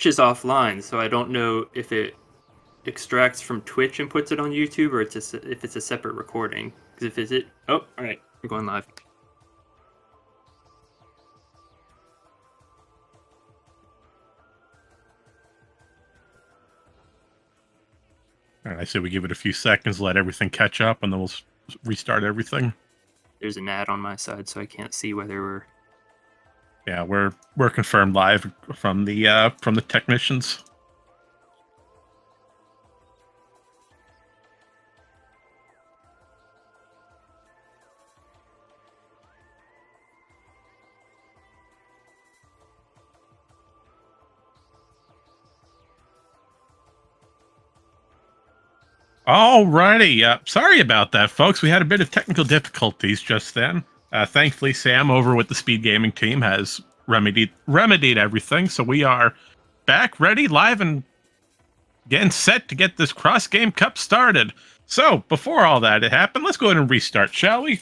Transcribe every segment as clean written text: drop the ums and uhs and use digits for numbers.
is offline, so I don't know if it extracts from Twitch and puts it on YouTube or if it's a separate recording. Because if it's oh, all right, we're going live. All right, I say we give it a few seconds, let everything catch up, and then we'll restart everything. There's an ad on my side, so I can't see whether we're. Yeah, we're confirmed live from the technicians. Alrighty, sorry about that, folks. We had a bit of technical difficulties just then. Thankfully, Sam over with the SpeedGaming team has remedied everything, so we are back, ready, live, and getting set to get this cross-game cup started. So, before all that happened, let's go ahead and restart, shall we?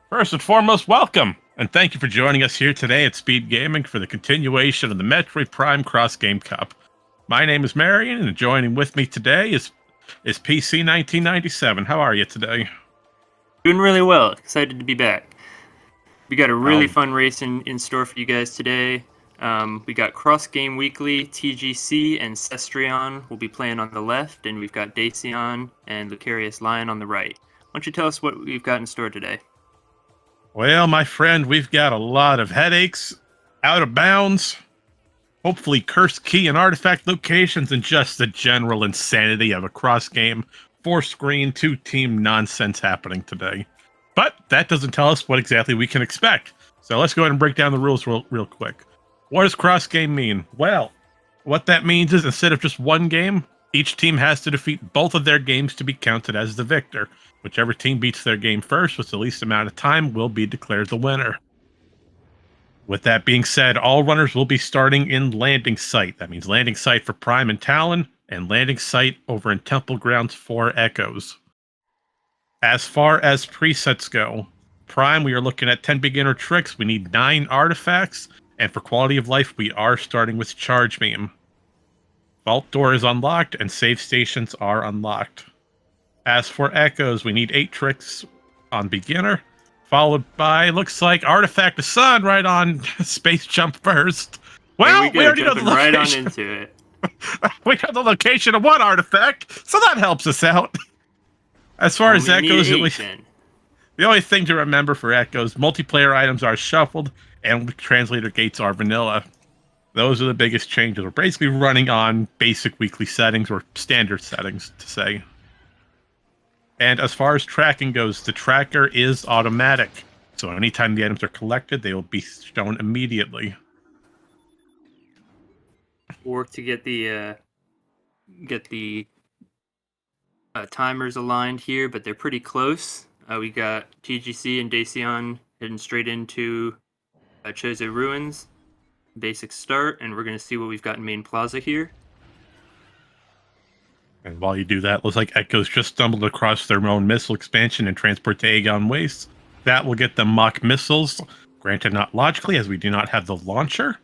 First and foremost, welcome, and thank you for joining us here today at SpeedGaming for the continuation of the Metroid Prime Cross-Game Cup. My name is Marion, and joining with me today is PC 1997. How are you today? Doing really well. Excited to be back. We got a really Oh. fun race in store for you guys today. We got Cross Game Weekly, TGC, and Cestrion will be playing on the left, and we've got Dacian and Lucarious Lion on the right. Why don't you tell us what we've got in store today? Well, my friend, we've got a lot of headaches, out of bounds, hopefully cursed key and artifact locations, and just the general insanity of a cross-game, 4-screen, 2-team nonsense happening today. But that doesn't tell us what exactly we can expect. So let's go ahead and break down the rules real quick. What does cross-game mean? Well, what that means is instead of just one game, each team has to defeat both of their games to be counted as the victor. Whichever team beats their game first with the least amount of time will be declared the winner. With that being said, all runners will be starting in landing site. That means landing site for Prime and Talon, and landing site over in Temple Grounds for Echoes. As far as presets go, Prime, we are looking at 10 beginner tricks. We need 9 artifacts, and for quality of life, we are starting with Charge Beam. Vault door is unlocked, and save stations are unlocked. As for Echoes, we need 8 tricks on beginner, followed by, looks like, Artifact of Sun right on Space Jump first. Well, we already know the location. Right on into it. We know the location of one artifact, so that helps us out. As far as Echoes, the only thing to remember for Echoes, multiplayer items are shuffled, and translator gates are vanilla. Those are the biggest changes. We're basically running on basic weekly settings, or standard settings, to say. And as far as tracking goes, the tracker is automatic. So anytime the items are collected, they will be shown immediately. Work to get the timers aligned here, but they're pretty close. We got TGC and Dacian heading straight into Chozo Ruins. Basic start, and we're going to see what we've got in Main Plaza here. And while you do that, looks like Echoes just stumbled across their own missile expansion and transport to Aegon Waste. That will get them mock missiles, granted not logically as we do not have the launcher,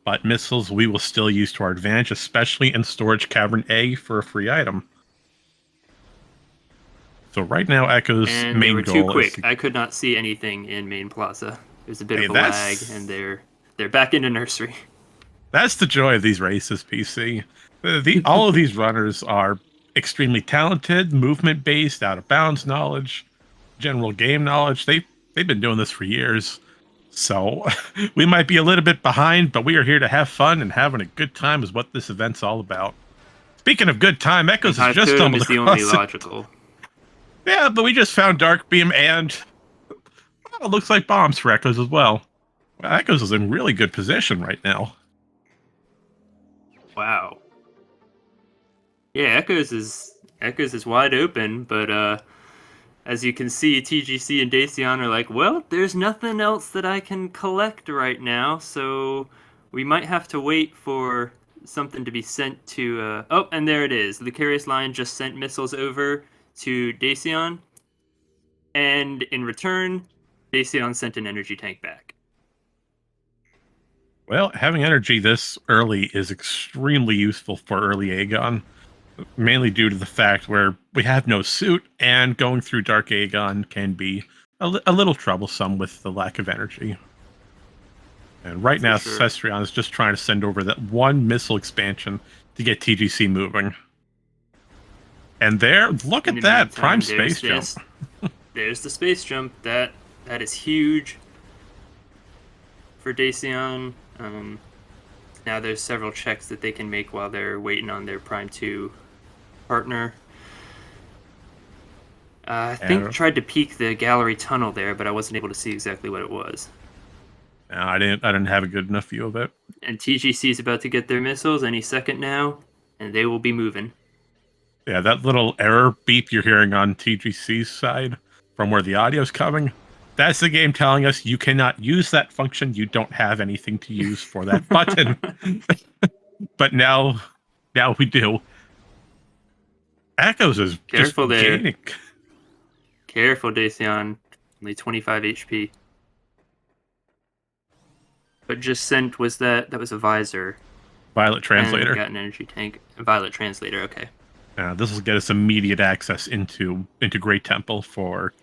but missiles we will still use to our advantage, especially in Storage Cavern A for a free item. So right now, Echoes' and main they were goal too quick. is... I could not see anything in Main Plaza. There's a bit of a lag, and they're back into nursery. That's the joy of these races, PC. All of these runners are extremely talented, movement-based, out-of-bounds knowledge, general game knowledge. They've been doing this for years. So we might be a little bit behind, but we are here to have fun, and having a good time is what this event's all about. Speaking of good time, Echoes has just stumbled across the only logical. Yeah, but we just found Dark Beam and it looks like bombs for Echoes as well. Echoes is in really good position right now. Wow. Yeah, Echoes is wide open, but as you can see, TGC and Dacian are like, well, there's nothing else that I can collect right now, so we might have to wait for something to be sent to... Oh, and there it is. Lucarious Lion just sent missiles over to Dacian, and in return, Dacian sent an energy tank back. Well, having energy this early is extremely useful for early Aegon, mainly due to the fact where we have no suit, and going through Dark Aegon can be a little troublesome with the lack of energy. And right For now, sure. Cestrion is just trying to send over that one missile expansion to get TGC moving. And there, look In at the that prime meantime, space jump. there's the space jump. That is huge for Dacian. Now there's several checks that they can make while they're waiting on their Prime 2 partner. I think And tried to peek the gallery tunnel there, but I wasn't able to see exactly what it was. I didn't have a good enough view of it. And TGC is about to get their missiles any second now, and they will be moving. Yeah, that little error beep you're hearing on TGC's side from where the audio's coming, that's the game telling us you cannot use that function. You don't have anything to use for that button. But now we do. Echoes is just Careful there. gaining. Careful, Dacian. Only 25 HP. But just sent was that was a visor. Violet And Translator. got an energy tank. A Violet Translator, okay. This will get us immediate access into Great Temple for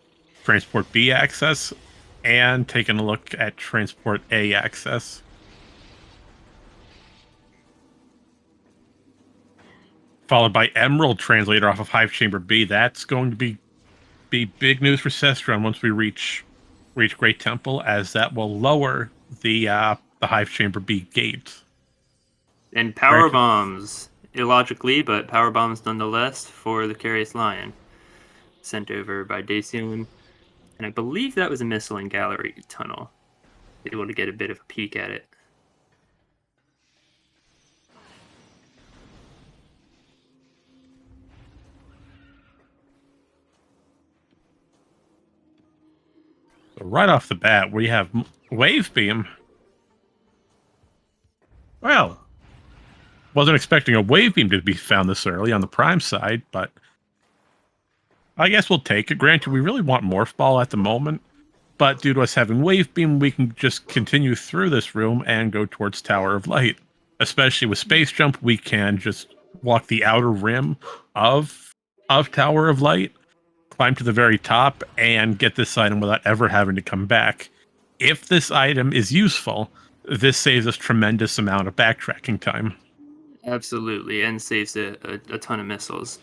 Transport B access, and taking a look at Transport A access. Followed by Emerald Translator off of Hive Chamber B. That's going to be big news for Cestron once we reach Great Temple, as that will lower the Hive Chamber B gate. And power bombs. Illogically, but power bombs nonetheless for the Curious Lion. Sent over by Dacian. And I believe that was a missile in gallery tunnel. Able to get a bit of a peek at it. So right off the bat, we have Wave Beam. Well, wasn't expecting a Wave Beam to be found this early on the Prime side, but I guess we'll take it. Granted, we really want Morph Ball at the moment, but due to us having Wave Beam, we can just continue through this room and go towards Tower of Light. Especially with Space Jump, we can just walk the outer rim of Tower of Light, climb to the very top, and get this item without ever having to come back. If this item is useful, this saves us tremendous amount of backtracking time. Absolutely, and saves a ton of missiles.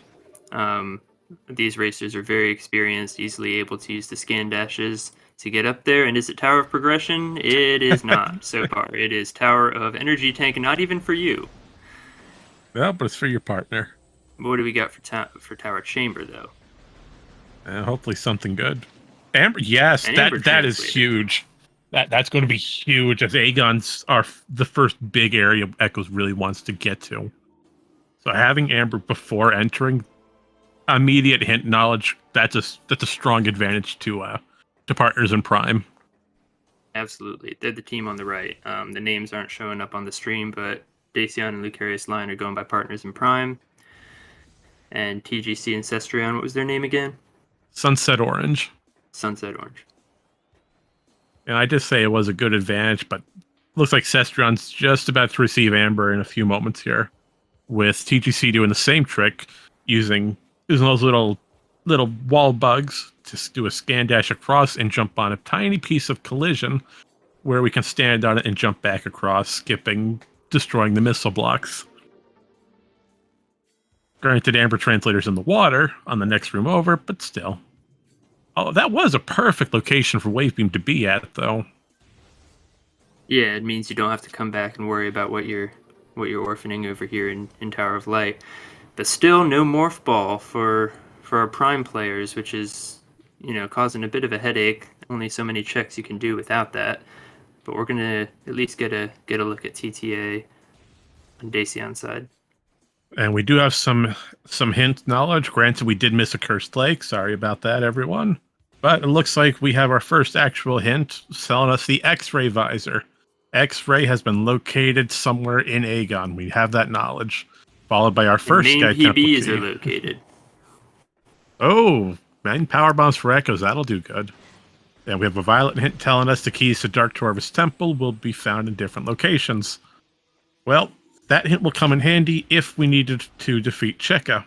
These racers are very experienced, easily able to use the scan dashes to get up there. And is it Tower of Progression? It is not so far. It is Tower of Energy Tank, not even for you. Well, but it's for your partner. What do we got for Tower Chamber, though? Hopefully something good. Amber, yes, that is huge. That's going to be huge, as Aegon's are the first big area Echoes really wants to get to. So having Amber before entering, immediate hint knowledge, that's a strong advantage to partners in Prime. Absolutely, they're the team on the right. The names aren't showing up on the stream, but Dacian and Lucarius Lion are going by partners in Prime. And TGC and Cestrion, what was their name again? Sunset Orange. Sunset Orange. And I just say it was a good advantage, but looks like Cestrion's just about to receive Amber in a few moments here, with TGC doing the same trick, using those little wall bugs to do a scan dash across and jump on a tiny piece of collision where we can stand on it and jump back across, destroying the missile blocks. Granted, Amber Translator's in the water on the next room over, but still. Oh, that was a perfect location for Wave Beam to be at, though. Yeah, it means you don't have to come back and worry about what you're orphaning over here in Tower of Light. But still, no Morph Ball for our Prime players, which is, causing a bit of a headache. Only so many checks you can do without that. But we're gonna at least get a look at TTA on Dacian's side. And we do have some hint knowledge. Granted, we did miss a Cursed Lake. Sorry about that, everyone. But it looks like we have our first actual hint telling us the X-ray visor. X-ray has been located somewhere in Aegon. We have that knowledge. Followed by our first main Sky Temple PBs key. are located. Oh, main power bombs for Echoes. That'll do good. And we have a violet hint telling us the keys to Dark Torvus Temple will be found in different locations. Well, that hint will come in handy if we needed to defeat Cheka.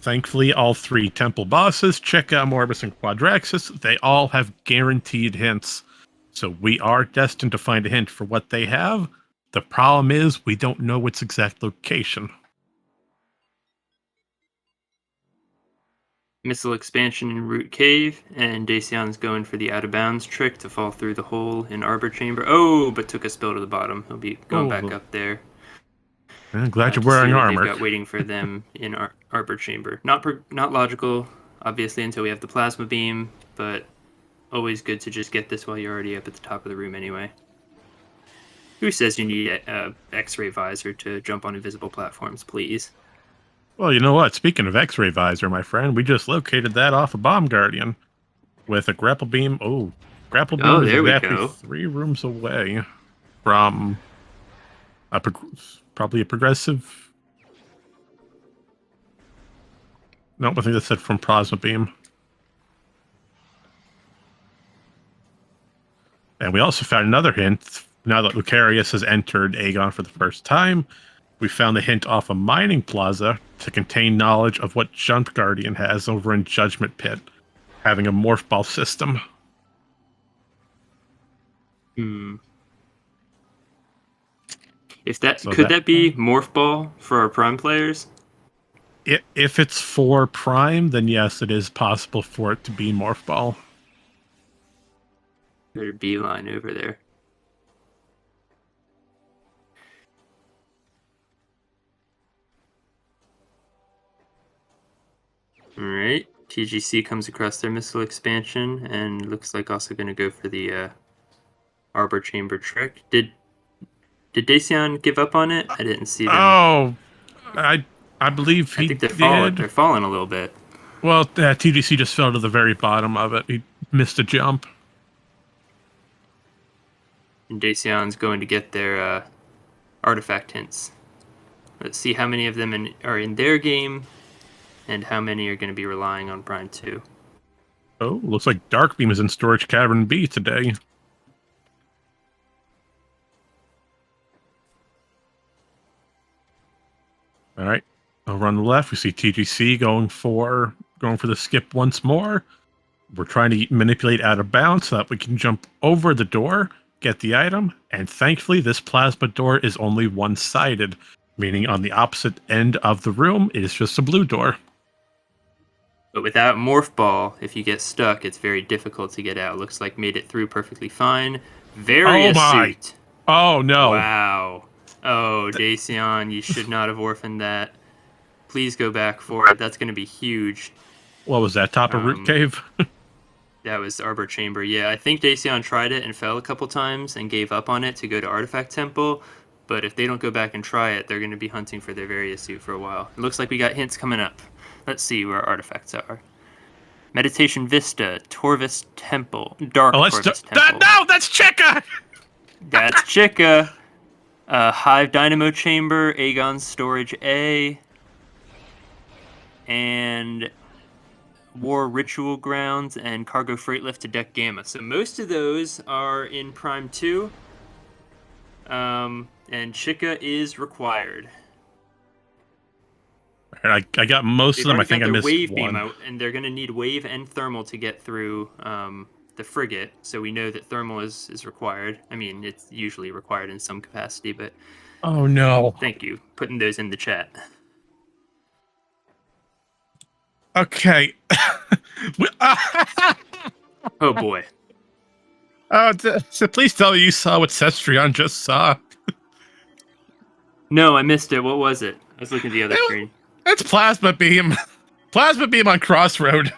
Thankfully, all 3 temple bosses, Cheka, Morbus, and Quadraxis, they all have guaranteed hints. So we are destined to find a hint for what they have. The problem is we don't know its exact location. Missile expansion in Root Cave, and Dacian's going for the out of bounds trick to fall through the hole in Arbor Chamber. Oh, but took a spill to the bottom. He'll be going back up there. I'm glad you're To see wearing what armor. they've got waiting for them in Arbor Chamber. Not logical, obviously, until we have the plasma beam, but always good to just get this while you're already up at the top of the room anyway. Who says you need a X-ray visor to jump on invisible platforms, please? Well, you know what? Speaking of X-ray visor, my friend, we just located that off of Bomb Guardian with a grapple beam. Oh, grapple beam is there we exactly go. 3 rooms away from probably a progressive. No, I think that said from plasma beam. And we also found another hint. Now that Lucarius has entered Aegon for the first time, we found the hint off a mining plaza to contain knowledge of what Jump Guardian has over in Judgment Pit, having a morph ball system. If that could that be Morph Ball for our Prime players? If it's for Prime, then yes, it is possible for it to be Morph Ball. Better beeline over there. Alright, TGC comes across their missile expansion and looks like also going to go for the Arbor Chamber trick. Did Dacian give up on it? I didn't see them. Oh, I believe he I think they're did. They're falling a little bit. Well, TGC just fell to the very bottom of it. He missed a jump. And Dacian's going to get their artifact hints. Let's see how many of them are in their game and how many are going to be relying on Prime 2. Oh, looks like Darkbeam is in Storage Cavern B today. All right. Over on the left, we see TGC going for the skip once more. We're trying to manipulate out of bounds so that we can jump over the door, get the item, and thankfully this plasma door is only one-sided, meaning on the opposite end of the room, it is just a blue door. But without Morph Ball, if you get stuck, it's very difficult to get out. Looks like made it through perfectly fine. Very astute. Oh, no. Wow. Oh, Dacian, you should not have orphaned that. Please go back for it. That's going to be huge. What was that, top of Root Cave? That was Arbor Chamber. Yeah, I think Dacian tried it and fell a couple times and gave up on it to go to Artifact Temple. But if they don't go back and try it, they're going to be hunting for their very astute for a while. It looks like we got hints coming up. Let's see where artifacts are. Meditation Vista, Torvus Temple, Dark Torvus Temple. No, that's Cheka! That's Cheka. Hive Dynamo Chamber, Aegon Storage A, and War Ritual Grounds, and Cargo Freight Lift to Deck Gamma. So most of those are in Prime 2, and Cheka is required. I got most of them. I think I missed wave one. Beam out, and they're going to need wave and thermal to get through the frigate. So we know that thermal is required. I mean, it's usually required in some capacity, but oh no! Thank you, putting those in the chat. Okay. Oh boy. So please tell me you saw what Cestrion just saw. No, I missed it. What was it? I was looking at the other screen. It's Plasma Beam. Plasma Beam on Crossroad.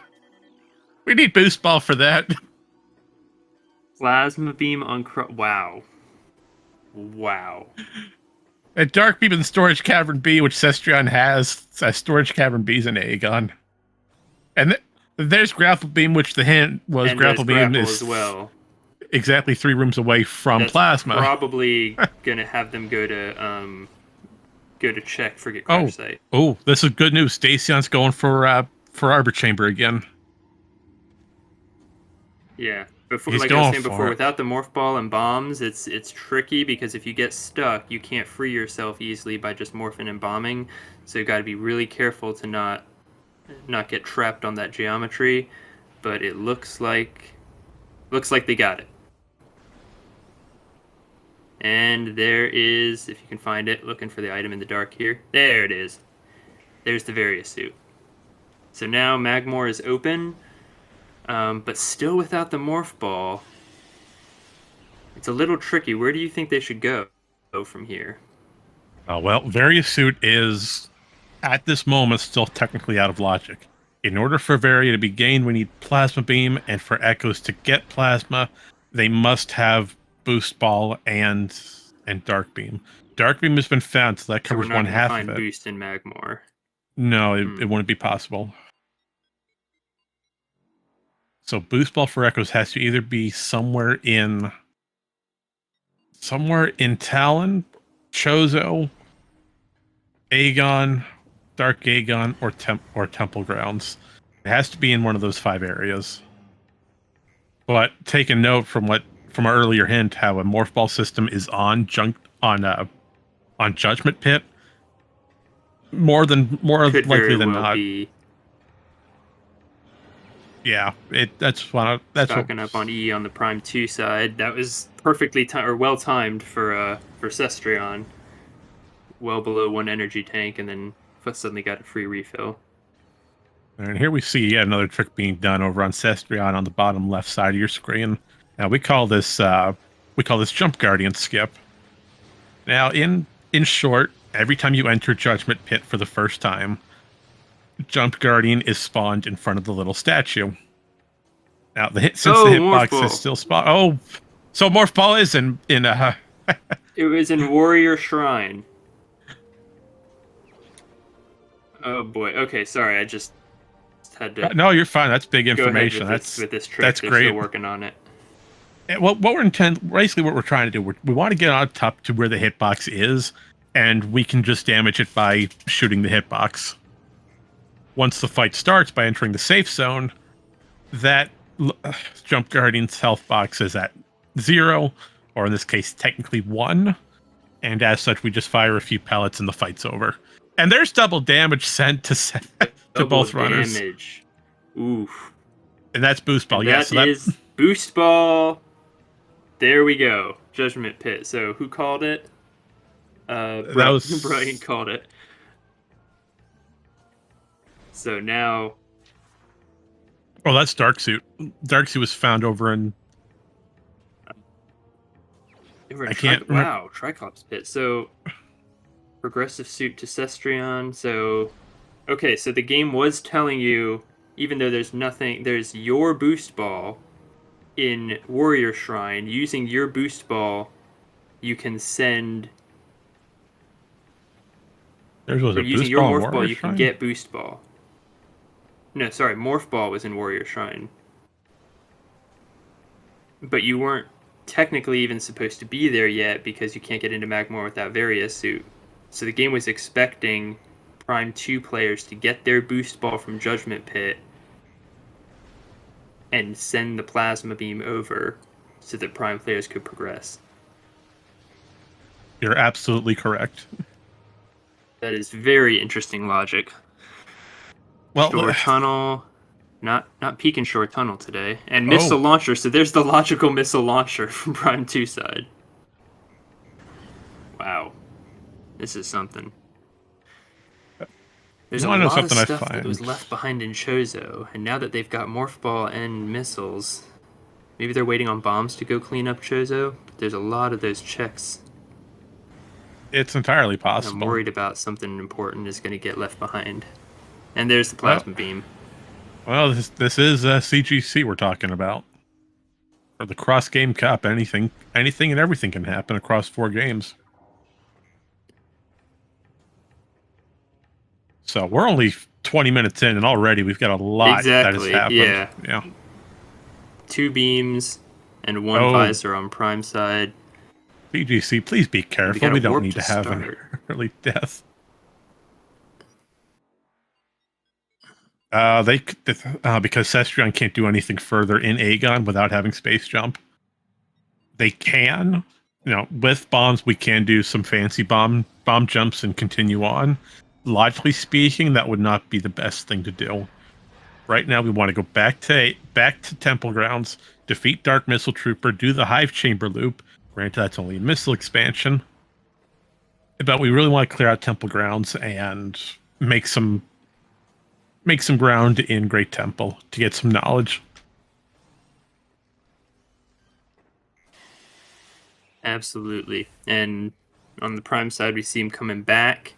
We need Boost Ball for that. Plasma Beam on Wow. Wow. And Dark Beam in Storage Cavern B, which Cestrion has. Storage Cavern B's in Aegon. And there's Grapple Beam, which the hint was and Grapple Beam is as well. Exactly 3 rooms away from That's Plasma. Probably gonna have them go to check Frigate Crash Site. Oh, this is good news. Dacian's going for Arbor Chamber again. Yeah. Before, He's like I was going saying before, for it. without the morph ball and bombs, it's tricky because if you get stuck, you can't free yourself easily by just morphing and bombing. So you got to be really careful to not get trapped on that geometry. But it looks like they got it. And there is, if you can find it, looking for the item in the dark here. There it is. There's the Various suit. So now Magmor is open, but still without the morph ball. It's a little tricky. Where do you think they should go from here? Well, Various Suit is, at this moment, still technically out of logic. In order for Varia to be gained, we need Plasma Beam, and for Echoes to get Plasma, they must have Boost Ball and Dark Beam. Dark Beam has been found, so that So we're covers not one going to half of find it. boost in Magmor. No, it wouldn't be possible. So Boost Ball for Echoes has to either be somewhere in Talon, Chozo, Aegon, Dark Aegon, or Temple Grounds. It has to be in one of those 5 areas. But take a note from our earlier hint how a morph ball system is on Judgment Pit. More Could likely very than well not. be Yeah, that's stocking up on E on the Prime 2 side. That was perfectly or well timed for Cestrion. Well below 1 energy tank, and then suddenly got a free refill. And here we see yet another trick being done over on Cestrion on the bottom left side of your screen. Now we call this Jump Guardian skip. Now in short, every time you enter Judgment Pit for the first time, Jump Guardian is spawned in front of the little statue. Now since the hitbox is still spawned. Oh, so Morph Ball is in It was in Warrior Shrine. Oh boy. Okay, sorry. I just had to. No, you're fine. That's big information. Go ahead with this trick. That's They're great. still working on it. What basically what we're trying to do, we want to get on top to where the hitbox is, and we can just damage it by shooting the hitbox. Once the fight starts, by entering the safe zone, that Jump Guardian's health box is at 0, or in this case, technically 1, and as such, we just fire a few pellets and the fight's over. And there's double damage sent to both runners. Damage. Oof. And that's Boost Ball. That is Boost Ball. There we go. Judgment Pit. So who called it? Brian called it. So now. Oh, that's Dark Suit. Dark Suit was found over in. I can't remember. Wow, Triclops Pit. So progressive suit to Cestrion. So okay, so the game was telling you, even though there's nothing, there's your Boost Ball in Warrior Shrine. Using your Boost Ball, you can send. Using your Morph Ball, you can get Boost Ball. No, sorry, Morph Ball was in Warrior Shrine. But you weren't technically even supposed to be there yet because you can't get into Magmor without Various suit. So the game was expecting Prime 2 players to get their Boost Ball from Judgment Pit and send the Plasma Beam over so that Prime players could progress. You're absolutely correct. That is very interesting logic. Well, Shore Tunnel, not Peak and Shore Tunnel today, and Missile Launcher. So there's the logical Missile Launcher from Prime 2 side. Wow, this is something. There's a lot of stuff that was left behind in Chozo, and now that they've got Morph Ball and missiles, maybe they're waiting on bombs to go clean up Chozo. But there's a lot of those checks. It's entirely possible. I'm worried about something important is going to get left behind. And there's the Plasma Beam. Well, this is CGC we're talking about. Or the Cross Game Cup. Anything and everything can happen across 4 games. So we're only 20 minutes in, and already we've got a lot that has happened. Yeah. 2 beams and 1 visor on Prime side. BGC, please be careful. We don't need to have an early death. Because Cestrion can't do anything further in Aegon without having space jump. They can, with bombs, we can do some fancy bomb jumps and continue on. Logically speaking, that would not be the best thing to do. Right now, we want to go back to Temple Grounds, defeat Dark Missile Trooper, do the Hive Chamber loop. Granted, that's only a missile expansion, but we really want to clear out Temple Grounds and make some ground in Great Temple to get some knowledge. Absolutely. And on the Prime side, we see him coming back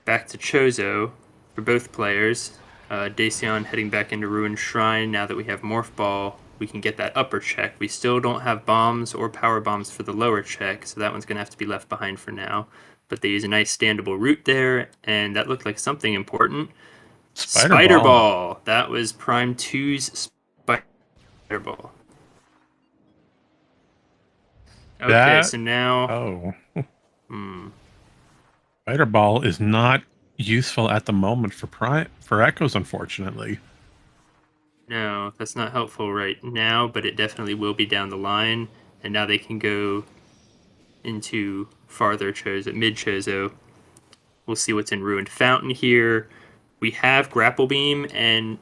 to Chozo for both players. Dacian heading back into Ruined Shrine. Now that we have Morph Ball, we can get that upper check. We still don't have bombs or power bombs for the lower check, so that one's going to have to be left behind for now. But they use a nice standable route there, and that looked like something important. Spider Ball. That was Prime 2's Spider Ball. Okay, so now... Spider Ball is not useful at the moment for Echoes, unfortunately. No, that's not helpful right now, but it definitely will be down the line. And now they can go into farther Chozo, mid Chozo. We'll see what's in Ruined Fountain here. We have Grapple Beam and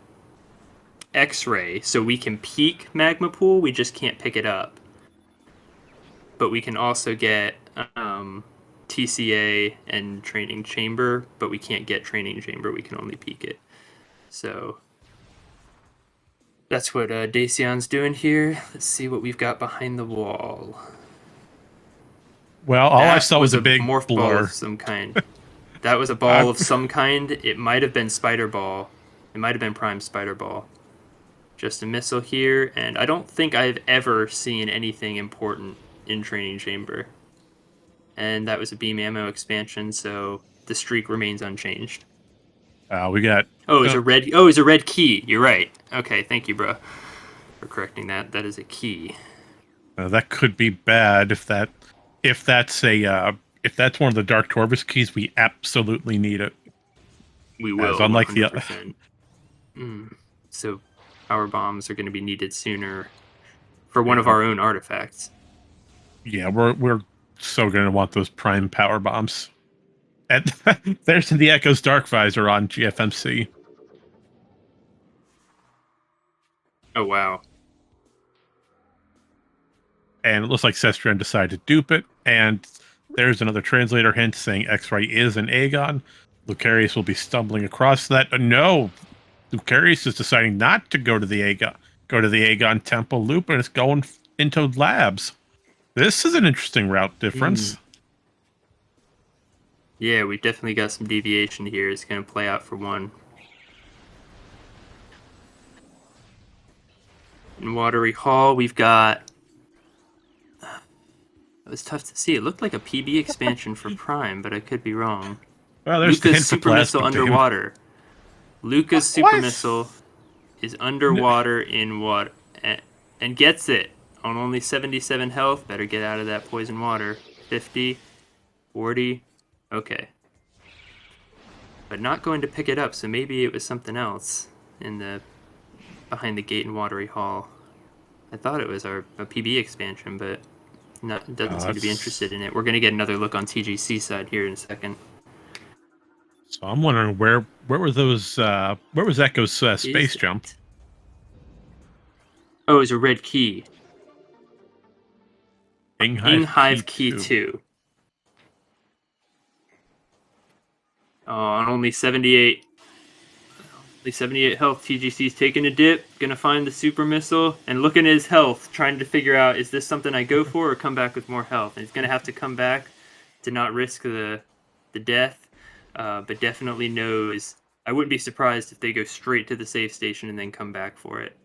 X-Ray, so we can peek Magma Pool, we just can't pick it up. But we can also get TCA and Training Chamber, but we can't get Training Chamber, we can only peek it. So that's what Dacian's doing here. Let's see what we've got behind the wall. Well, all I saw was a big morph blur. Ball of some kind. That was a ball of some kind. It might have been Spider Ball. It might have been Prime Spider Ball. Just a missile here, and I don't think I've ever seen anything important in Training Chamber. And that was a beam ammo expansion, so the streak remains unchanged. We got... Oh, it's a red... Oh, it's a red key. You're right. Okay, thank you, bro, for correcting that. That is a key. That could be bad if that's one of the Dark Torvus keys. We absolutely need it. We will. As unlike 100%. So power bombs are going to be needed sooner for one of our own artifacts. Yeah, we're so going to want those prime power bombs. And there's the Echo's Dark Visor on GFMC. Oh, wow. And it looks like Cestrion decided to dupe it. And there's another translator hint saying X-Ray is an Aegon. Lucarius will be stumbling across that. No, Lucarius is deciding not to go to the Aegon Temple loop, and it's going into labs. This is an interesting route difference. Yeah, we've definitely got some deviation here. It's going to play out for one. In Watery Hall, we've got... It was tough to see. It looked like a PB expansion for Prime, but I could be wrong. Well, there's Luca's Super Missile underwater. Luca's Super Missile is underwater in water and gets it on only 77 health. Better get out of that poison water. 50, 40... Okay. But not going to pick it up, so maybe it was something else behind the gate in Watery Hall. I thought it was a PB expansion, but doesn't seem to be interested in it. We're going to get another look on TGC side here in a second. So I'm wondering where were those where was Echo's space jump? Oh, it was a red key. Hive Key 2. On only 78 health, TGC's taking a dip, gonna find the super missile, and looking at his health, trying to figure out, is this something I go for or come back with more health? And he's gonna have to come back to not risk the death, but definitely knows, I wouldn't be surprised if they go straight to the safe station and then come back for it.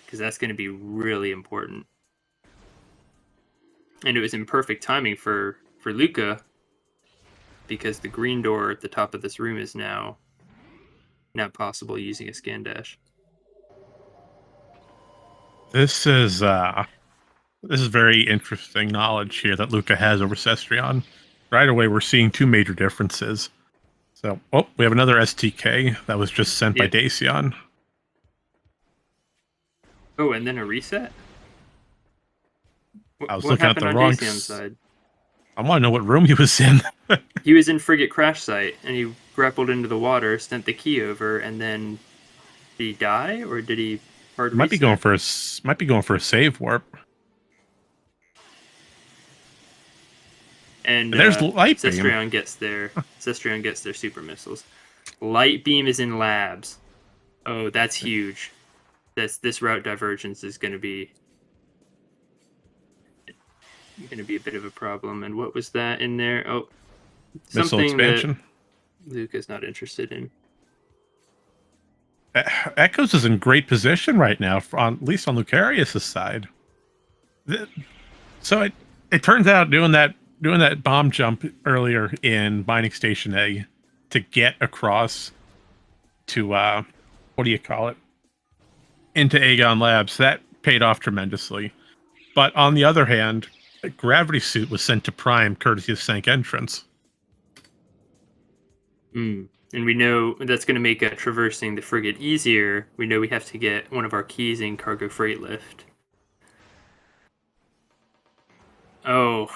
Because that's gonna be really important. And it was in perfect timing for Luca, because the green door at the top of this room is now possible using a scan dash. This is very interesting knowledge here that Luca has over Cestrion. Right away, we're seeing two major differences. So, oh, we have another STK that was just sent by Yep. Dacian. Oh, and then a reset? I was What looking at happened the on wrong. Dacian's side? I want to know what room he was in. He was in frigate crash site, and he grappled into the water, sent the key over, and then did he die, or did he hard Might be going reset? for a might be going for a save warp. And And there's light beam. Cestrion gets their super missiles. Light beam is in labs. Oh, that's huge. This route divergence is gonna be a bit of a problem. And what was that in there? Oh, Missile something that expansion. Luke is not interested in. Echoes is in great position right now, at least on Lucarius' side. So it turns out doing that bomb jump earlier in mining station A to get across to what do you call it, into Aegon Labs, that paid off tremendously. But on the other hand, a gravity suit was sent to Prime courtesy of Sank Entrance. And we know that's going to make traversing the frigate easier. We know we have to get one of our keys in cargo freight lift. Oh,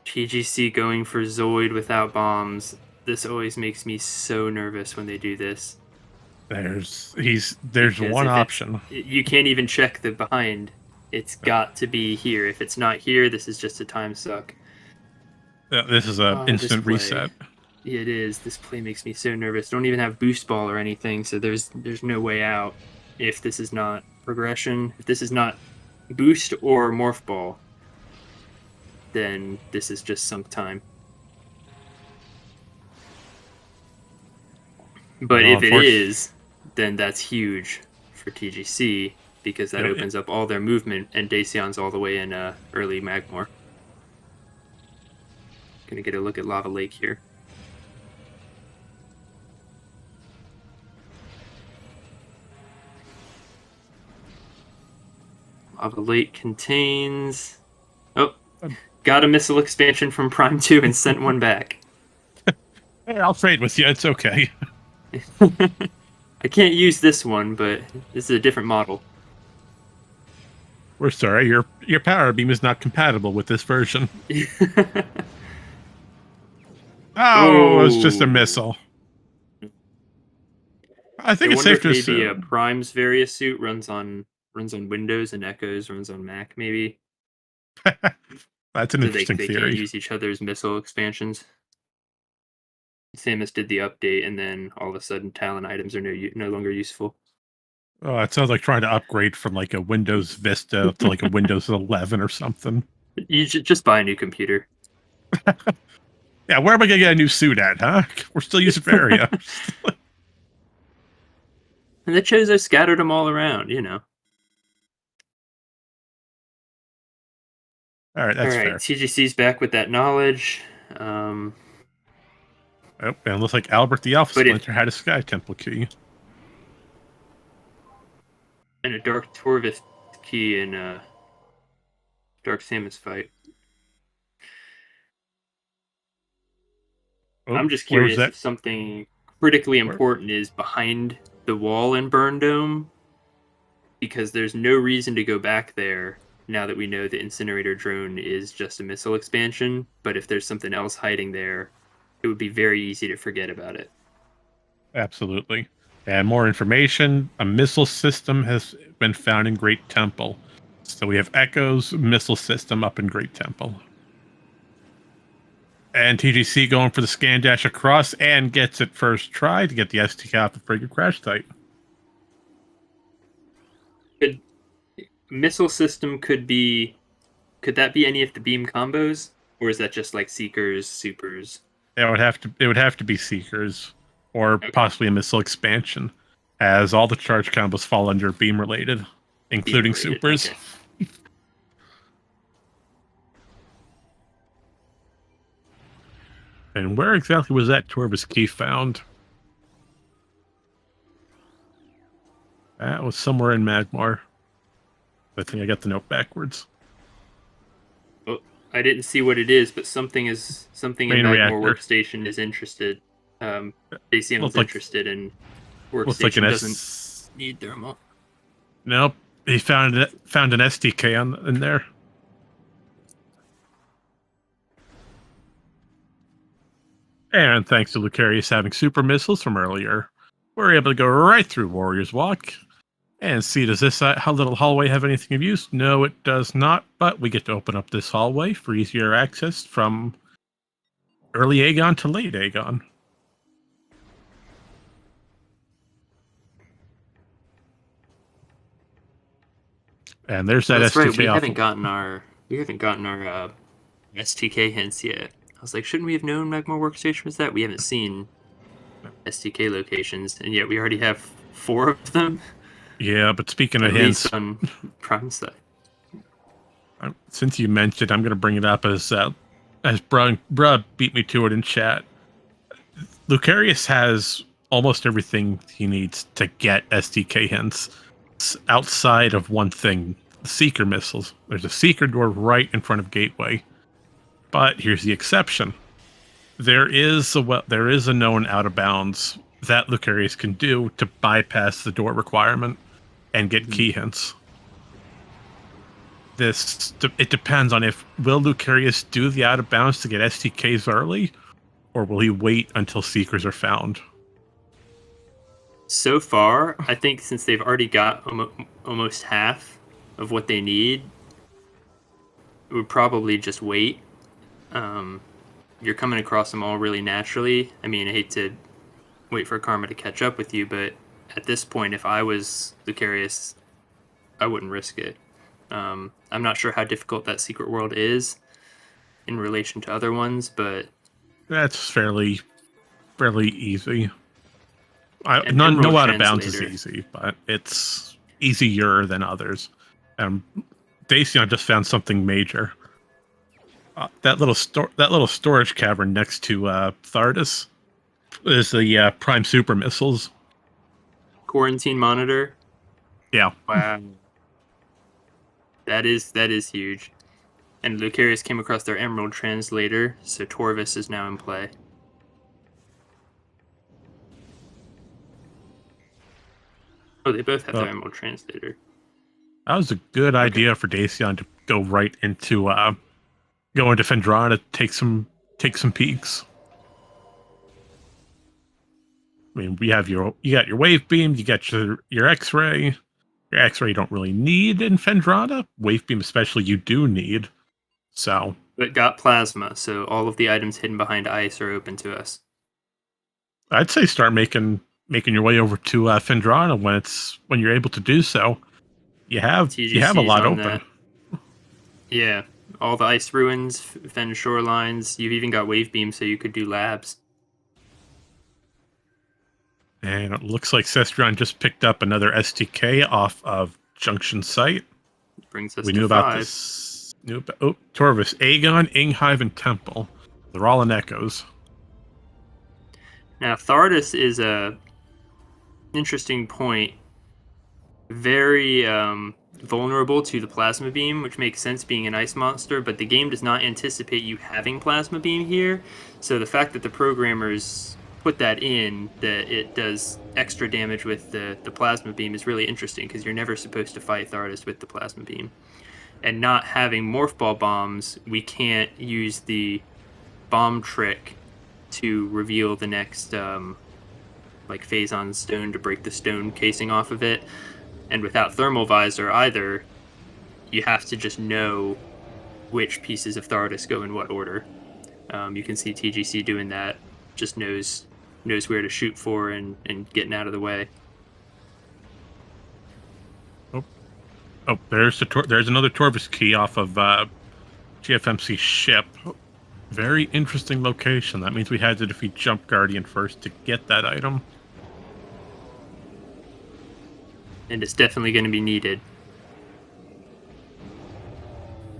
TGC going for Zoid without bombs. This always makes me so nervous when they do this. There's Because one option. you can't even check the behind. It's got to be here. If it's not here, this is just a time suck. This is a instant reset. It is. This play makes me so nervous. Don't even have boost ball or anything, so there's no way out if this is not progression. If this is not boost or morph ball, then this is just sunk time. But if it is, then that's huge for TGC because that opens up all their movement, and Dacian's all the way in early Magmor. Gonna get a look at Lava Lake here. Lava Lake contains... Oh, got a missile expansion from Prime 2 and sent one back. Hey, I'll trade with you. It's okay. I can't use this one, but this is a different model. We're sorry, your power beam is not compatible with this version. Oh, it's just a missile. I think it's safe to assume maybe a Prime's Various suit runs on Windows and Echoes runs on Mac, maybe. That's an interesting they theory. Can't use each other's missile expansions. Samus did the update, and then all of a sudden, Talon items are no longer useful. Oh, it sounds like trying to upgrade from like a Windows Vista to like a Windows 11 or something. You just buy a new computer. Yeah, where am I gonna get a new suit at, huh? We're still using Varia. And the Chozo scattered them all around, you know. All right, that's fair. TGC's back with that knowledge. Oh, and it looks like Albert the Alpha Splinter had a Sky Temple key. And a Dark Torvis key in a Dark Samus fight. Oh, I'm just curious if something critically important is behind the wall in Burn Dome, because there's no reason to go back there now that we know the Incinerator drone is just a missile expansion. But if there's something else hiding there, it would be very easy to forget about it. Absolutely. And more information, a missile system has been found in Great Temple. So we have Echo's missile system up in Great Temple. And TGC going for the scan dash across and gets it first try to get the STK off the frigate crash site. Missile system could that be any of the beam combos, or is that just like Seekers, Supers? It would have to be Seekers, or possibly a missile expansion, as all the charge combos fall under beam related, including Supers. Okay. And where exactly was that Torvis key found? That was somewhere in Magmar. I think I got the note backwards. Oh, I didn't see what it is, but something in Magmar Workstation is interested. Dacian was Looks like interested in looks like an workstation doesn't S. need thermal. Nope. He found an SDK in there. And thanks to Lucarius having super missiles from earlier, we're able to go right through Warrior's Walk. And see, does this little hallway have anything of use? No, it does not, but we get to open up this hallway for easier access from early Aegon to late Aegon. And there's that That's right. STK off. We haven't gotten our STK hints yet. I was like, shouldn't we have known Magma Workstation was that? We haven't seen STK locations, and yet we already have 4 of them. Yeah, but speaking of At hints, least on Prime side. Since you mentioned, I'm going to bring it up as Bruh beat me to it in chat. Lucarius has almost everything he needs to get STK hints outside of one thing, the Seeker missiles. There's a Seeker door right in front of Gateway. But here's the exception. There is a known out of bounds that Lucarius can do to bypass the door requirement and get key hints. It depends on will Lucarius do the out of bounds to get STKs early, or will he wait until Seekers are found? So far, I think since they've already got almost half of what they need, it would probably just wait. You're coming across them all really naturally. I mean, I hate to wait for Karma to catch up with you, but at this point, if I was Lucarius, I wouldn't risk it. I'm not sure how difficult that secret world is in relation to other ones, but that's fairly easy. Emerald No out of bounds is Translator. easy, but it's easier than others. Dacian just found something major. That little storage cavern next to Thardus is the Prime Super Missiles. Quarantine monitor. Yeah. Wow. That is huge. And Lucarius came across their Emerald Translator, so Torvis is now in play. Oh, they both have their Emerald Translator. That was a good idea for Dacian to go right into Fendrana to take some peeks. I mean, you got your wave beam, you got your X-ray. Your X-ray you don't really need in Fendrana. Wave beam especially you do need. So, but got plasma, so all of the items hidden behind ice are open to us. I'd say start making your way over to Fendrana when you're able to do so. You have a lot open. That. Yeah, all the ice ruins, Fen shorelines. You've even got wave beam, so you could do labs. And it looks like Cestron just picked up another STK off of Junction Site. Brings us we to knew 5. About this. Torvis, Aegon, Inghive, and Temple. They're all in Echoes. Now, Thardus is a interesting point. Very vulnerable to the plasma beam, which makes sense being an ice monster, but the game does not anticipate you having plasma beam here. So the fact that the programmers put that in, that it does extra damage with the plasma beam, is really interesting because you're never supposed to fight Thardus with the plasma beam. And not having morph ball bombs, we can't use the bomb trick to reveal the next Phazon stone to break the stone casing off of it. And without thermal visor either, you have to just know which pieces of Thardus go in what order. You can see TGC doing that, just knows where to shoot for and getting out of the way. Oh, there's another Torvis key off of GFMC ship. Very interesting location. That means we had to defeat Jump Guardian first to get that item. And it's definitely going to be needed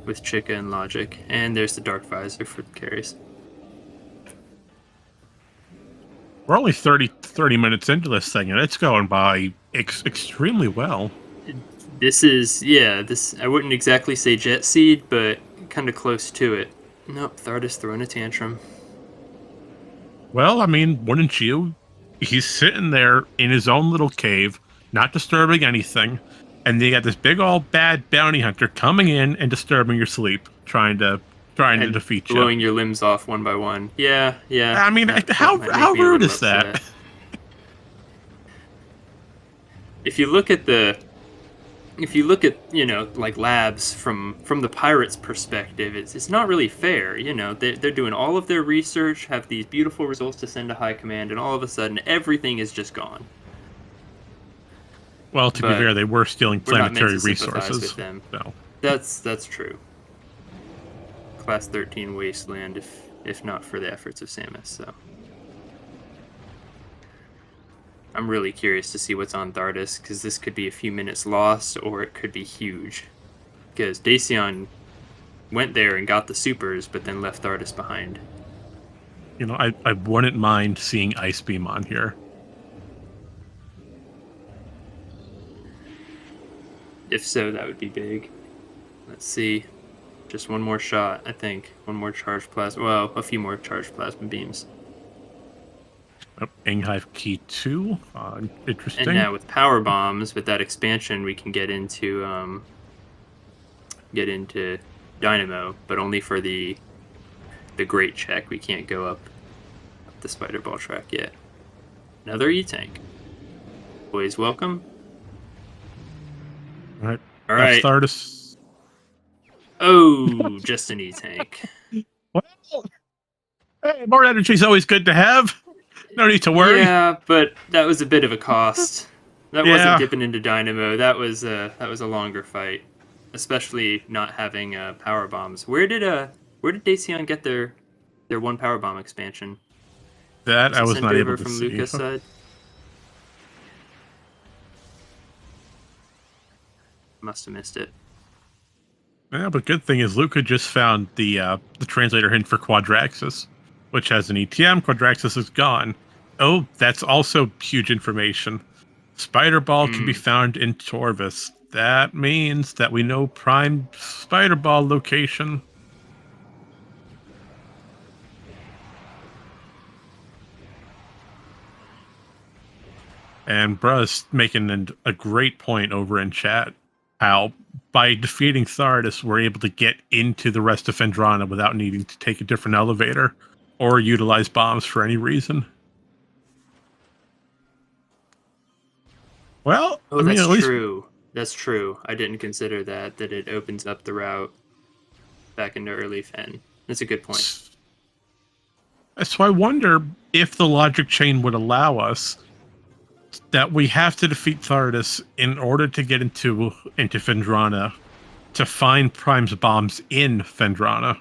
with Chica and Logic. And there's the Dark Visor for the carries. We're only 30 minutes into this thing, and it's going by extremely well. I wouldn't exactly say Jet Seed, but kind of close to it. Nope, Thardus throwing a tantrum. Well, I mean, wouldn't you? He's sitting there in his own little cave, not disturbing anything, and they got this big old bad bounty hunter coming in and disturbing your sleep, trying to And defeat you. blowing your limbs off one by one. Yeah, yeah, I mean, that how might make how me a rude little is that? upset. If you look at the if you look at like labs from the pirates perspective, it's not really fair. They're doing all of their research, have these beautiful results to send to high command, and all of a sudden everything is just gone. Well, to be But fair, they were stealing we're not meant planetary to sympathize with resources, them. so That's true. Class 13 wasteland, if not for the efforts of Samus. So I'm really curious to see what's on Thardus, because this could be a few minutes lost or it could be huge, because Dacian went there and got the supers, but then left Thardus behind. I wouldn't mind seeing Ice Beam on here. If so, that would be big. Let's see. Just one more shot, I think. One more charged plasma. Well, a few more charged plasma beams. Oh, Inghive Key 2. And Interesting. now with power bombs, with that expansion, we can get into Dynamo, but only for the great check. We can't go up the spider ball track yet. Another E-tank. Always welcome. All right. All right. Thardus. Oh, just an E-tank. Well, hey, more energy is always good to have. No need to worry. Yeah, but that was a bit of a cost. That wasn't Yeah, dipping into Dynamo. That was a longer fight, especially not having power bombs. Where did Dacian get their one power bomb expansion? that Was I it was sent not able over to from see. Lucas' side? Must have missed it. Yeah, but good thing is Luca just found the translator hint for Quadraxis, which has an ETM. Quadraxis is gone. Oh, that's also huge information. Spider Ball can be Hmm. found in Torvis. That means that we know Prime Spider Ball location. And Bruh's making a great point over in chat. How by defeating Thardus, we're able to get into the rest of Phendrana without needing to take a different elevator or utilize bombs for any reason. Well, Oh, I mean, that's at least true. That's true. I didn't consider that it opens up the route back into early Fen. That's a good point. so I wonder if the logic chain would allow us that we have to defeat Thardus in order to get into Phendrana to find Prime's bombs in Phendrana.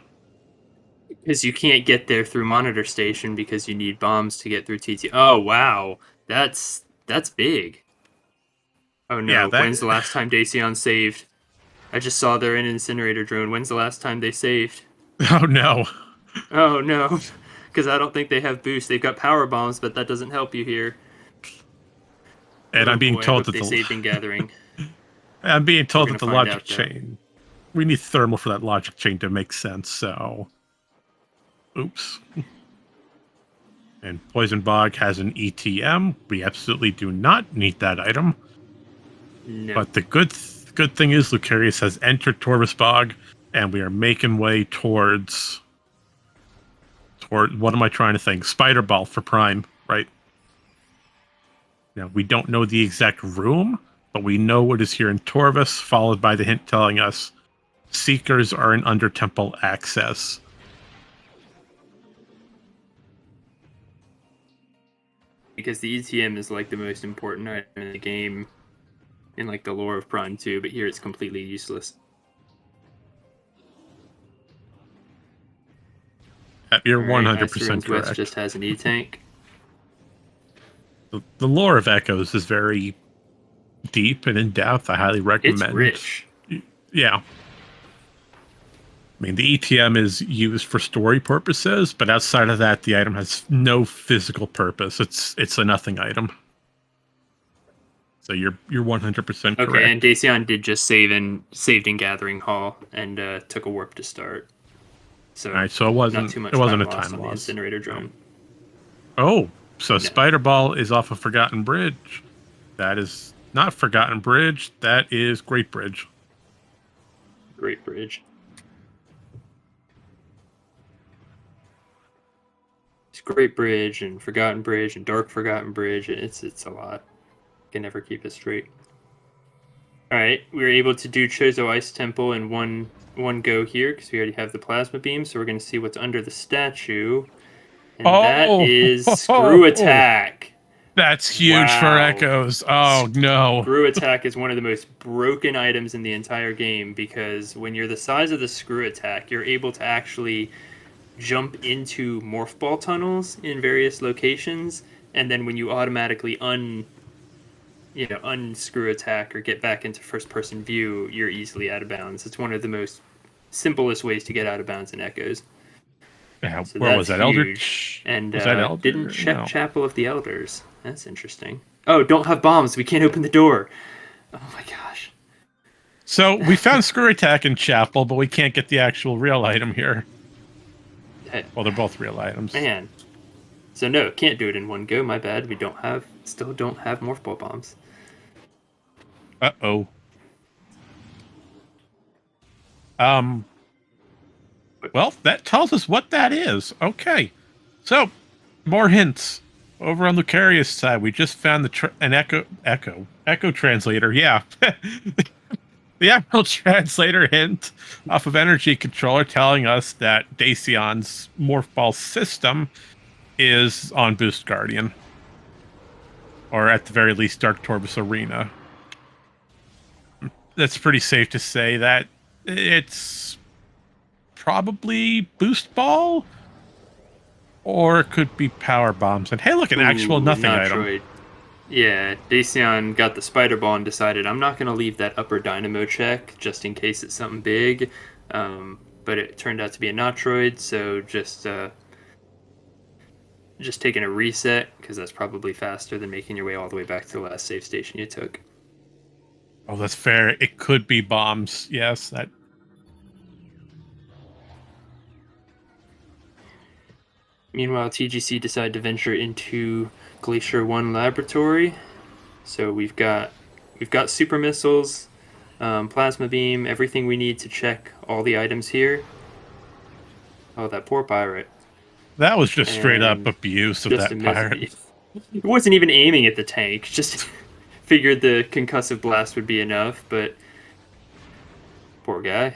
Because you can't get there through monitor station because you need bombs to get through TT. Oh wow, that's big. Oh Yeah, no, that. when's the last time Dacian saved? I just saw they're in an incinerator drone. When's the last time they saved? Oh no. Oh no, because I don't think they have boost. They've got power bombs, but that doesn't help you here. And Oh I'm being boy, I told hope that they saved in gathering. We're gonna the find logic out though. chain. We need thermal for that logic chain to make sense. So, oops. And Poison Bog has an ETM. We absolutely do not need that item. No. But the good thing is Lucarius has entered Torvis Bog, and we are making way toward what am I trying to think? Spider Ball for Prime, right? Now we don't know the exact room, but we know what is here in Torvis, followed by the hint telling us Seekers are in under temple access. Because the ETM is like the most important item in the game in like the lore of Prime 2, but here it's completely useless. You're Alright, 100% Ice West correct. just has an E-Tank. The lore of Echoes is very deep and in depth. I highly It's recommend. rich. Yeah. I mean, the ETM is used for story purposes, but outside of that, the item has no physical purpose. It's a nothing item. So you're 100% correct. Okay, and Dacian did just saved in Gathering Hall and took a warp to start. So, All right, so it wasn't not too much a time time lost on the loss. incinerator drone. Oh, so No, Spider Ball is off of Forgotten Bridge. That is not Forgotten Bridge. That is Great Bridge. Great Bridge. It's Great Bridge and Forgotten Bridge and Dark Forgotten Bridge. It's a lot. Can never keep it straight. All right, we were able to do Chozo Ice Temple in one go here because we already have the plasma beam. So we're going to see what's under the statue, and that Oh, is Screw Attack. that's huge for Wow. Echoes. Oh no. Screw Attack is one of the most broken items in the entire game because when you're the size of the Screw Attack, you're able to actually jump into morph ball tunnels in various locations, and then when you automatically unscrew attack or get back into first person view, you're easily out of bounds. It's one of the most simplest ways to get out of bounds in Echoes. Yeah, So where was that's that Elder? huge. And Was that Elder? didn't check No. Chapel of the Elders. That's interesting. Oh, don't have bombs. We can't open the door. Oh my gosh. So we found Screw Attack in Chapel, but we can't get the actual real item here. Well, they're both real items. Man. So no, can't do it in one go. My bad. We still don't have morph ball bombs. Uh-oh. Well, that tells us what that is. Okay. So, more hints. Over on Lucarius' side, we just found an echo translator. Yeah. The Emerald Translator hint off of Energy Controller telling us that Dacion's Morph Ball system is on Boost Guardian. Or at the very least, Dark Torbus Arena. That's pretty safe to say that it's probably Boost Ball, or it could be Power Bombs. And hey, look, an actual nothing item. Metroid. Yeah, Dacian got the Spider Ball and decided I'm not going to leave that upper Dynamo check just in case it's something big. But it turned out to be a Metroid, so just taking a reset because that's probably faster than making your way all the way back to the last save station you took. Oh, that's fair. It could be bombs. Yes, that. Meanwhile, TGC decided to venture into Glacier 1 laboratory. So we've got super missiles, plasma beam, everything we need to check all the items here. Oh, that poor pirate. That was just straight up And abuse of just that pirate. It wasn't even aiming at the tank. Just figured the concussive blast would be enough, but poor guy.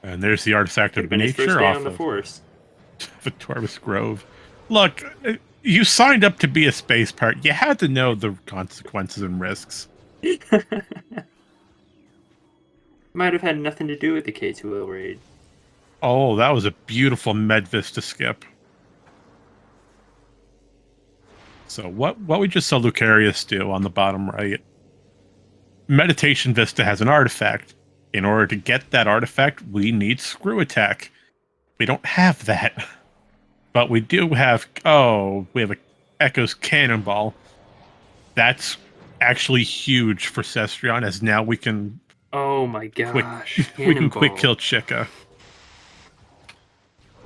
And there's the artifact of Been his first nature day off on the of force. Vitorbis Grove. Look, you signed up to be a space pirate. You had to know the consequences and risks. Might have had nothing to do with the K2O raid. Oh, that was a beautiful Med Vista skip. So what we just saw Lucarius do on the bottom right. Meditation Vista has an artifact. In order to get that artifact, we need Screw Attack. We don't have that. But we do have... Oh, we have a Echo's Cannonball. That's actually huge for Cestrion, as now we can... Oh my gosh. We can quick kill Chica.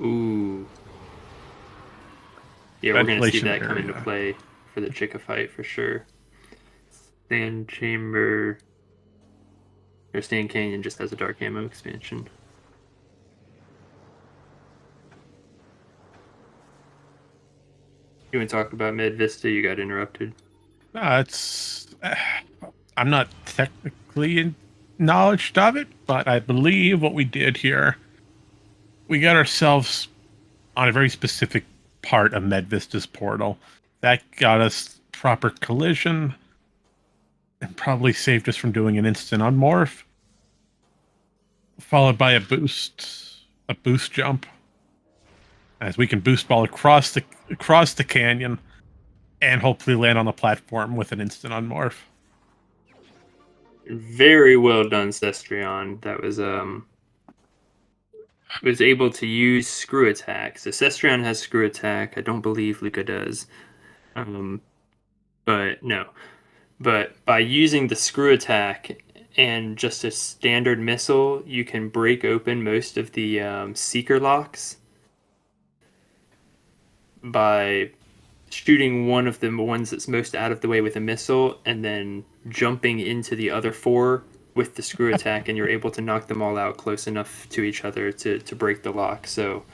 Ooh. Yeah, we're going to see Ventilation that come area. into play for the Chica fight for sure. Stand Chamber... Or Stand Canyon just has a Dark Ammo expansion. You want to talk about Med Vista? You got interrupted. It's... I'm not technically knowledge of it, but I believe what we did here, we got ourselves on a very specific part of Med Vista's portal. That got us proper collision and probably saved us from doing an instant unmorph, followed by a boost jump, as we can boost ball across the canyon and hopefully land on the platform with an instant unmorph. Very well done, Cestrion. That was able to use Screw Attack. So Cestrion has Screw Attack. I don't believe Luca does. But no. But by using the Screw Attack and just a standard missile, you can break open most of the Seeker locks. by shooting one of the ones that's most out of the way with a missile, and then jumping into the other four with the screw attack, and you're able to knock them all out close enough to each other to break the lock. So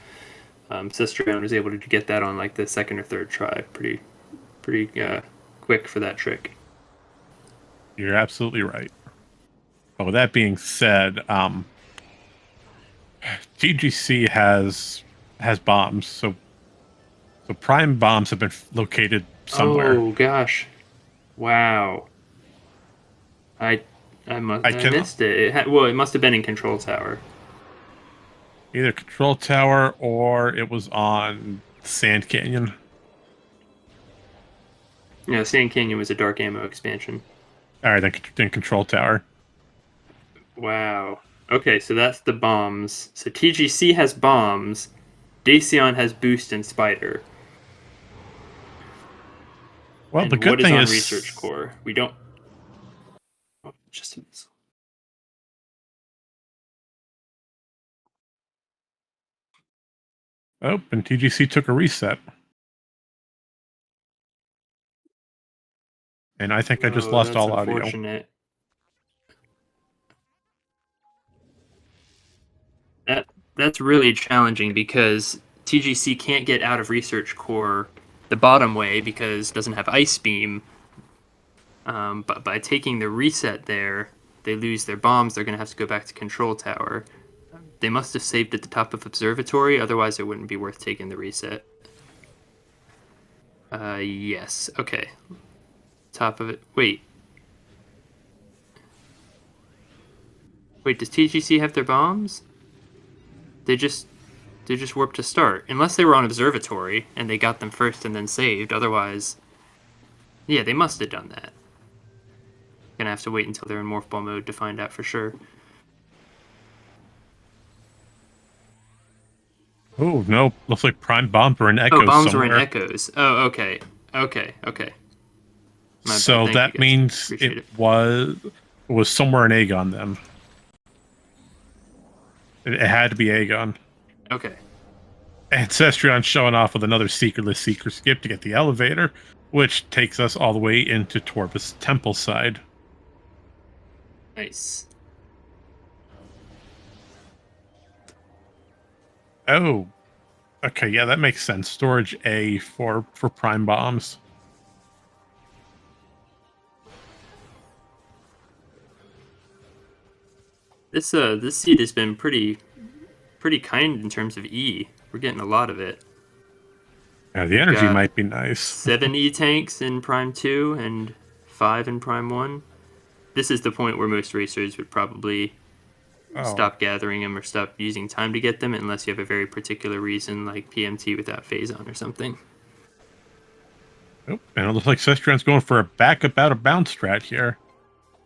Sestrion was able to get that on like the second or third try, pretty quick for that trick. You're absolutely right. But with that being said, TGC has bombs, so prime bombs have been located somewhere. Oh gosh, wow! I I can missed it. Well, it must have been in control tower. either control tower or it was on Sand Canyon. Yeah, Sand Canyon was a dark ammo expansion. All right, then control tower. Wow. Okay, so that's the bombs. So TGC has bombs. Dacian has boost and spider. Well, And the what good is thing on is research core? We don't. Oh, just a missile. oh, and TGC took a reset, and I think I just Oh, lost that's all audio. unfortunate. That's really challenging because TGC can't get out of research core the bottom way because it doesn't have ice beam. But by taking the reset there, they lose their bombs. They're going to have to go back to control tower. They must have saved at the top of observatory, otherwise it wouldn't be worth taking the reset. Yes. Okay. Top of it. Wait. Wait, does TGC have their bombs? They just warped to start. Unless they were on observatory and they got them first and then saved. Otherwise, yeah, they must have done that. Gonna have to wait until they're in morph ball mode to find out for sure. Oh no, looks like prime bombs were in Oh, echoes bombs were in somewhere. echoes. Oh, okay. Okay. My bad. So Thank you that guys. means Appreciate it. was somewhere in Aegon then. It had to be Aegon. Okay. Ancestrion showing off with another secretless seeker skip to get the elevator, which takes us all the way into Torvus Temple side. Nice. Oh, okay, yeah, that makes sense. Storage A for prime bombs. This seed has been pretty kind in terms of E. We're getting a lot of it. Yeah, the energy Got might be nice. 7 E tanks in Prime 2 and 5 in Prime 1. This is the point where most racers would probably stop gathering them or stop using time to get them unless you have a very particular reason like PMT without phase on or something. Oh, and it looks like Sestrion's going for a backup out of bounds strat here.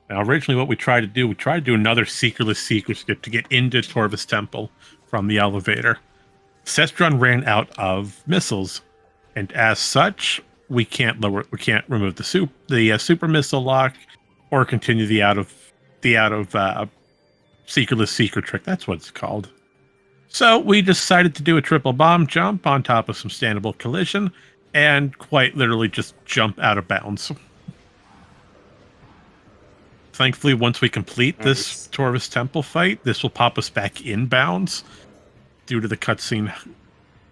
Now, originally what we tried to do another secretless seeker skip to get into Torvus Temple from the elevator. Sestrion ran out of missiles, and as such, we can't remove the super missile lock or continue the out of secretless seeker trick. That's what it's called. So we decided to do a triple bomb jump on top of some standable collision and quite literally just jump out of bounds. Thankfully, once we complete this Torvus Temple fight, this will pop us back in bounds due to the cutscene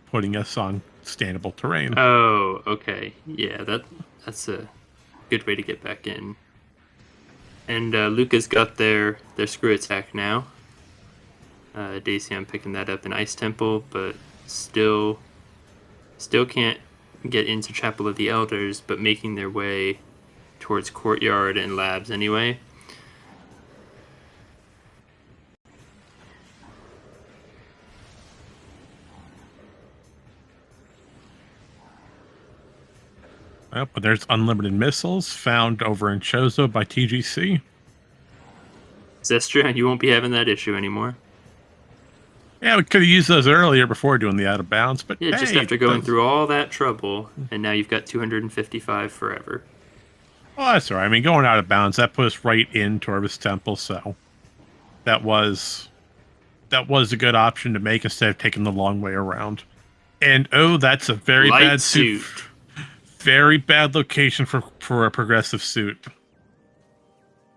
putting us on standable terrain. Oh, okay. Yeah, that's a good way to get back in. And Luca's got their screw attack now. Dacian picking that up in Ice Temple, but still can't get into Chapel of the Elders, but making their way towards Courtyard and Labs anyway. Well, but there's unlimited missiles found over in Chozo by TGC. Zestra, you won't be having that issue anymore. Yeah, we could have used those earlier before doing the out of bounds, but Yeah, hey, just after going through all that trouble, and now you've got 255 forever. Well, that's all right. I mean, going out of bounds, that put us right in Torvus Temple, so that was a good option to make instead of taking the long way around. And oh, that's a very Light bad suit. suit. Very bad location for a progressive suit.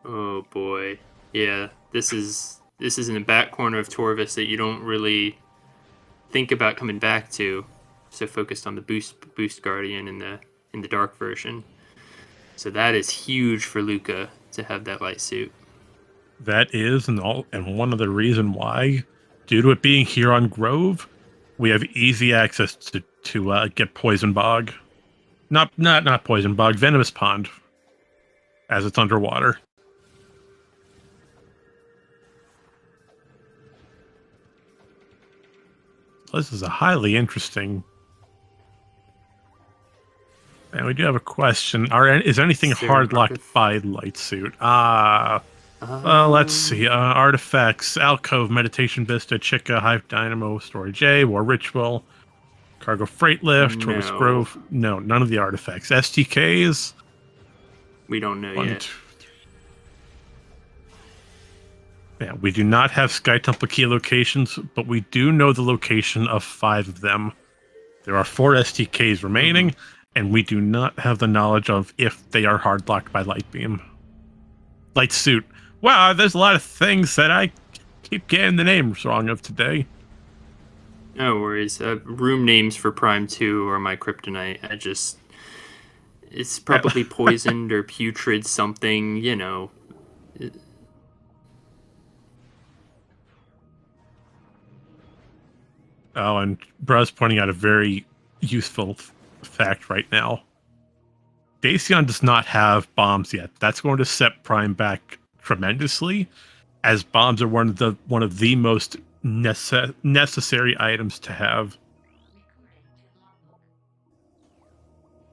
Oh boy. Yeah, this is in the back corner of Torvis that you don't really think about coming back to. So focused on the boost guardian in the dark version. So that is huge for Luca to have that light suit. That is, and one of the reason why, due to it being here on Grove, we have easy access to get Poison Bog. Not Poison Bog, Venomous Pond, as it's underwater. This is a highly interesting. And we do have a question. Is anything Is there an hard locked by light suit? Let's see. Um, Artifacts, Alcove, Meditation Vista, Chica, Hive Dynamo, Storage A, War Ritual, Cargo Freight Lift, Torvis No. Grove. No, none of the artifacts. STKs. We don't know yet. Yeah, we do not have Sky Temple key locations, but we do know the location of 5 of them. There are 4 STKs remaining, and we do not have the knowledge of if they are hard locked by Light Beam. Light Suit. Wow, there's a lot of things that I keep getting the names wrong of today. No worries. Room names for Prime 2 are my kryptonite. It's probably poisoned or putrid something, you know. Oh, and Bra's pointing out a very useful fact right now. Dacian does not have bombs yet. That's going to set Prime back tremendously, as bombs are one of the most necessary items to have.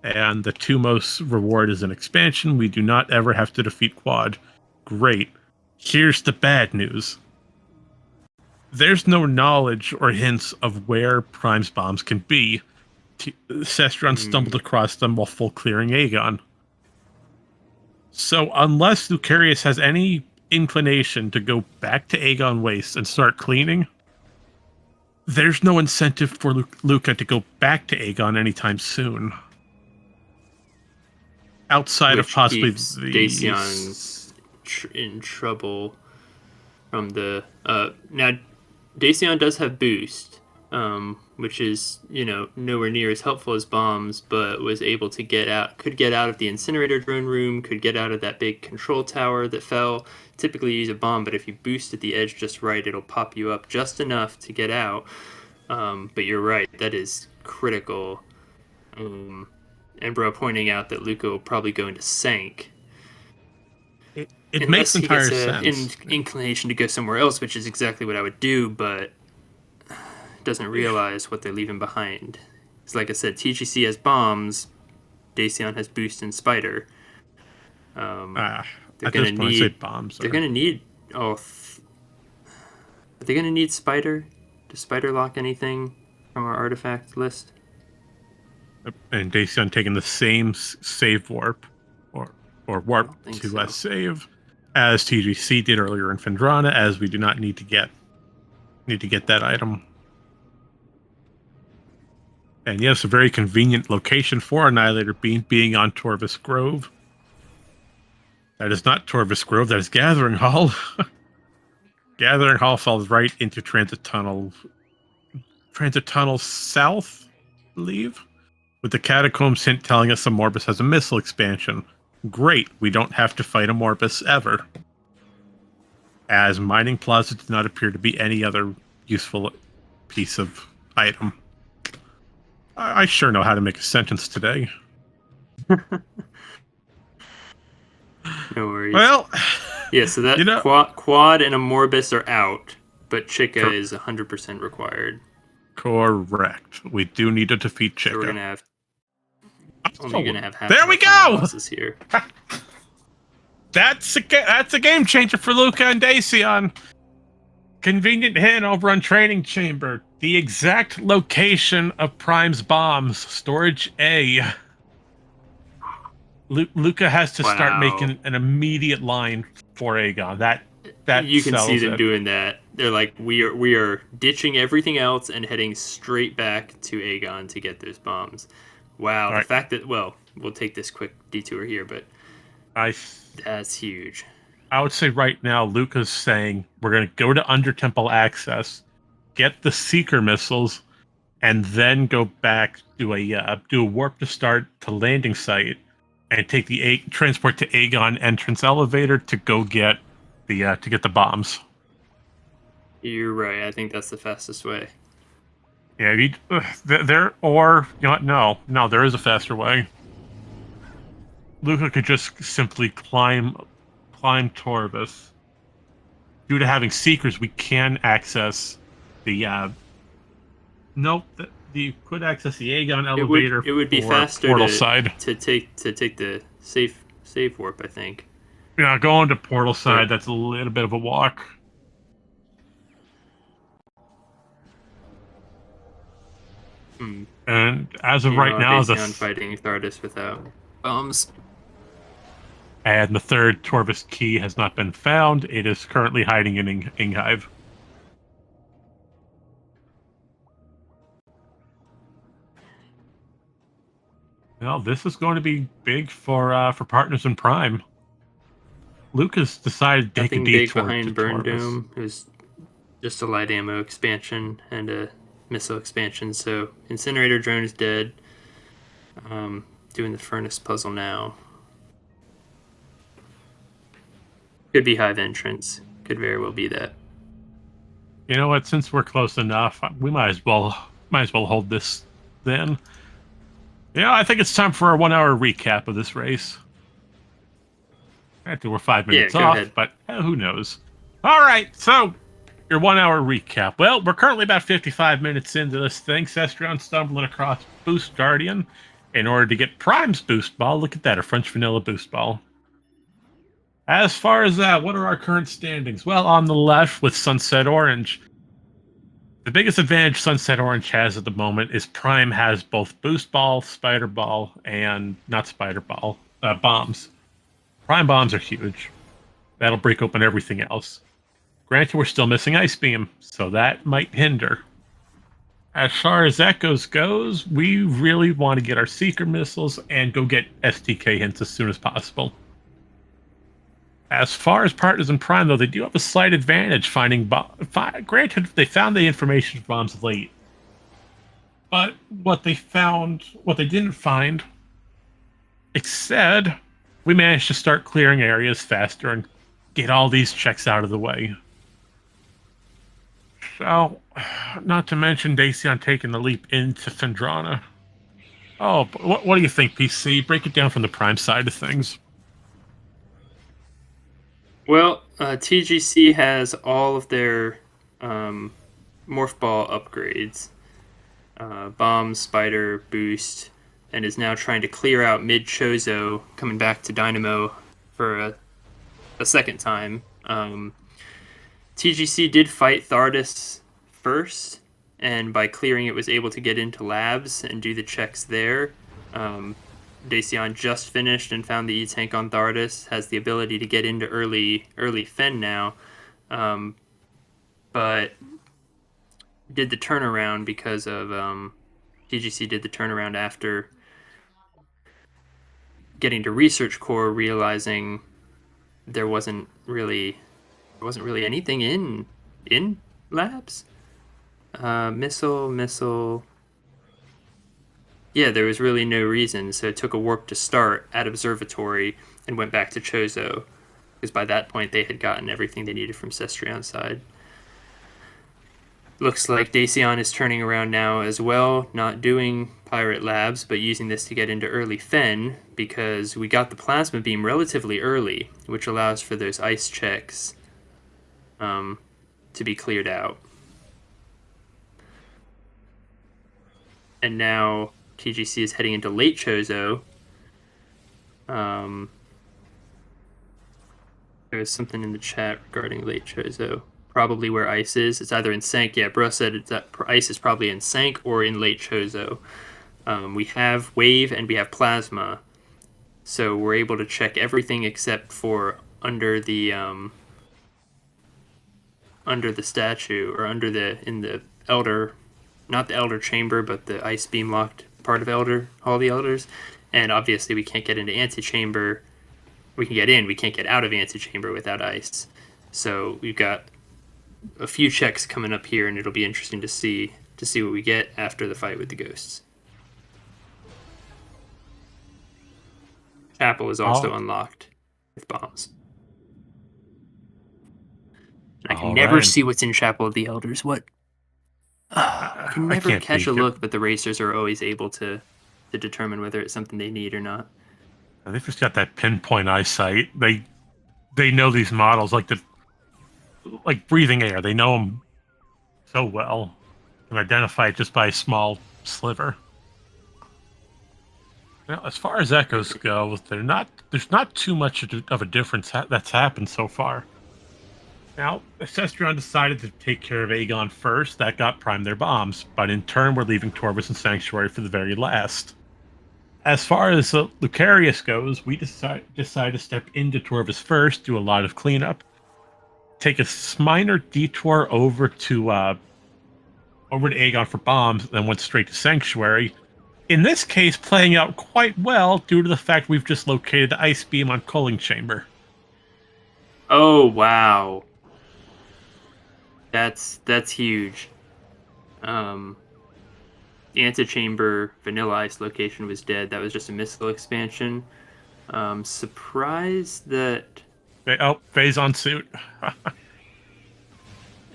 And the 2 most reward is an expansion. We do not ever have to defeat Quad. Great. Here's the bad news. There's no knowledge or hints of where Prime's bombs can be. Cestron stumbled across them while full clearing Aegon. So unless Lucarius has any inclination to go back to Aegon Waste and start cleaning, there's no incentive for Luca to go back to Aegon anytime soon. Outside Which of possibly keeps the Dacian in trouble from the now Dacian does have boost, which is, you know, nowhere near as helpful as bombs, but was able to could get out of the incinerator drone room, could get out of that big control tower that fell. Typically you use a bomb, but if you boost at the edge just right, it'll pop you up just enough to get out. But you're right, that is critical. Embro pointing out that Luca will probably go into Sank. It makes entire sense. Inclination to go somewhere else, which is exactly what I would do, but doesn't realize what they're leaving behind. Because like I said, TGC has bombs, Dacian has boost and Spider. They're gonna need bombs. They're gonna need. Are they gonna need Spider? Does Spider lock anything from our artifact list? And Dacian taking the same save warp or warp to so. save as TGC did earlier in Fendrana, as we do not need to get that item. And yes, a very convenient location for Annihilator being on Torvis Grove. That is not Torvis Grove, that is Gathering Hall. Gathering Hall falls right into Transit Tunnel South, I believe, with the Catacombs hint telling us the Morbus has a missile expansion. Great, we don't have to fight a Morbus ever. As Mining Plaza does not appear to be any other useful piece of item. I sure know how to make a sentence today. No worries. Well, yeah, so that quad and a Morbus are out, but Chica is 100% required. Correct. We do need to defeat Chica. So we're gonna have only gonna have half. There we go. Bosses here. That's a game changer for Luca and Dacian. Convenient hint over on Training Chamber. The exact location of Prime's bombs. Storage A. Luca has to start making an immediate line for Aegon. That you can see them doing that they're like, we are ditching everything else and heading straight back to Aegon to get those bombs. Wow, All the right. fact that, well, we'll take this quick detour here, but I that's huge. I would say right now, Luca's saying we're going to go to Under Temple Access, get the Seeker missiles, and then go back do a warp to start to landing site, and take the transport to Aegon entrance elevator to go get the bombs. You're right. I think that's the fastest way. Yeah, there or you know what? No, there is a faster way. Luca could just simply climb Torvus. Due to having seekers, we can access the nope. You could access the Aegon elevator It would be for faster portal side. to take the safe warp, I think. Yeah, going to portal side, But that's a little bit of a walk. And as of right meanwhile, now, Dacian fighting Thardus without bombs. and the third Torvus key has not been found. It is currently hiding in Inghive. Well, this is going to be big for Partners in Prime. Lucas decided to take a Nothing big detour to behind Burn Torvus. Dome. It was just a light ammo expansion and a missile expansion. So Incinerator Drone is dead. Doing the furnace puzzle now. Could be Hive entrance. Could very well be that. You know what? Since we're close enough, we might as well hold this then. Yeah, I think it's time for a 1 hour recap of this race. Actually, we're 5 minutes go off, ahead. but who knows? All right, so your 1 hour recap. Well, we're currently about 55 minutes into this thing. Cestrion stumbling across Boost Guardian in order to get Prime's Boost Ball. Look at that, a French Vanilla Boost Ball. As far as that, what are our current standings? Well, on the left with Sunset Orange, the biggest advantage Sunset Orange has at the moment is Prime has both Boost Ball, Spider Ball, and not Spider Ball, bombs. Prime bombs are huge. That'll break open everything else. Granted, we're still missing Ice Beam, so that might hinder. As far as that goes, we really want to get our Seeker missiles and go get STK hints as soon as possible. As far as Partners in Prime, though, they do have a slight advantage finding granted, they found the information bombs late. But what they didn't find, said, we managed to start clearing areas faster and get all these checks out of the way. So, not to mention Dacian taking the leap into Phendrana. Oh, what do you think, PC? Break it down from the Prime side of things. Well, TGC has all of their Morph Ball upgrades. Bomb, Spider, Boost, and is now trying to clear out mid-Chozo, coming back to Dynamo for a second time. TGC did fight Thardus first, and by clearing it was able to get into labs and do the checks there. Dacian just finished and found the E-Tank on Thardus, has the ability to get into early Fen now, but did the turnaround because of TGC did the turnaround after getting to Research Core, realizing there wasn't really anything in labs. Missile. Yeah, there was really no reason, so it took a warp to start at Observatory and went back to Chozo, because by that point they had gotten everything they needed from Cestrion's side. Looks like Dacian is turning around now as well, not doing Pirate Labs, but using this to get into early Fen, because we got the Plasma Beam relatively early, which allows for those ice checks to be cleared out. And now TGC is heading into late Chozo. There was something in the chat regarding late Chozo. Probably where ice is. It's either in Sank. Yeah, bro said ice is probably in Sank or in late Chozo. We have Wave and we have Plasma. So we're able to check everything except for under the under the statue or under the in the elder, not the elder chamber, but the ice beam locked part of Elder Hall of the Elders. And obviously, we can't get into antechamber. We can get in. We can't get out of antechamber without ice. So we've got a few checks coming up here, and it'll be interesting to see what we get after the fight with the ghosts. Chapel is also Oh, unlocked with bombs. And I can all never right. see what's in Chapel of the Elders. What? I can I never can't catch a peek it. look, but the racers are always able to determine whether it's something they need or not. They've just got that pinpoint eyesight. They know these models like breathing air. They know them so well. Can identify it just by a small sliver. Now, as far as echoes go, there's not too much of a difference that's happened so far. Now, Ancestron decided to take care of Aegon first. That got primed their bombs, but in turn, we're leaving Torvus and Sanctuary for the very last. As far as Lucarius goes, we decide to step into Torvus first, do a lot of cleanup, take a minor detour over to Aegon for bombs, then went straight to Sanctuary. In this case, playing out quite well due to the fact we've just located the ice beam on Cooling Chamber. Oh wow, that's huge. The antechamber vanilla ice location was dead. That was just a missile expansion. Surprised that Phazon suit.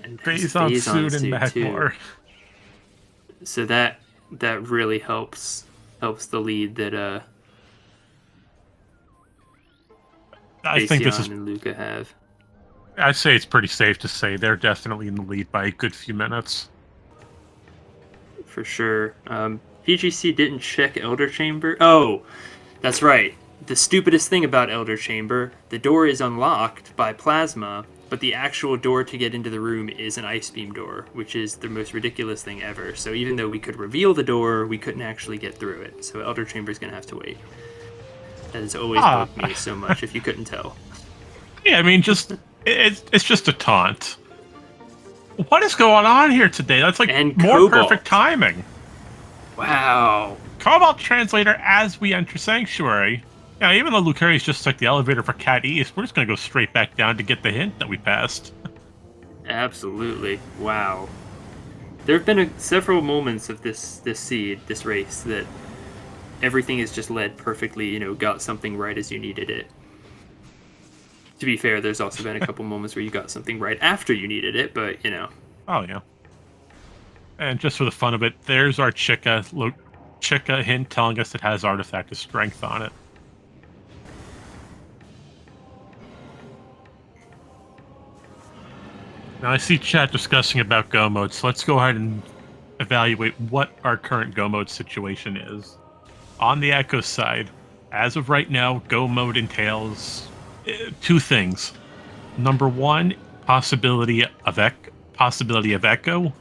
and there's Phazon Phazon suit in suit too. Magmore. So that really helps the lead that I think this is. Dacian and Luca have. I'd say it's pretty safe to say they're definitely in the lead by a good few minutes. For sure. PGC didn't check Elder Chamber. Oh, that's right. The stupidest thing about Elder Chamber, the door is unlocked by plasma, but the actual door to get into the room is an ice beam door, which is the most ridiculous thing ever. So even though we could reveal the door, we couldn't actually get through it. So Elder Chamber is going to have to wait. That has always bugged me so much, if you couldn't tell. Yeah, I mean, it's just a taunt. What is going on here today? That's like And more Cobalt. perfect timing. Wow. Cobalt Translator as we enter Sanctuary. Yeah, even though Lucarius just took the elevator for Cat East, we're just going to go straight back down to get the hint that we passed. Absolutely. Wow. There have been several moments of this race, that everything is just led perfectly, got something right as you needed it. To be fair, there's also been a couple moments where you got something right after you needed it, but, Oh, yeah. And just for the fun of it, there's our Chica hint telling us it has Artifact of Strength on it. Now, I see chat discussing about Go mode, so let's go ahead and evaluate what our current Go mode situation is. On the Echo side, as of right now, Go mode entails two things. Number one, possibility of Echo,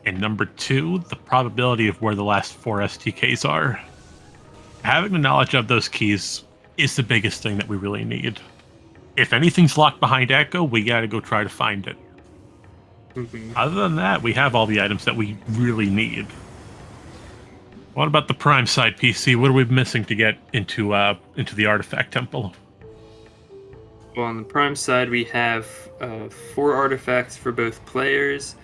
and number two, the probability of where the last 4 STKs are. Having the knowledge of those keys is the biggest thing that we really need. If anything's locked behind Echo, we gotta go try to find it. Mm-hmm. Other than that, we have all the items that we really need. What about the Prime side, PC? What are we missing to get into the Artifact Temple? Well, on the Prime side, we have 4 artifacts for both players.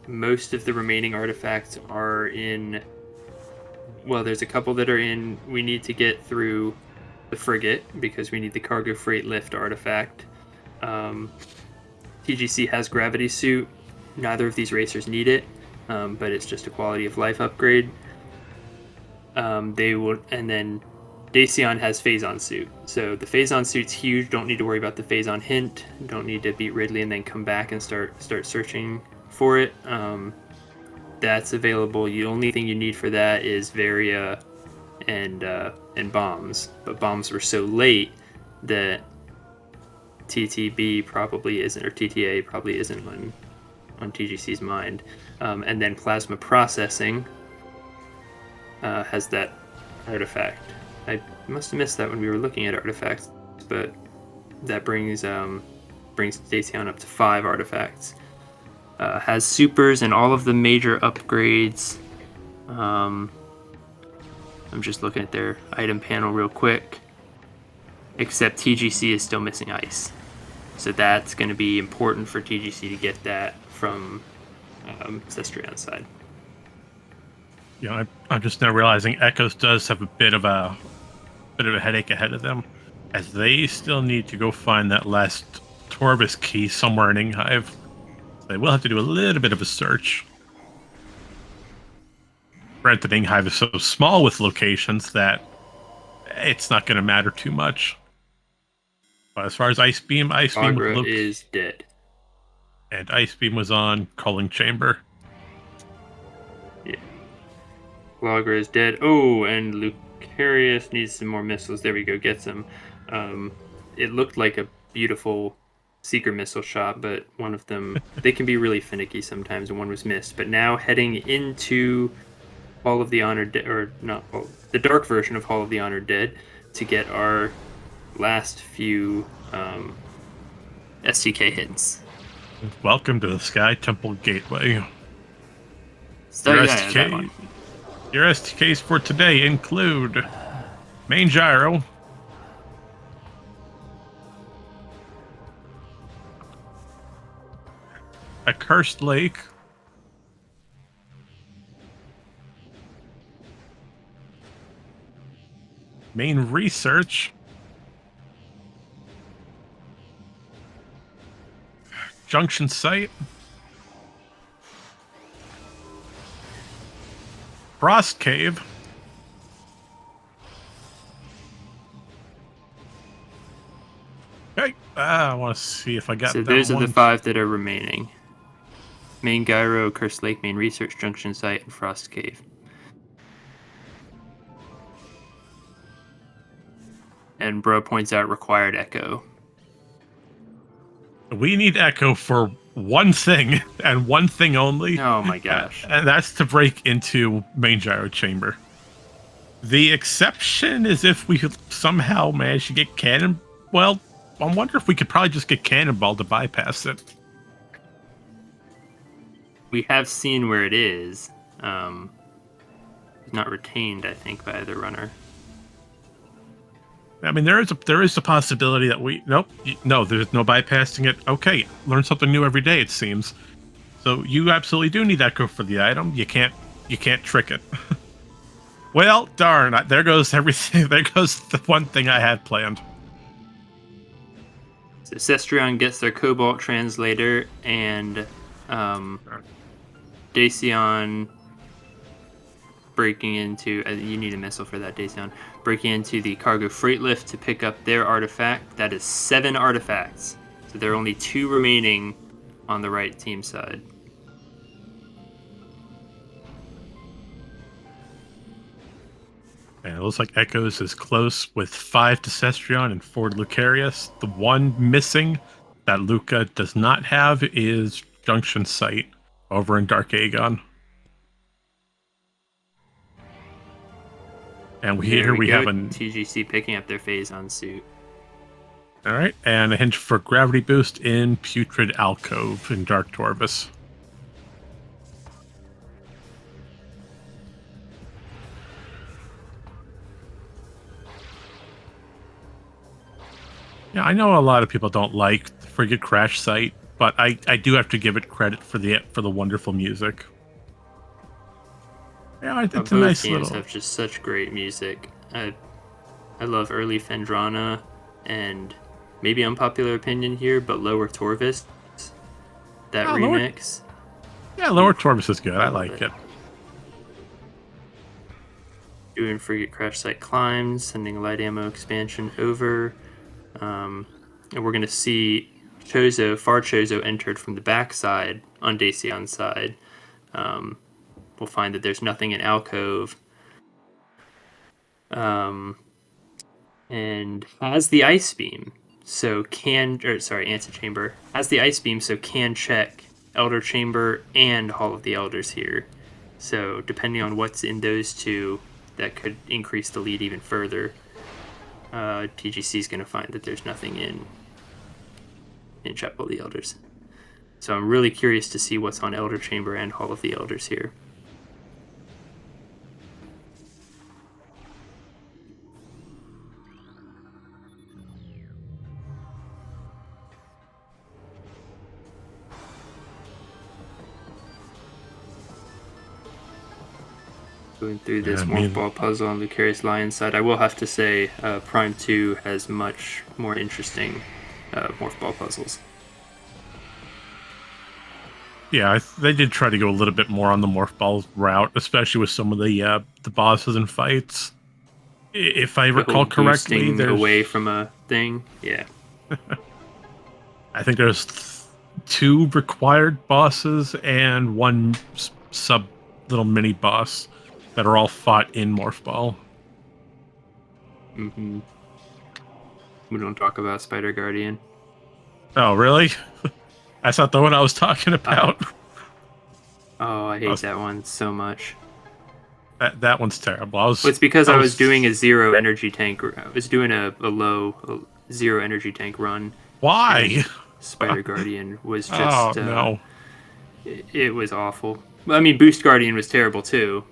Most of the remaining artifacts are in... Well, there's a couple that are in... We need to get through the frigate, because we need the cargo freight lift artifact. TGC has Gravity Suit. Neither of these racers need it, but it's just a quality of life upgrade. And then Dacian has Phazon Suit. So the Phazon Suit's huge. Don't need to worry about the Phazon hint. Don't need to beat Ridley and then come back and start searching for it. That's available. The only thing you need for that is Varia and bombs. But bombs were so late that TTB probably isn't, or TTA probably isn't on TGC's mind. And then Plasma Processing has that artifact. I must have missed that when we were looking at artifacts, but that brings brings Dacian up to 5 artifacts. Has supers and all of the major upgrades. I'm just looking at their item panel real quick. Except TGC is still missing ice. So that's going to be important for TGC to get that from Cestrion's side. You know, I'm just now realizing Echoes does have a bit of a headache ahead of them, as they still need to go find that last Torvis key somewhere in Inghive. So they will have to do a little bit of a search. Granted, Inghive is so small with locations that it's not going to matter too much. But as far as Ice Beam Agra is dead. And Ice Beam was on Culling Chamber. Yeah. Lagra is dead. Oh, and Lucarius needs some more missiles. There we go. Get some. It looked like a beautiful Seeker missile shot, but one of them, they can be really finicky sometimes, and one was missed. But now heading into Hall of the Honored Dead, or not, the dark version of Hall of the Honored Dead, to get our last few STK hits. Welcome to the Sky Temple Gateway. So, your, yeah, that one. Your STKs for today include Main Gyro, a Cursed Lake, Main Research, Junction Site, Frost Cave, okay, I want to see if I got So that those one. are the 5 that are remaining. Main Gyro, Cursed Lake, Main Research, Junction Site, and Frost Cave. And Bro points out required Echo. We need Echo for one thing, and one thing only. Oh my gosh. And that's to break into Main Gyro Chamber. The exception is if we could somehow manage to get Cannon. Well, I wonder if we could probably just get Cannonball to bypass it. We have seen where it is. It's not retained, I think, by the runner. I mean, there is a possibility that no, there's no bypassing it. Okay, learn something new every day, it seems. So you absolutely do need Echo for the item. You can't trick it. Well, darn, there goes everything. There goes the one thing I had planned. So Cestrion gets their Cobalt Translator, and Dacian breaking into... you need a missile for that, Dacian. Breaking into the cargo freight lift to pick up their artifact. That is 7 artifacts. So there are only 2 remaining on the right team side. And it looks like Echoes is close with 5 to Cestrion and 4 to Lucarius. The one missing that Luca does not have is Junction Site over in Dark Aegon. And we have a TGC picking up their Phazon suit. All right, and a hint for gravity boost in Putrid Alcove in Dark Torvis. Yeah, I know a lot of people don't like the Frigate Crash site, but I do have to give it credit for the wonderful music. Yeah, it's both a nice games little. have just such great music. I love early Fendrana, and maybe unpopular opinion here, but Lower Torvis, that remix. Lower Torvis is good. I like it. Doing Frigate Crash site climbs, sending light ammo expansion over. And we're going to see Far Chozo entered from the backside on Dacian's side. We'll find that there's nothing in Alcove. And has the Ice Beam, so Antechamber. Has the Ice Beam, so can check Elder Chamber and Hall of the Elders here. So depending on what's in those 2, that could increase the lead even further. TGC is going to find that there's nothing in in Chapel of the Elders. So I'm really curious to see what's on Elder Chamber and Hall of the Elders here. Going through this Morph Ball puzzle on Lucarious Lion's side, I will have to say Prime 2 has much more interesting Morph Ball puzzles. Yeah, they did try to go a little bit more on the Morph Ball route, especially with some of the bosses and fights. If I recall correctly, there's away from a thing. Yeah. I think there's 2 required bosses and 1 sub little mini boss that are all fought in Morph Ball. Mm-hmm. We don't talk about Spider Guardian. Oh, really? That's not the one I was talking about. Oh, I hate that one so much. That one's terrible. It's because I was doing a 0 energy tank. I was doing a low 0 energy tank run. Why? Spider Guardian was just... Oh, no. It was awful. I mean, Boost Guardian was terrible too,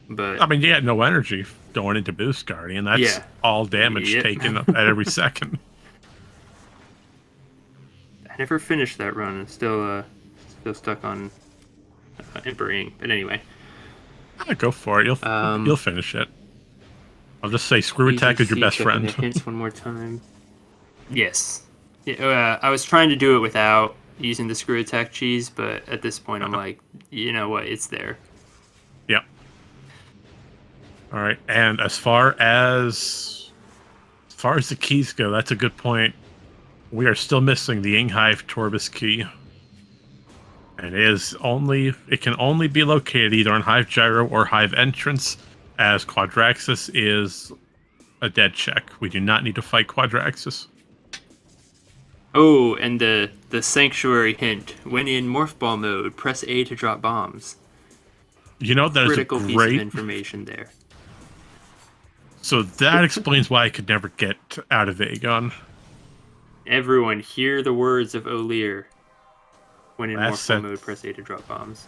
but... I mean, you had no energy going into Boost Guardian. That's all damage taken at every second. I never finished that run. I'm still stuck on Emperor Ing. But anyway. Go for it. You'll finish it. I'll just say Screw Attack is your best friend. Hints one more time. Yes. Yeah, I was trying to do it without using the Screw Attack cheese, but at this point I'm like, you know what? It's there. Yep. All right. And as far as the keys go, that's a good point. We are still missing the Inghive Torbis key. And it can only be located either on Hive Gyro or Hive Entrance, as Quadraxis is a dead check. We do not need to fight Quadraxis. Oh, and the Sanctuary hint. When in Morph Ball mode, press A to drop bombs. You know, that critical is a piece great of information there. So that explains why I could never get out of Aegon. Everyone hear the words of O'Lear. When in Morph Ball mode, press A to drop bombs.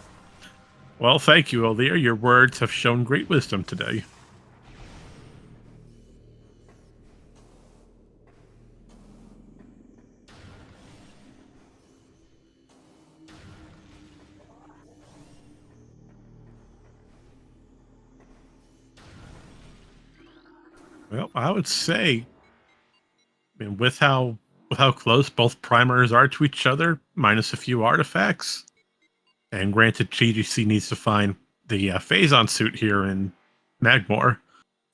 Well, thank you, O'Lear. Your words have shown great wisdom today. Well, I would say, I mean, with how close both primers are to each other, minus a few artifacts, and granted, TGC needs to find the Phazon suit here in Magmore,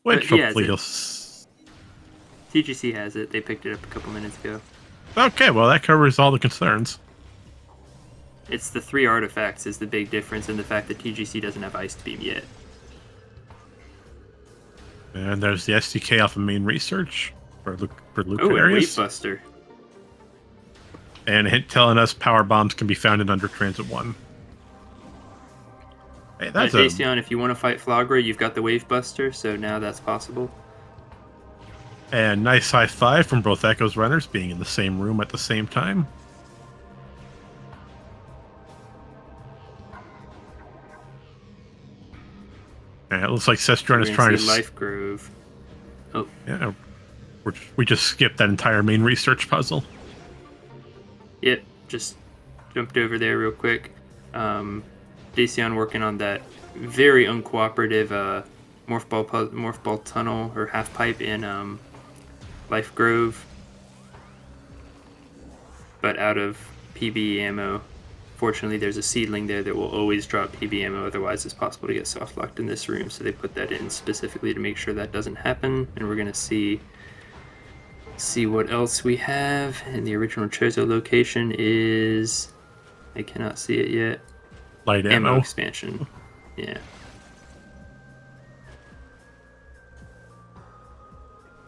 which hopefully he'll... TGC has it. They picked it up a couple minutes ago. Okay, well, that covers all the concerns. It's the 3 artifacts is the big difference in the fact that TGC doesn't have Iced Beam yet. And there's the SDK off of main research for loop areas. And Wave Buster. And a hint telling us power bombs can be found in Under Transit 1. Hey, that's Dacian, if you want to fight Flagra, you've got the Wave Buster, so now that's possible. And nice high five from both Echo's runners being in the same room at the same time. And it looks like Sestron is trying to... Life Grove. Oh. Yeah, we just skipped that entire main research puzzle. Yep, just jumped over there real quick. Dacian working on that very uncooperative Morph Ball tunnel or half pipe in Life Grove. But out of PB ammo. Fortunately, there's a seedling there that will always drop PB ammo, otherwise it's possible to get soft locked in this room, so they put that in specifically to make sure that doesn't happen, and we're going to see what else we have. And the original Chozo location is... I cannot see it yet. Light ammo expansion. Yeah.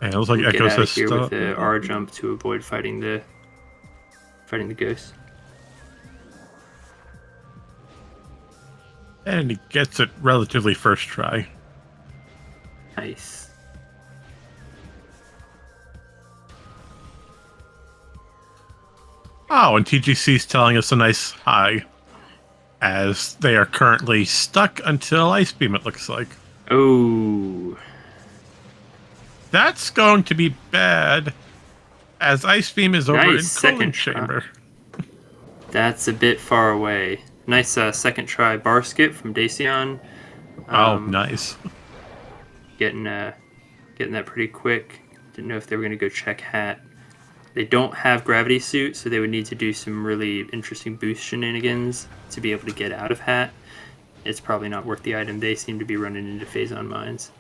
And it looks like Echo says here with the R jump to avoid fighting the ghost. And he gets it relatively first try. Nice. Oh, and TGC's telling us a nice hi, as they are currently stuck until Ice Beam, it looks like. Oh, That's going to be bad, as Ice Beam is over nice in Cooling second try. Chamber. That's a bit far away. Nice second try bar skip from Dacian. Oh, Um, nice. getting getting that pretty quick. Didn't know if they were gonna go check hat. They don't have gravity suit, so they would need to do some really interesting boost shenanigans to be able to get out of hat. It's probably not worth the item. They seem to be running into phase on mines.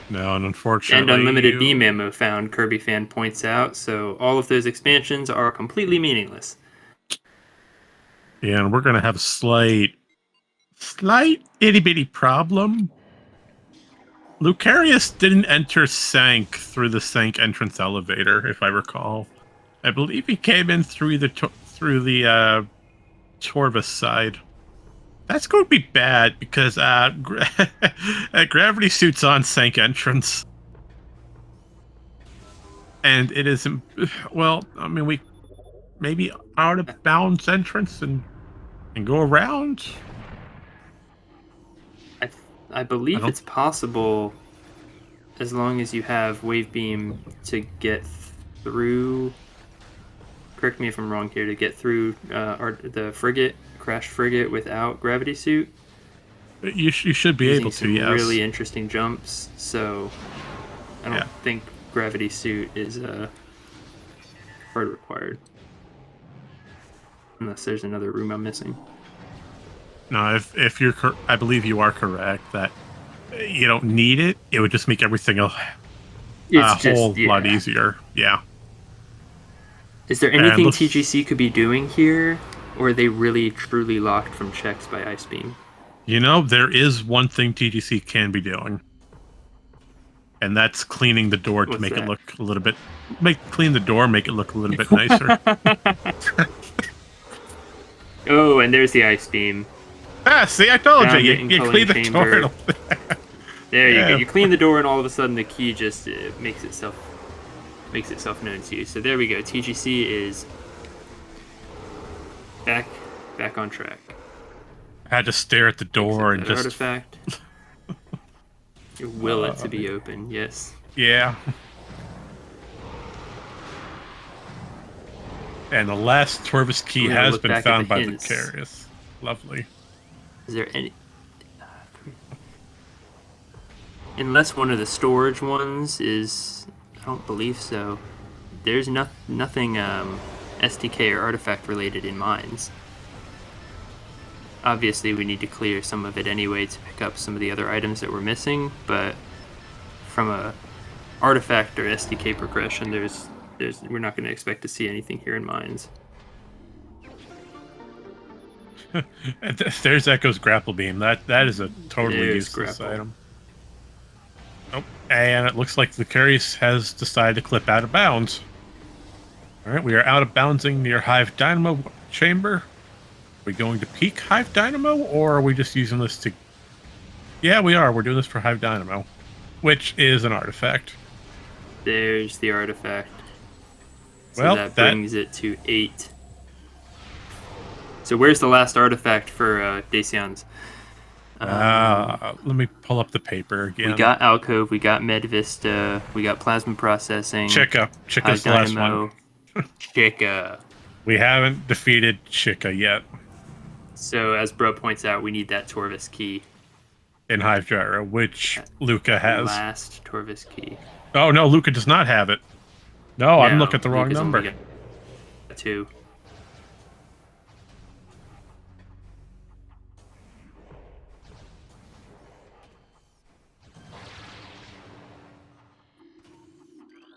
No, and And unfortunately, unlimited beam ammo found, Kirby fan points out, so all of those expansions are completely meaningless. yeah, and we're gonna have a slight itty bitty problem. Lucarius didn't enter Sank through the Sank entrance elevator, if I recall. I believe he came in through the Torvus side. That's going to be bad because gravity suit's on Sank entrance, and it is well. I mean, we maybe out of bounds entrance and go around. I I believe don't. it's possible as long as you have wave beam to get through. Correct me if I'm wrong here. To get through the frigate, crashed frigate without gravity suit, You should be using able to. some Yes. really interesting jumps. So I don't Yeah. think gravity suit is hard required, unless there's another room I'm missing. No, if you're, I believe you are correct that you don't need it. It would just make everything a It's whole just lot yeah. easier. Yeah. Is there And anything looks, TGC could be doing here, or are they really truly locked from checks by Ice Beam? there is one thing TGC can be doing, and that's cleaning the door to What's make it that? look a little bit, clean the door, make it look a little bit nicer. Oh, and there's the Ice Beam. See, I told Found you, it in you culling clean the chamber. door. There you go. Yeah. You clean the door, and all of a sudden the key just makes itself known to you. So there we go. TGC is back on track. I had to stare at the door and That just, artifact. You will it to be open. Yes. yeah. And the last Torvus key We're gonna has look been back at found the by hints. Lucarius. Lovely. Is there any? Unless one of the storage ones is, I don't believe so. There's nothing SDK or artifact related in mines. Obviously, we need to clear some of it anyway to pick up some of the other items that we're missing. But from a artifact or SDK progression, we're not going to expect to see anything here in mines. There's Echo's grapple beam. That is a totally There's useless grapple. item. Oh, and it looks like Lucarius has decided to clip out of bounds. All right, we are out of boundsing near Hive Dynamo Chamber. Are we going to peak Hive Dynamo, or are we just using this to... Yeah, we are. We're doing this for Hive Dynamo, which is an artifact. There's the artifact. So Well, that brings it to 8. So where's the last artifact for Dacian's? Let me pull up the paper again. We got Alcove, we got Medvista, we got Plasma Processing. Chica's the last one. Chica. We haven't defeated Chica yet. So as Bro points out, we need that Torvus key. In Hive Gyro, which Luca has. Last Torvus key. Oh no, Luca does not have it. No, I'm looking at the wrong Luca's number. only got 2.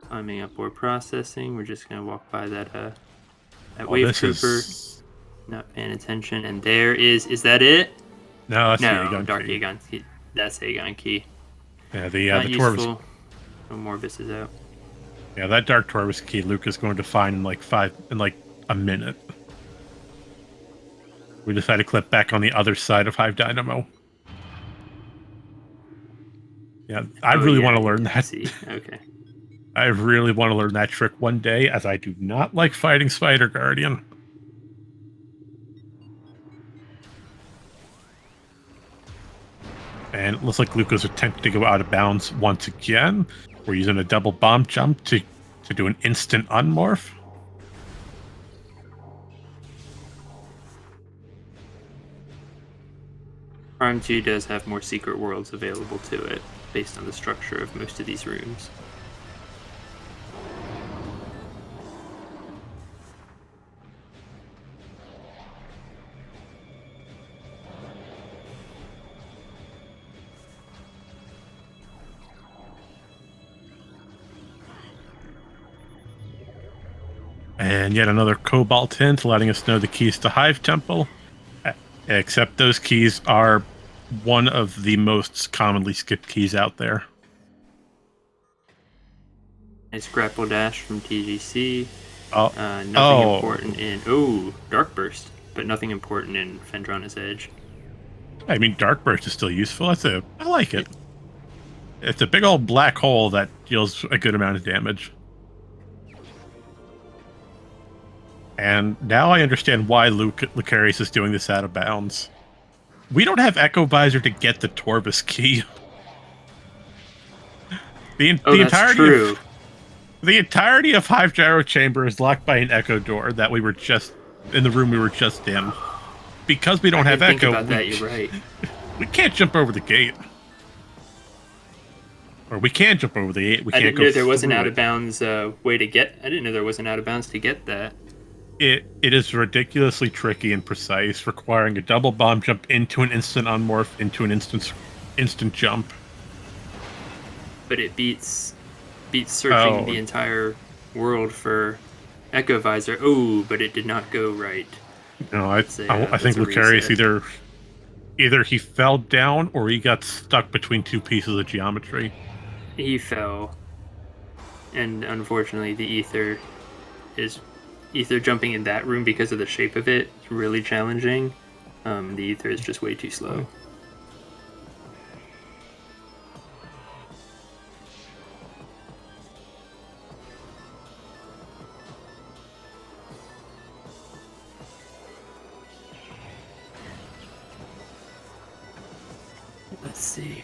Climbing up or processing. We're just gonna walk by that wave trooper. Not paying attention. And there is that it? No, that's the No, Aegon Dark key. Aegon key. That's Aegon key. Yeah, the useful. Torvus. No Morbus is out. Yeah, that Dark Torvus key Luke is going to find in like a minute. We decided to clip back on the other side of Hive Dynamo. Yeah, I really want to learn that. See. Okay. I really want to learn that trick one day, as I do not like fighting Spider Guardian. And it looks like Luca's attempting to go out of bounds once again. We're using a double bomb jump to do an instant unmorph. Prime 2 does have more secret worlds available to it, based on the structure of most of these rooms. And yet another Cobalt hint letting us know the keys to Hive Temple. Except those keys are one of the most commonly skipped keys out there. Nice grapple dash from TGC. Oh, nothing important in... Dark Burst, but nothing important in Phendrana's Edge. I mean, Dark Burst is still useful. I like it. It's a big old black hole that deals a good amount of damage. And now I understand why Lucarius is doing this out of bounds. We don't have Echo Visor to get the Torvus key. The entirety of Hive Gyro Chamber is locked by an Echo door that we were just in the room we were just in. Because we don't have Echo, you're right. We can't jump over the gate. Or we can jump over the gate. I didn't know there was an out of bounds way to get. I didn't know there was an out of bounds to get that. It is ridiculously tricky and precise, requiring a double bomb jump into an instant unmorph into an instant jump. But it beats searching the entire world for Echo Visor. Oh, but it did not go right. No, I think Lucarius either he fell down or he got stuck between two pieces of geometry. He fell, and unfortunately, the ether jumping in that room because of the shape of it is really challenging. The ether is just way too slow. Let's see.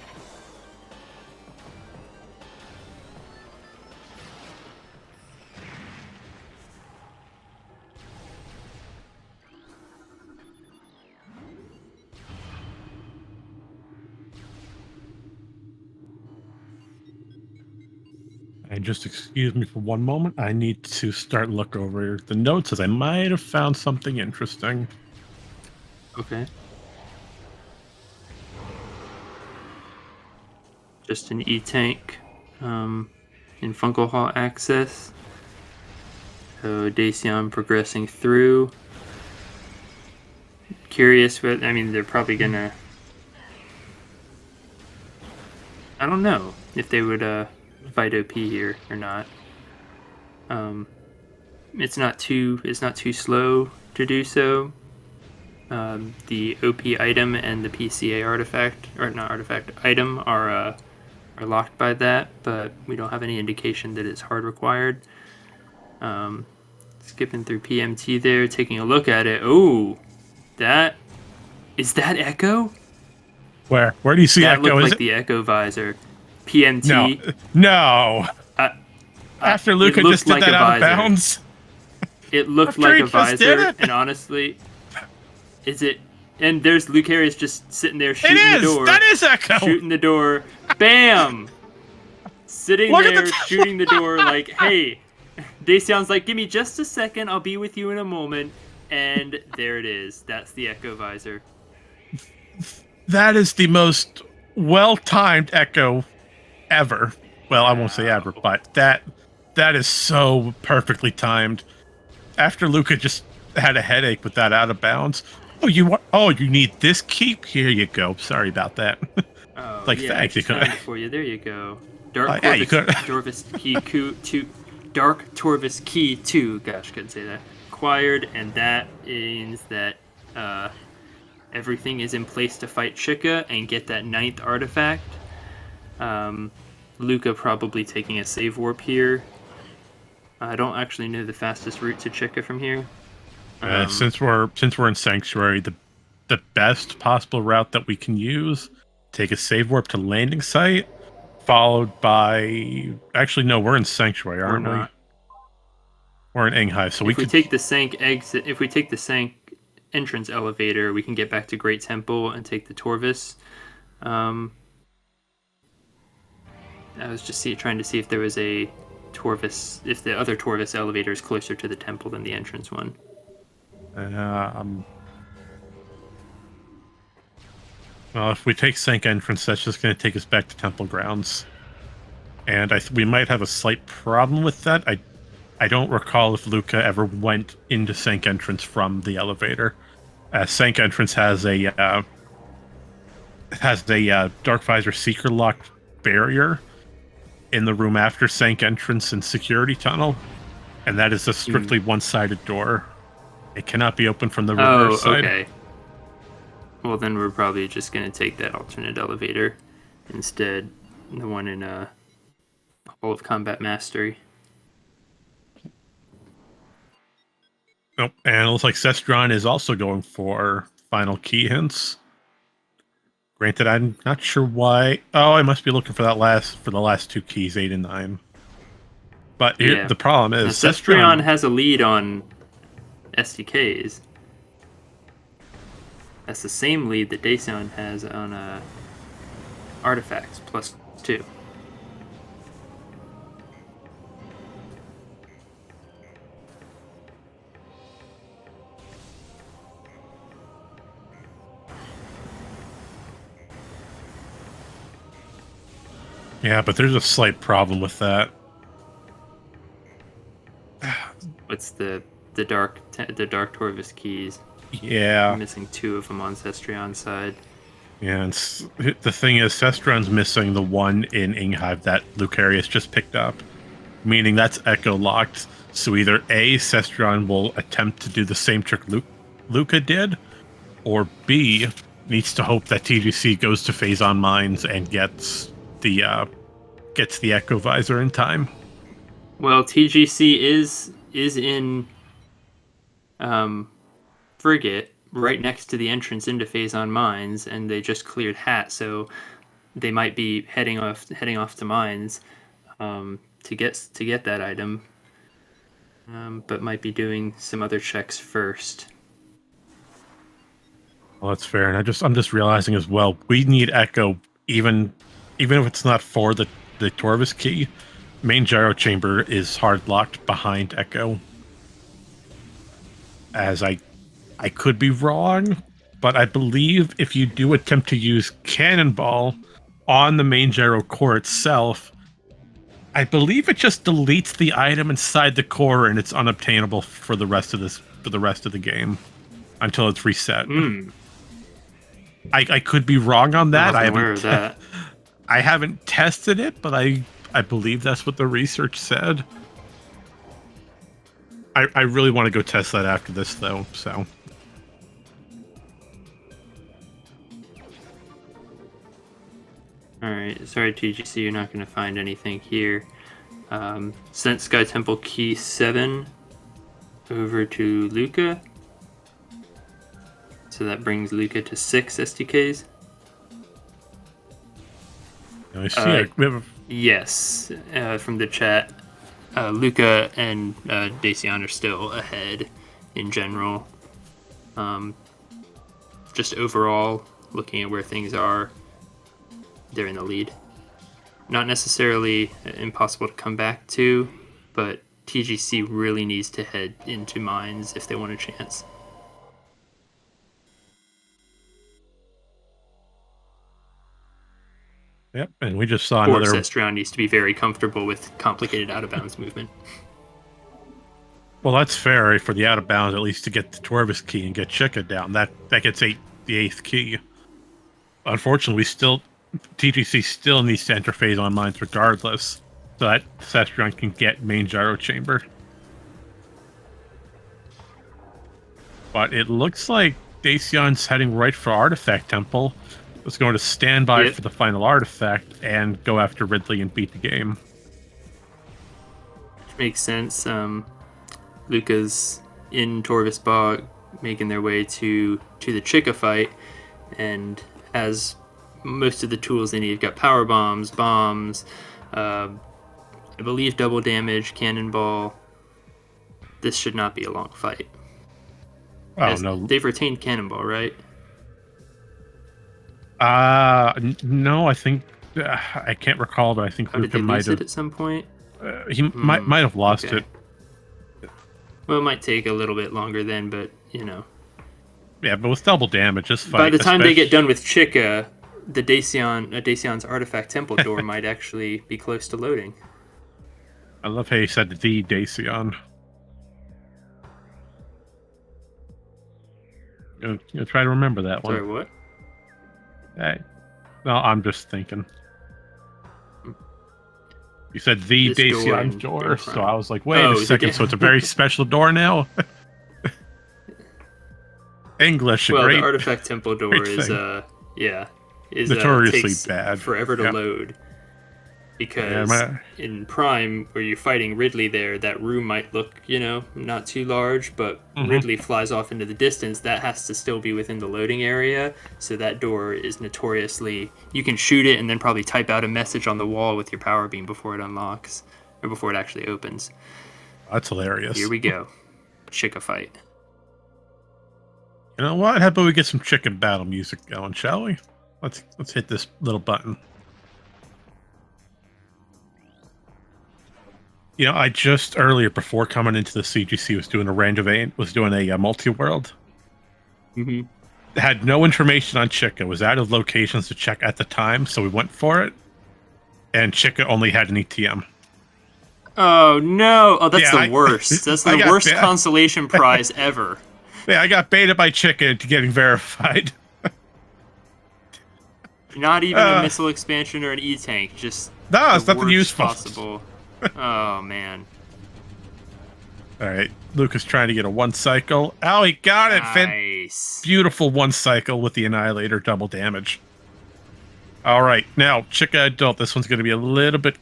And just excuse me for one moment. I need to start look over the notes as I might have found something interesting. Okay. Just an E-Tank in Fungal Hall access. So Dacian progressing through. Curious, but I mean, they're probably gonna... I don't know if they would fight OP here or not. It's not too slow to do so. The OP item and the PCA artifact, or not artifact, item are locked by that, but we don't have any indication that it's hard required. Skipping through PMT there, taking a look at it. Oh, is that Echo? Where do you see that Echo? Looked like the Echo Visor. PMT. No. After Luca just did that out of bounds. It looked like a visor, and honestly, is it? And there's Lucarius just sitting there shooting the door. That is Echo. Shooting the door. Bam! Sitting there shooting the door like, hey. Dacian's like, give me just a second. I'll be with you in a moment. And there it is. That's the Echo Visor. That is the most well-timed Echo ever. Well, I won't say ever, but that is so perfectly timed. After Luca just had a headache with that out of bounds. You need this key? Here you go. Sorry about that. Oh, like, yeah, thanks. For you. There you go. Dark Torvus Key 2. Dark Torvus Key 2. Gosh, couldn't say that. Acquired, and that means that everything is in place to fight Chica and get that 9th artifact. Luca probably taking a save warp here. I don't actually know the fastest route to Chica from here. Since we're in Sanctuary, the best possible route that we can use, take a save warp to landing site, followed by... Actually, no, we're in Sanctuary, aren't we? We're in Enghive, so if we take the Sank exit, if we take the Sank entrance elevator, we can get back to Great Temple and take the Torvis. I was just trying to see if there was a Torvis, if the other Torvis elevator is closer to the temple than the entrance one. Well, if we take Sank entrance, that's just going to take us back to temple grounds, and we might have a slight problem with that. I don't recall if Luca ever went into Sank entrance from the elevator. Sank entrance has a Dark Visor Seeker locked barrier in the room after Sank entrance and security tunnel, and that is a strictly one-sided door. It cannot be opened from the reverse side. Okay. Well, then we're probably just going to take that alternate elevator instead, the one in Hall of Combat Mastery. Nope. And it looks like Sestron is also going for final key hints. Granted, I'm not sure why. Oh, I must be looking for the last two keys, 8 and 9. But here, the problem is Sestron has a lead on SDKs. That's the same lead that Dacian has on artifacts +2. Yeah, but there's a slight problem with that. What's the dark Torvis keys? Yeah, I'm missing 2 of them on Sestrion's side. Yeah, and the thing is, Sestron's missing the one in Enghive that Lucarius just picked up, meaning that's echo locked. So either A, Sestron will attempt to do the same trick Luca did, or B, needs to hope that TGC goes to Phazon Mines and gets the echo visor in time. Well, TGC is in Frigate, right next to the entrance into Phazon Mines, and they just cleared Hat, so they might be heading off to Mines to get that item, but might be doing some other checks first. Well, that's fair, and I'm just realizing as well, we need Echo even if it's not for the Torvis key. Main gyro chamber is hard locked behind Echo. As I could be wrong, but I believe if you do attempt to use Cannonball on the main gyro core itself, I believe it just deletes the item inside the core and it's unobtainable for the rest of the game until it's reset. I could be wrong on that. I wasn't aware of that. I haven't tested it, but I believe that's what the research said. I really want to go test that after this, though, so... Alright, sorry TGC, you're not going to find anything here. Sent Sky Temple Key 7 over to Luca. So that brings Luca to 6 SDKs. I see. Yes, from the chat, Luca and Dacian are still ahead in general. Just overall, looking at where things are, they're in the lead. Not necessarily impossible to come back to, but TGC really needs to head into Mines if they want a chance. Yep, and we just saw Or another... Sestron needs to be very comfortable with complicated out-of-bounds movement. Well, that's fair for the out-of-bounds, at least to get the Torvis key and get Chica down. That gets the 8th key. Unfortunately, TGC still needs to enter Phazon Mines regardless, so that Sestron can get main gyro chamber. But it looks like Dacian's heading right for Artifact Temple. was going to stand by Yep. for the final artifact and go after Ridley and beat the game. Which makes sense. Luca's in Torvis Bog making their way to the Chica fight, and has most of the tools they need. You've got power bombs, I believe double damage, cannonball. This should not be a long fight. Oh, no. They've retained cannonball, right? No, I think I can't recall, but I think Did Luca they might lose have. it at some point? He might have lost okay. it. Well, it might take a little bit longer then, but Yeah, but with double damage, this fight. By the time they get done with Chica, the Dacian's artifact temple door might actually be close to loading. I love how you said the Dacian. You'll try to remember that one. Sorry, what? Hey. No, I'm just thinking. You said the Dacian door, so I was like, wait a second, so it's a very special door now? English, well, great, the artifact temple door is notoriously takes bad. Forever to load. Because in Prime, where you're fighting Ridley there, that room might look, not too large, but Ridley flies off into the distance. That has to still be within the loading area, so that door is notoriously... You can shoot it and then probably type out a message on the wall with your power beam before it unlocks, or before it actually opens. That's hilarious. Here we go. Chica fight. You know what? How about we get some chicken battle music going, shall we? Let's hit this little button. I just earlier, before coming into the CGC, was doing a multi-world. Mm-hmm. Had no information on Chica. Was out of locations to check at the time, so we went for it. And Chica only had an ETM. Oh no! Oh, that's the worst. That's the worst consolation prize ever. Yeah, I got baited by Chica into getting verified. Not even a missile expansion or an E-tank, just it's nothing useful. Possible. Oh man! All right, Luca's trying to get a one cycle. Oh, he got it! Nice. Beautiful one cycle with the Annihilator double damage. All right, now Chica Adult. This one's going to be a little bit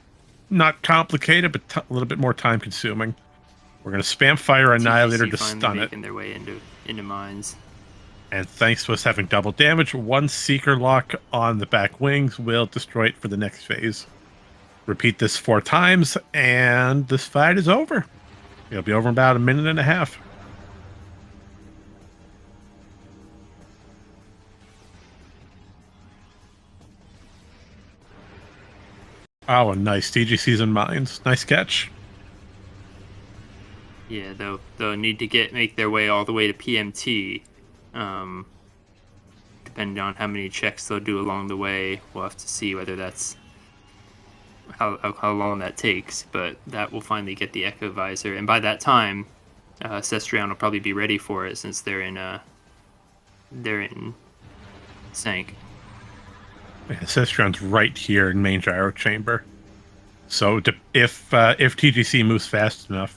not complicated, but a little bit more time consuming. We're going to spam fire Annihilator to stun it. Making their way into mines. And thanks to us having double damage, one Seeker Lock on the back wings will destroy it for the next phase. Repeat this 4 times, and this fight is over. It'll be over in about a minute and a half. Oh, nice. TGC's in mines. Nice catch. Yeah, they'll need to make their way all the way to PMT. Depending on how many checks they'll do along the way, we'll have to see whether that's how long that takes. But that will finally get the Echo Visor, and by that time, Cestrion will probably be ready for it since they're in Sank. Yeah, Cestrion's right here in main gyro chamber. So if TGC moves fast enough,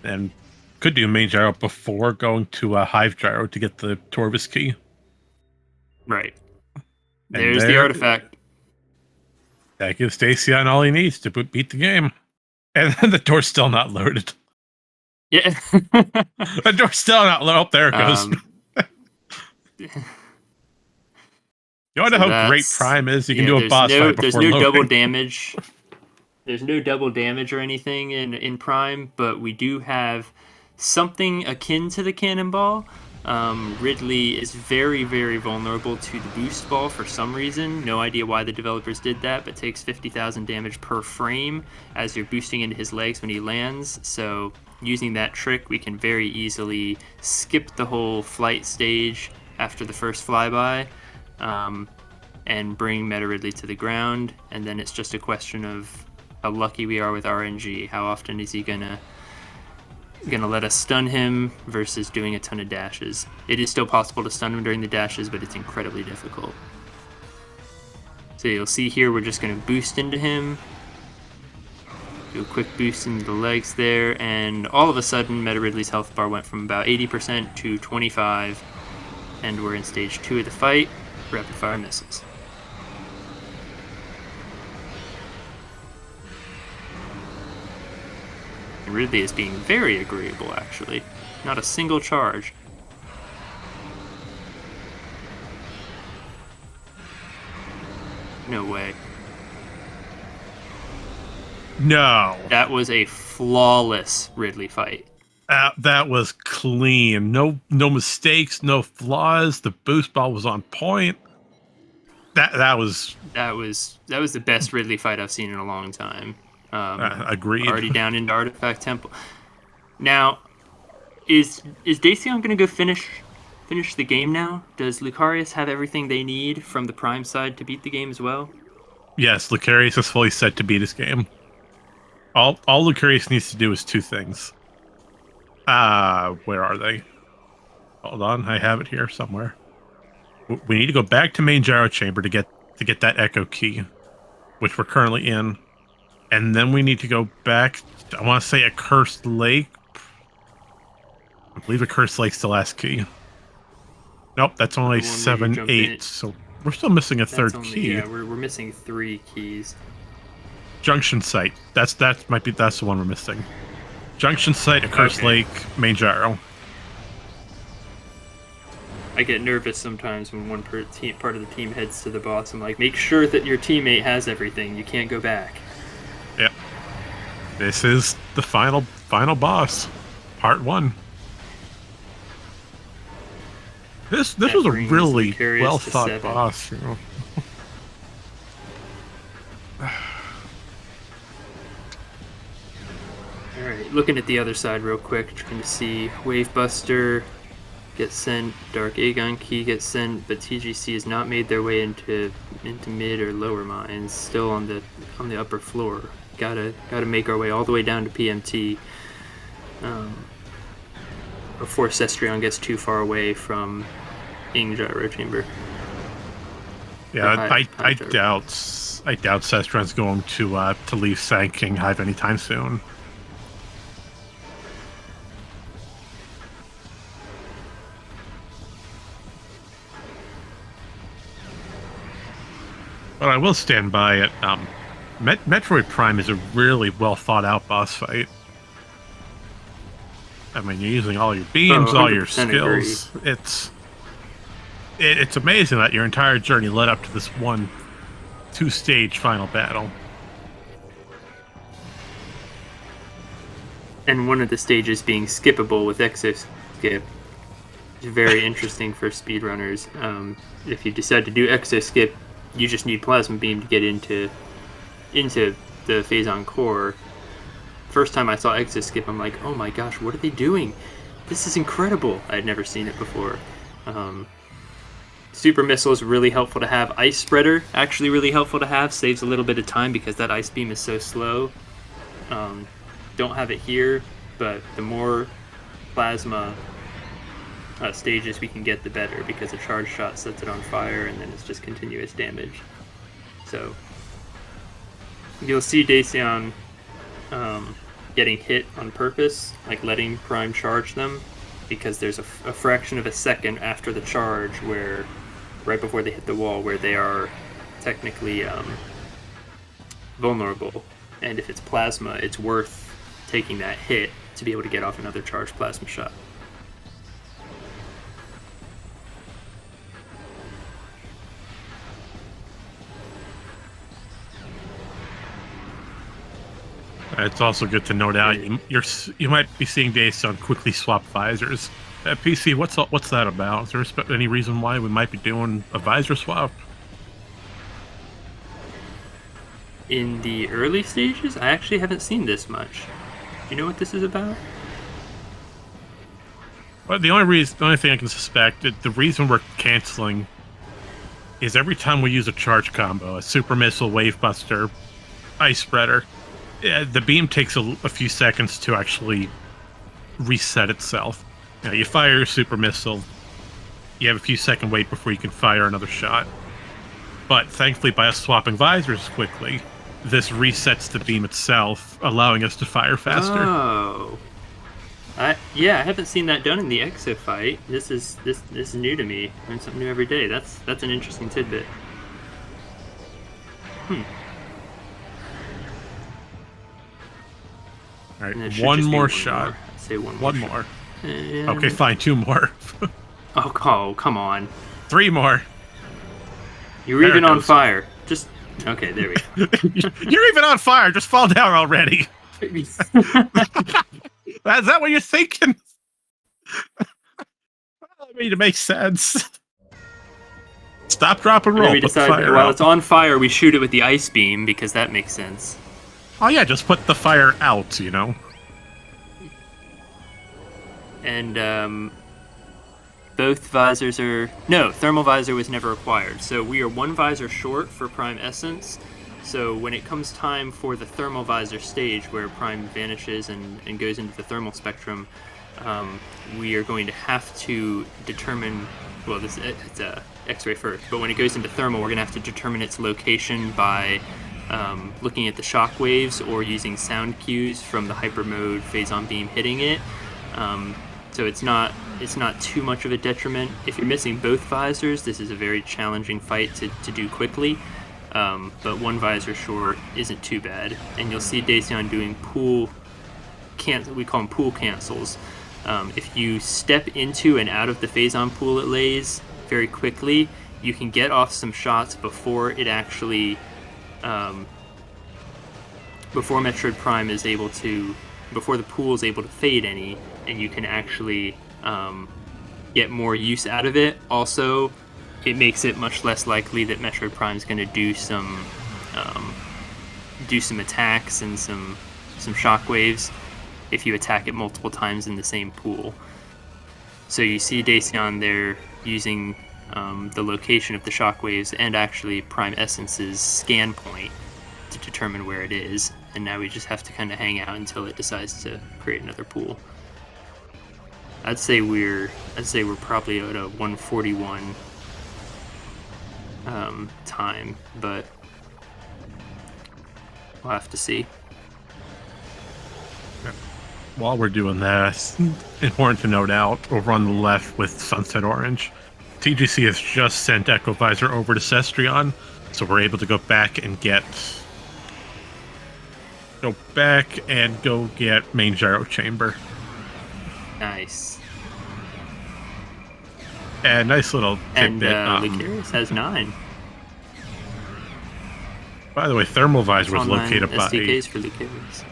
and could do main gyro before going to a hive gyro to get the Torvis key. Right. There's the artifact. That gives Dacian all he needs to beat the game. And then the door's still not loaded. Yeah. The door's still not loaded. Oh, there it goes. You want to know how great Prime is? You can do a boss fight before There's no loading. double damage. There's no double damage or anything in Prime, but we do have something akin to the cannonball. Ridley is very, very vulnerable to the boost ball for some reason. No idea why the developers did that, but takes 50,000 damage per frame as you're boosting into his legs when he lands. So using that trick, we can very easily skip the whole flight stage after the first flyby. And bring Meta Ridley to the ground, and then it's just a question of how lucky we are with RNG. How often is he gonna let us stun him versus doing a ton of dashes? It is still possible to stun him during the dashes, but it's incredibly difficult. So you'll see here we're just gonna boost into him, do a quick boost into the legs there, and all of a sudden Meta Ridley's health bar went from about 80% to 25%, and we're in stage 2 of the fight. rapid fire missiles. And Ridley is being very agreeable, actually. Not a single charge. No way. No. That was a flawless Ridley fight. That was clean. No mistakes, no flaws. The boost ball was on point. That was the best Ridley fight I've seen in a long time. agreed. Already down into Artifact Temple. Now, is Dacian gonna go finish the game now? Does Lucarius have everything they need from the Prime side to beat the game as well? Yes, Lucarius is fully set to beat this game. All Lucarius needs to do is two things. Where are they? Hold on, I have it here somewhere. We need to go back to main gyro chamber to get that echo key, which we're currently in, and then we need to go back. I want to say a cursed lake. I believe a cursed lake's the last key. Nope, that's only 7, 8. So we're still missing a third key. Yeah, we're missing 3 keys. Junction site. That's the one we're missing. Junction site, a cursed lake, main gyro. I get nervous sometimes when one part of the team heads to the boss. I'm like, make sure that your teammate has everything. You can't go back. Yeah. This is the final boss. Part 1. This was a really well thought boss, you know. Alright, looking at the other side real quick, trying to see Wavebuster gets sent, Dark Aegon Key gets sent, but TGC has not made their way into mid or lower mines, still on the upper floor. Gotta make our way all the way down to PMT before Cestrion gets too far away from Ing Gyro Chamber. Yeah, I doubt Cestrion's going to leave Sand King Hive anytime soon. But I will stand by it. Metroid Prime is a really well thought out boss fight. I mean, you're using all your beams, all your skills. Agree. It's amazing that your entire journey led up to this 2-stage final battle. And one of the stages being skippable with Exo Skip is very interesting for speedrunners. If you decide to do Exo Skip, you just need Plasma Beam to get into the Phazon core. First time I saw Exo Skip, I'm like, oh my gosh, what are they doing? This is incredible. I had never seen it before. Super Missile is really helpful to have. Ice Spreader, actually really helpful to have. Saves a little bit of time because that Ice Beam is so slow. Don't have it here, but the more Plasma stages we can get, the better, because a charge shot sets it on fire and then it's just continuous damage. So you'll see Dacian getting hit on purpose, like letting Prime charge them, because there's a fraction of a second after the charge where, right before they hit the wall, where they are technically vulnerable. And if it's Plasma, it's worth taking that hit to be able to get off another charged Plasma shot. It's also good to note out you might be seeing Dacian quickly swap visors. PC, what's that about? Is there any reason why we might be doing a visor swap? In the early stages, I actually haven't seen this much. Do you know what this is about? Well, the only thing I can suspect, the reason we're canceling is every time we use a charge combo, a Super Missile, Wavebuster, Ice Spreader, the beam takes a few seconds to actually reset itself. You fire your Super Missile, you have a few second wait before you can fire another shot. But thankfully, by us swapping visors quickly, this resets the beam itself, allowing us to fire faster. Oh. Yeah, I haven't seen that done in the Exo fight. This is new to me. Learn something new every day. That's an interesting tidbit. Hmm. All And it right, should one just be more one shot. more. I'd say one One more. more. And... Okay, fine, 2 more. Oh, come on. 3 more. You're There even it on goes. fire. Just okay. There we go. You're even on fire. Just fall down already. Is that what you're thinking? I mean, it makes sense. Stop, drop, and And then roll. we Put the decide that fire while out. it's on fire, we shoot it with the ice beam because that makes sense. Oh yeah, just put the fire out, you know? And both visors are... No, thermal visor was never acquired. So we are 1 visor short for Prime Essence. So when it comes time for the thermal visor stage, where Prime vanishes and goes into the thermal spectrum, we are going to have to determine... Well, it's a X-ray first, but when it goes into thermal, we're going to have to determine its location by looking at the shock waves or using sound cues from the hyper mode phase-on beam hitting it. So it's not too much of a detriment. If you're missing both visors, this is a very challenging fight to do quickly. But 1 visor short isn't too bad. And you'll see Dacian doing we call them pool cancels. If you step into and out of the phase-on pool it lays very quickly, you can get off some shots before it actually... before Metroid Prime is able to... Before the pool is able to fade any, and you can actually get more use out of it. Also, it makes it much less likely that Metroid Prime is going to do some attacks and some shockwaves if you attack it multiple times in the same pool. So you see Dacian there using the location of the shockwaves and actually Prime Essence's scan point to determine where it is, and now we just have to kind of hang out until it decides to create another pool. I'd say we're probably at a 141 time, but we'll have to see. While we're doing that, it's important to note out over on the left with Sunset Orange, TGC has just sent Echo Visor over to Cestrion, so we're able to go back and get main gyro chamber. Nice. And nice little tidbit. And Lucarius has 9. By the way, thermal visor was located by SDKs for Lucarius.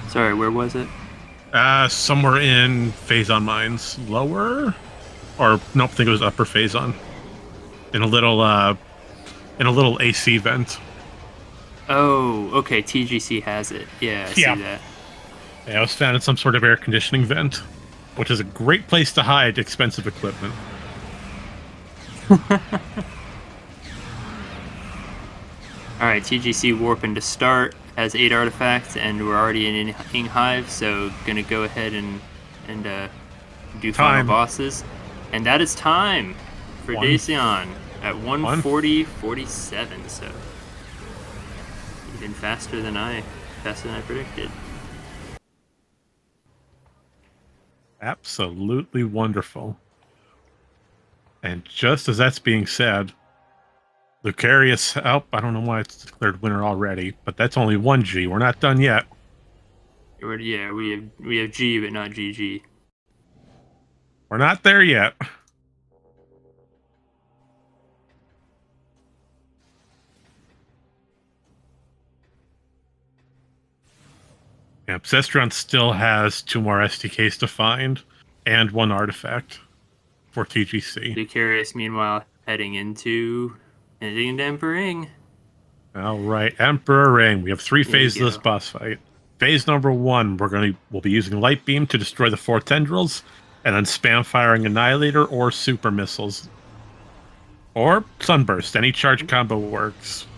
Sorry, where was it? Somewhere in Phase-On Mines. Lower? Or, nope, I think it was upper Phase-On. In a little AC vent. Oh, okay, TGC has it. Yeah, I see that. Yeah, it was found in some sort of air conditioning vent, which is a great place to hide expensive equipment. Alright, TGC warping to start, has 8 artifacts, and we're already in Hive, so gonna go ahead and do final bosses. And that is time for Dacian at 140.47, so even faster than I predicted. Absolutely wonderful. And just as that's being said, Lucarius, I don't know why it's declared winner already, but that's only 1G. We're not done yet. Yeah, we have G, but not GG. We're not there yet. Yeah, Cestrion still has 2 more SDKs to find and 1 artifact for TGC. Lucarius, meanwhile, heading into Emperor Ring. All right, Emperor Ring. We have 3 phases of this boss fight. Phase number 1, we'll be using Light Beam to destroy the 4 tendrils, and then spam firing Annihilator or Super Missiles. Or Sunburst. Any charge combo works.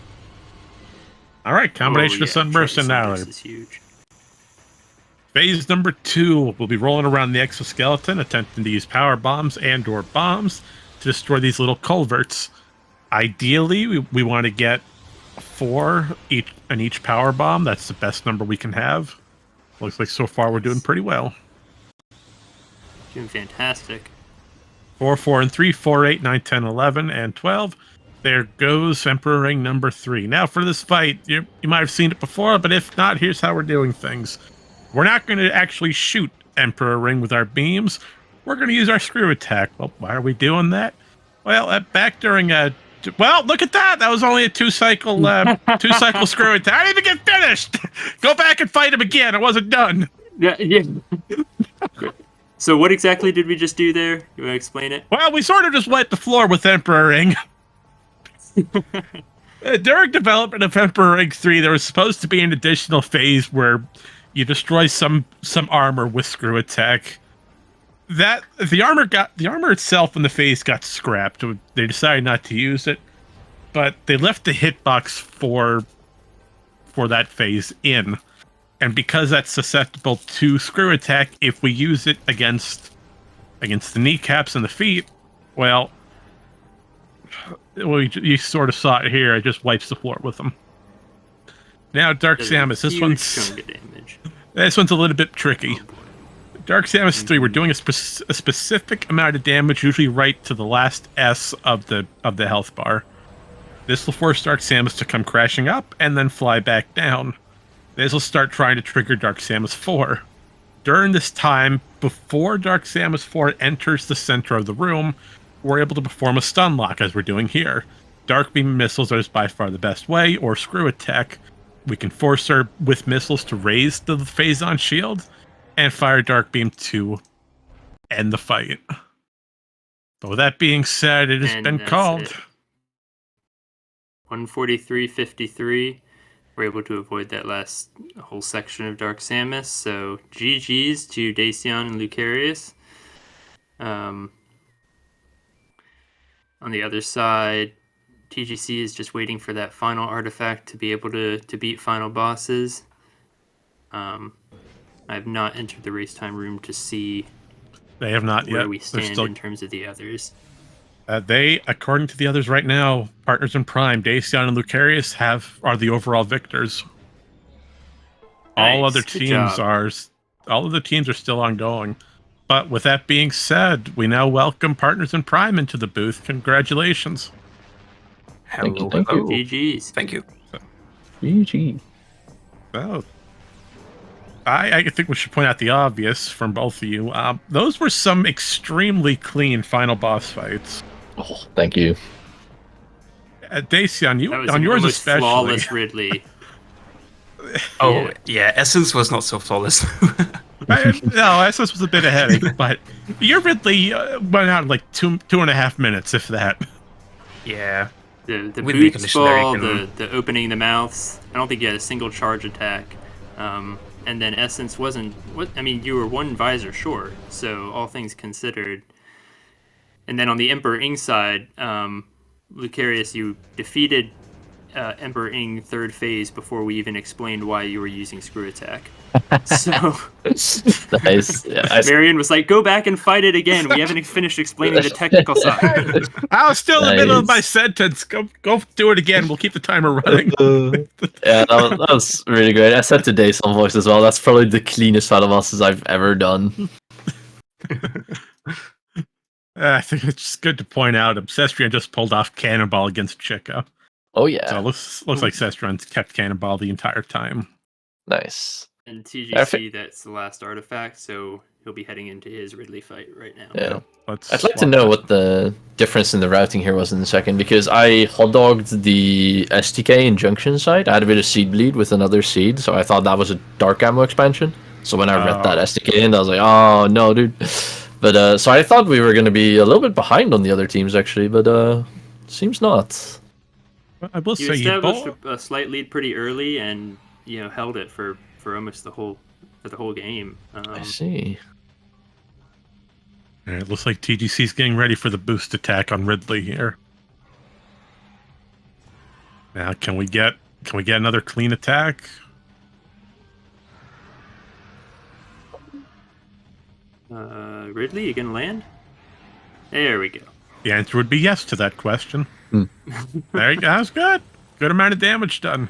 All right, combination of Sunburst and Annihilator. This is huge. Phase number 2, we'll be rolling around the exoskeleton, attempting to use power bombs and or bombs to destroy these little culverts. Ideally, we want to get 4 each power bomb. That's the best number we can have. Looks like so far we're doing pretty well. Doing fantastic. 4, 4, and 3, 4, 8, 9, 10, 11, and 12. There goes Emperor Ring number 3. Now for this fight, you might have seen it before, but if not, here's how we're doing things. We're not going to actually shoot Emperor Ring with our beams. We're going to use our screw attack. Well, why are we doing that? Well, back during well, look at that! That was only a 2-cycle screw attack. I didn't even get finished. Go back and fight him again. I wasn't done. Yeah. So what exactly did we just do there? You want to explain it? Well, we sort of just wet the floor with Emperor Ring. During development of Emperor Ring 3, there was supposed to be an additional phase where you destroy some armor with screw attack. That the armor itself in the phase got scrapped. They decided not to use it, but they left the hitbox for that phase in. And because that's susceptible to screw attack, if we use it against the kneecaps and the feet, well, you sort of saw it here. It just wipes the floor with them. Now, Dark Samus. This one's a little bit tricky. Dark Samus 3, we're doing a specific amount of damage, usually right to the last S of the health bar. This will force Dark Samus to come crashing up and then fly back down. This will start trying to trigger Dark Samus 4. During this time, before Dark Samus 4 enters the center of the room, we're able to perform a stun lock, as we're doing here. Dark Beam missiles is by far the best way, or Screw Attack. We can force her with missiles to raise the phase-on shield, and fire Dark Beam to end the fight. But with that being said, it has been called. 143.53. We're able to avoid that last whole section of Dark Samus. So GG's to Dacian and Lucarius. On the other side, TGC is just waiting for that final artifact to be able to beat final bosses. I have not entered the race time room to see they have not where yet. we stand in terms of the others. They, according to the others right now, Partners in Prime, Dacian and Lucarius are the overall victors. Nice. All other teams are still ongoing. But with that being said, we now welcome Partners in Prime into the booth. Congratulations. Hello. Thank you. GG's. Thank you. GG. Well, I think we should point out the obvious from both of you. Those were some extremely clean final boss fights. Oh, thank you. Dacian, on yours especially. Flawless Ridley. Yeah, Essence was not so flawless. No, Essence was a bit ahead, but your Ridley went out in like 2.5 minutes, if that. Yeah. The boots ball, the opening the mouths. I don't think you had a single charge attack. And then Essence wasn't. You were one visor short, so all things considered. And then on the Emperor Ing side, Lucarius, you defeated Emperor Ing third phase before we even explained why you were using Screw Attack. So nice. Marion was like, "Go back and fight it again. We haven't finished explaining the technical side." I was still in the middle of my sentence. Go do it again. We'll keep the timer running. Yeah, that was really great. I said today some voice as well. That's probably the cleanest battle bosses I've ever done. I think it's just good to point out Obsestrian just pulled off Cannonball against Chica. Oh yeah. So it looks like Sestron's kept Cannonball the entire time. Nice. And TGC, that's the last artifact, so he'll be heading into his Ridley fight right now. Yeah. I'd like to know what the difference in the routing here was in a second, because I hot-dogged the STK Injunction side. I had a bit of seed bleed with another seed, so I thought that was a dark ammo expansion. So when I read that STK in, I was like, oh no, dude. But so I thought we were going to be a little bit behind on the other teams, actually, but seems not. I will say you established a slight lead pretty early, and held it for almost the whole game. I see. It looks like TGC's getting ready for the boost attack on Ridley here. Now, can we get another clean attack? Ridley, you gonna land? There we go. The answer would be yes to that question. There you go. That was good. Good amount of damage done.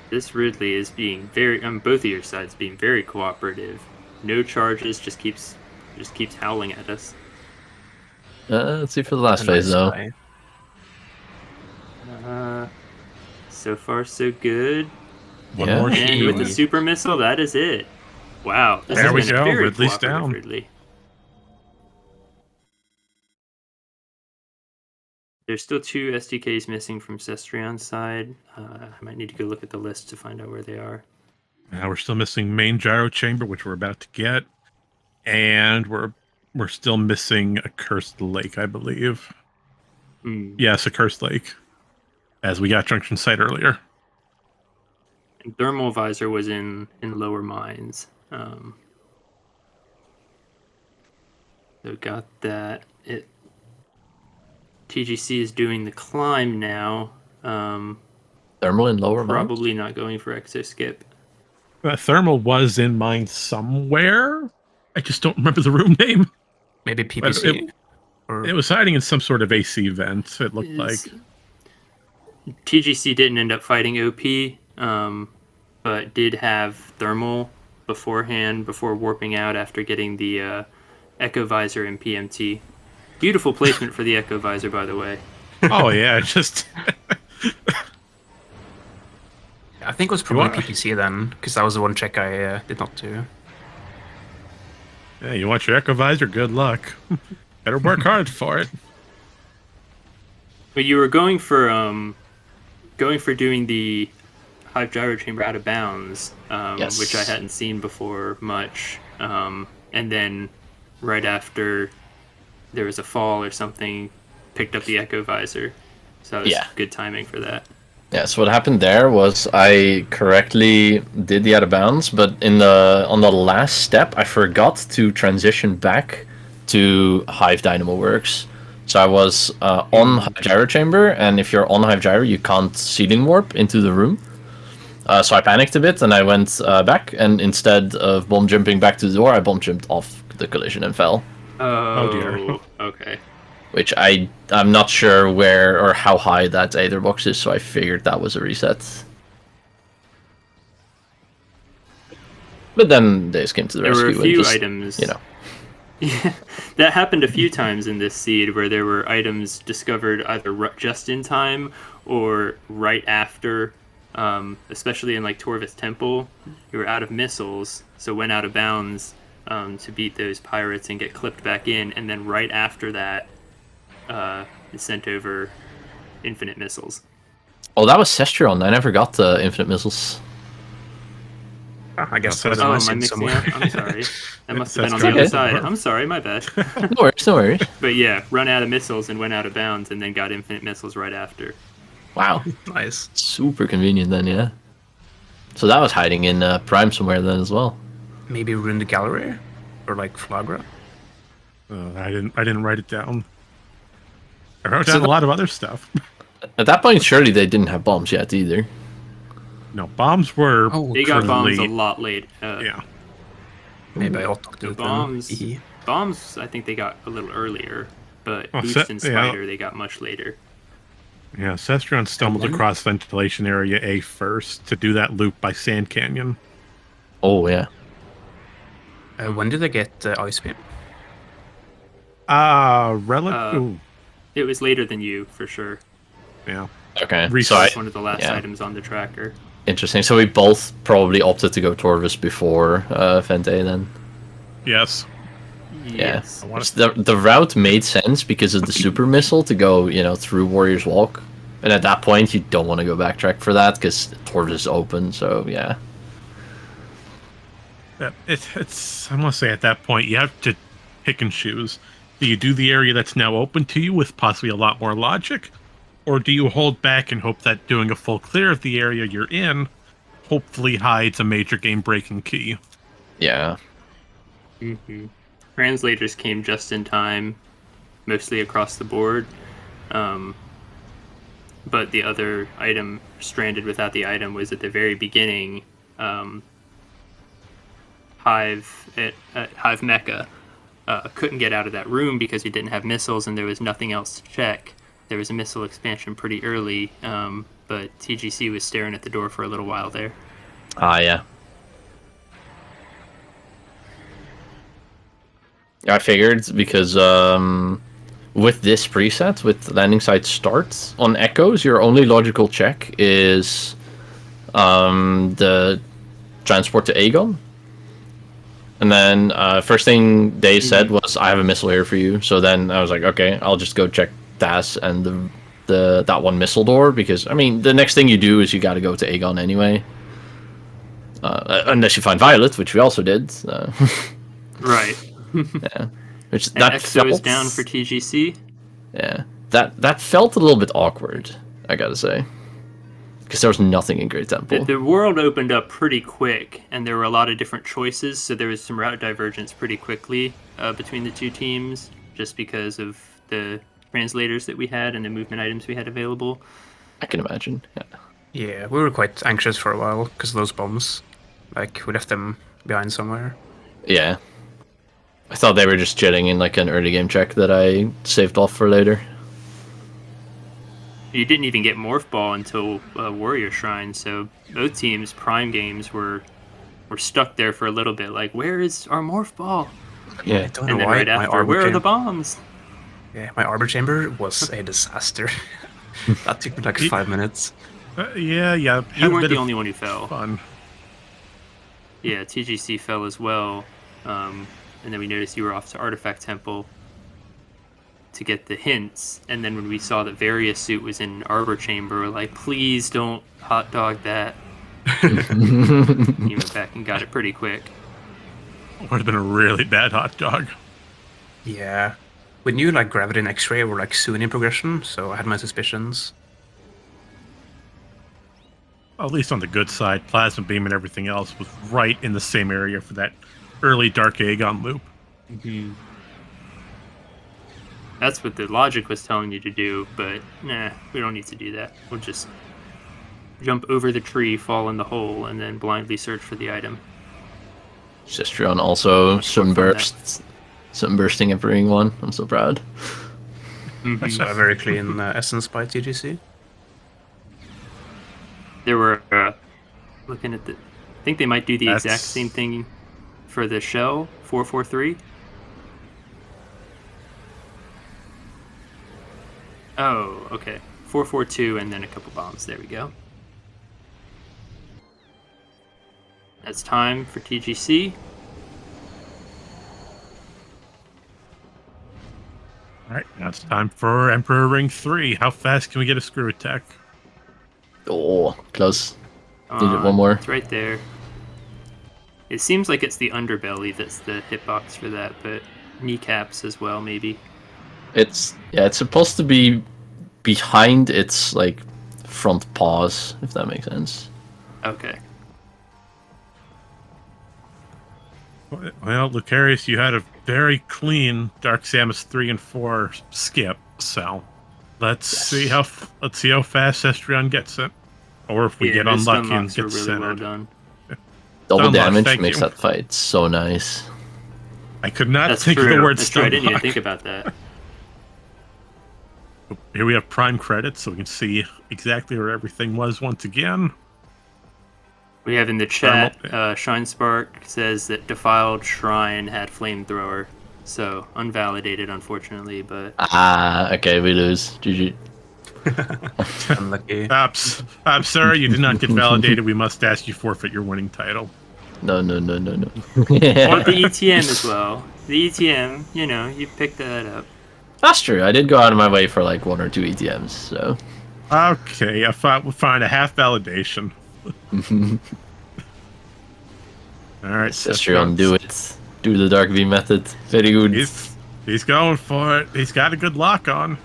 This Ridley is being very on both of your sides, being very cooperative. No charges, just keeps howling at us. Let's see for the last A phase nice though. guy. So far so good. One Yeah. more And shield. with the super missile, that is it. Wow, this There has we been go, very Ridley's cooperative, down. Ridley. There's still 2 SDKs missing from Cestrion's side. I might need to go look at the list to find out where they are. Now we're still missing main gyro chamber, which we're about to get, and we're still missing a cursed lake, I believe. Yes, a cursed lake, as we got junction site earlier. And thermal visor was in lower mines. So got that. TGC is doing the climb now. Thermal in lower mines? Probably not going for exo skip. Thermal was in mine somewhere. I just don't remember the room name. Maybe But PPC. it was hiding in some sort of AC vent, it looked like. TGC didn't end up fighting OP, but did have thermal beforehand before warping out after getting the Echo Visor and PMT. Beautiful placement for the Echo Visor, by the way. Oh, yeah, just... I think it was probably You are- PPC then, because that was the one check I did not do. Yeah, you want your Echo Visor? Good luck. Better work hard for it. But you were going for doing the Hive Gyro Chamber out of bounds, Yes. which I hadn't seen before much. And then right after there was a fall or something, picked up the Echo Visor. So that was good timing for that. Yeah, so what happened there was I correctly did the out of bounds, but on the last step I forgot to transition back to Hive Dynamo Works. So I was on Hive Gyro Chamber, and if you're on Hive Gyro, you can't ceiling warp into the room. So I panicked a bit, and I went back, and instead of bomb jumping back to the door, I bomb jumped off the collision and fell. Oh, dear. Okay. Which I'm not sure where or how high that Aether box is, so I figured that was a reset. But then they just came to the There rescue. were a few and just, items. you know. Yeah, that happened a few times in this seed where there were items discovered either just in time or right after. Especially in like Torvis Temple, you were out of missiles, so went out of bounds to beat those pirates and get clipped back in, and then right after that, it sent over infinite missiles. Oh, that was Cestrion. I never got the infinite missiles. I guess Oh, that was Oh, my am I seed mixing somewhere. up? I'm sorry. That must have been on That's the other okay. side. I'm sorry, my bad. No worries, no worries. But yeah, run out of missiles and went out of bounds, and then got infinite missiles right after. Wow. Nice. Super convenient then, yeah. So that was hiding in Prime somewhere then as well. Maybe ruin the gallery? Or like Flagra? I didn't write it down. I wrote down a lot of other stuff. At that point, surely they didn't have bombs yet either. No, bombs were... Oh, They got bombs a late. lot late. Yeah. Maybe I ought to do The it then. bombs, Ehe. bombs. I think they got a little earlier, but Oh, Boost and yeah. Spider they got much later. Yeah, Cestrion stumbled across Ventilation Area A first to do that loop by Sand Canyon. Oh, yeah. When did I get Ice Beam? Ooh, It was later than you for sure. yeah. Okay. Research. So I, It's one of the last yeah. items on the tracker. interesting. So we both probably opted to go Torvis before Vente then. Yes. Yes. I wanna- Which the route made sense because of the super missile to go, through Warrior's Walk. And at that point, you don't want to go backtrack for that because Torvis is open. So yeah. Yeah, it's. I want to say at that point you have to pick and choose. Do you do the area that's now open to you with possibly a lot more logic, or do you hold back and hope that doing a full clear of the area you're in hopefully hides a major game-breaking key? Yeah. Mm-hmm. Translators came just in time, mostly across the board. But the other item stranded without the item was at the very beginning. Hive Mecca, couldn't get out of that room because he didn't have missiles and there was nothing else to check. There was a missile expansion pretty early, but TGC was staring at the door for a little while there. Ah, yeah. I figured because with this preset, with landing site starts on echoes, your only logical check is the transport to Aegon. And then first thing they said was, "I have a missile here for you." So then I was like, "Okay, I'll just go check DAS and that one missile door," because I mean, the next thing you do is you got to go to Aegon anyway, unless you find Violet, which we also did. Right. Yeah, which And that Exo is felt down for TGC. Yeah, that felt a little bit awkward, I gotta say, because there was nothing in Great Temple. The world opened up pretty quick, and there were a lot of different choices, so there was some route divergence pretty quickly between the two teams, just because of the translators that we had and the movement items we had available. I can imagine. Yeah. Yeah, we were quite anxious for a while because of those bombs. Like, we left them behind somewhere. Yeah. I thought they were just chilling in like an early game check that I saved off for later. You didn't even get Morph Ball until Warrior Shrine, so both teams' prime games were stuck there for a little bit. Like, where is our Morph Ball? Yeah. I don't know And then why right my after, arbor where are the chamber. bombs? Yeah, my arbor chamber was a disaster. That took me like 5 minutes. Yeah. You had a weren't bit the of only one who fell. fun. Yeah, TGC fell as well. And then we noticed you were off to Artifact Temple to get the hints. And then when we saw that Various Suit was in Arbor Chamber, we're like, please don't hot dog that. You went back and got it pretty quick. Would have been a really bad hot dog. Yeah. We knew like Gravity and X-Ray were like soon in progression, so I had my suspicions. At least on the good side, Plasma Beam and everything else was right in the same area for that early Dark Aegon loop. Mm-hmm. That's what the logic was telling you to do, but nah, we don't need to do that. We'll just jump over the tree, fall in the hole, and then blindly search for the item. Sistrion also Sunburst. sunbursting everything one. I'm so proud. Mm-hmm. So a very clean essence by TGC. There were looking at the. I think they might do the exact same thing for the shell 443. Oh, okay. 442 and then a couple bombs. There we go. That's time for TGC. All right, now it's time for Emperor Ring 3. How fast can we get a screw attack? Oh, close. Did it one more. It's right there. It seems like it's the underbelly that's the hitbox for that, but kneecaps as well, maybe. It's supposed to be behind its like front paws, if that makes sense. Okay. Well, Lucarius, you had a very clean Dark Samus 3 and 4 skip, so let's see how fast Cestrion gets it, or if we get those unlucky and stunlocks get were really centered. well done. Double Unlock, damage thank makes you. that fight so nice. I could not That's think true. of the word That's true. I didn't even stunlock. think about that. Here we have Prime credits, so we can see exactly where everything was once again. We have in the chat, Thermal- Shine Spark says that Defiled Shrine had Flamethrower. So, unvalidated, unfortunately, but... Ah, okay, we lose. GG. Unlucky. Sir, you did not get validated. We must ask you forfeit your winning title. No. Or the ETM as well. The ETM, you picked that up. That's true. I did go out of my way for like 1 or 2 ETMs, so. Okay, I thought we'll find a half validation. All right, Cestrion, do it. Do the Dark Beam method. Very good. He's going for it. He's got a good lock on.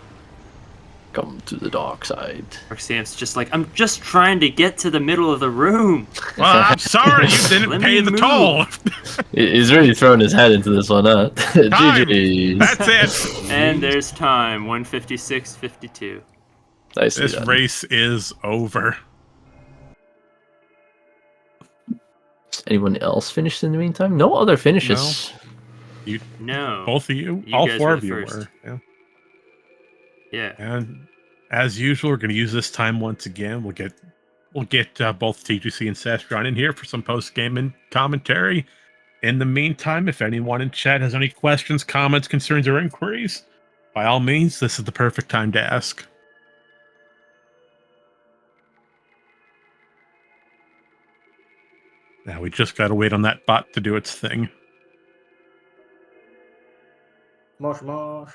Come to the dark side. Sam's just like, I'm just trying to get to the middle of the room. Well, I'm sorry you didn't Let pay me the move. toll. He's really throwing his head into this one, huh? Time. GG's. That's it. And there's time, 156.52. Nicely This done. race is over. Anyone else finished in the meantime? No other finishes. You, No. both of you, You all guys 4 were of the you first. were. Yeah. Yeah. And as usual, we're going to use this time once again. We'll get both TGC and Sestron in here for some post-game commentary. In the meantime, if anyone in chat has any questions, comments, concerns, or inquiries, by all means, this is the perfect time to ask. Now we just got to wait on that bot to do its thing. Mosh mosh.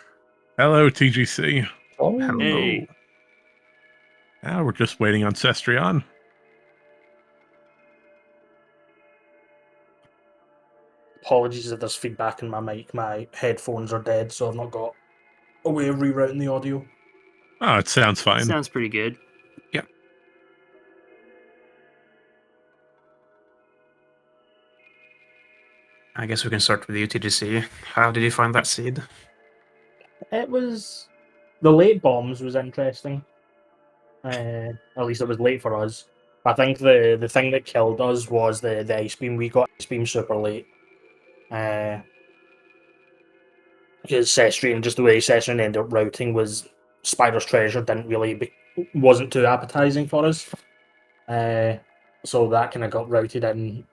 Hello, TGC. Oh, Hello. Hey. Now we're just waiting on Sestrion. Apologies if there's feedback in my mic. My headphones are dead, so I've not got a way of rerouting the audio. Oh, it sounds fine. Sounds pretty good. I guess we can start with you, TGC. How did you find that seed? It was the late bombs was interesting. At least it was late for us. I think the thing that killed us was the ice beam. We got ice beam super late. Because Sestrian, just the way Sestrian ended up routing was Spider's Treasure wasn't too appetizing for us. So that kind of got routed in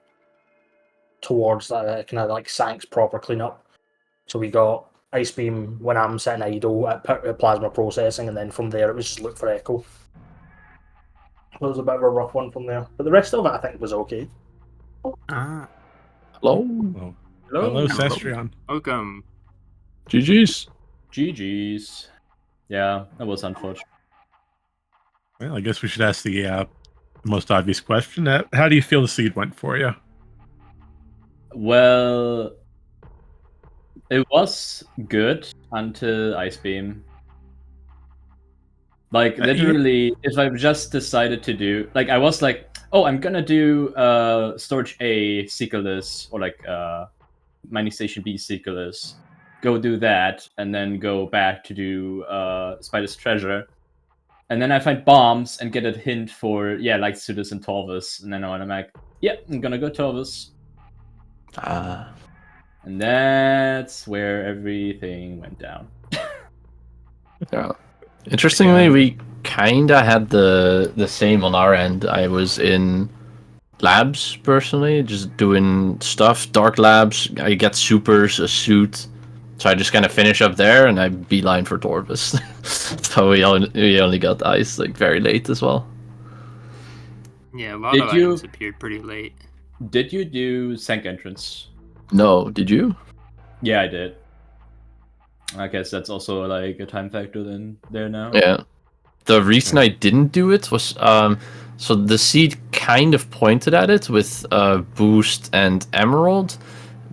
towards kind of like Sank's proper cleanup. So we got Ice Beam when I'm sitting idle at Plasma Processing, and then from there it was just look for Echo. It was a bit of a rough one from there, but the rest of it I think was okay. Ah, hello. Oh, hello, Sestrion. Welcome. GG's. GG's. Yeah, that was unfortunate. Well, I guess we should ask the most obvious question. How do you feel the seed went for you? Well, it was good until Ice Beam. Like, literally, if I just decided to do... Like, I was like, oh, I'm gonna do Storage A Seekerless, or like Mining Station B Seekerless. Go do that, and then go back to do Spider's Treasure. And then I find bombs and get a hint for, yeah, like Sudus and Torvus. And then I'm like, yeah, I'm gonna go Torvus. And that's where everything went down. Yeah. Interestingly, we kinda had the same on our end. I was in labs personally, just doing stuff, dark labs. I get supers, a suit, so I just kind of finish up there, and I beeline for Torvus. So we only got ice like very late as well. Yeah, a lot of items appeared pretty late. Did you do Sank Entrance? No, did you? Yeah, I did. I guess that's also like a time factor then there now. Yeah. The reason I didn't do it was so the seed kind of pointed at it with boost and emerald,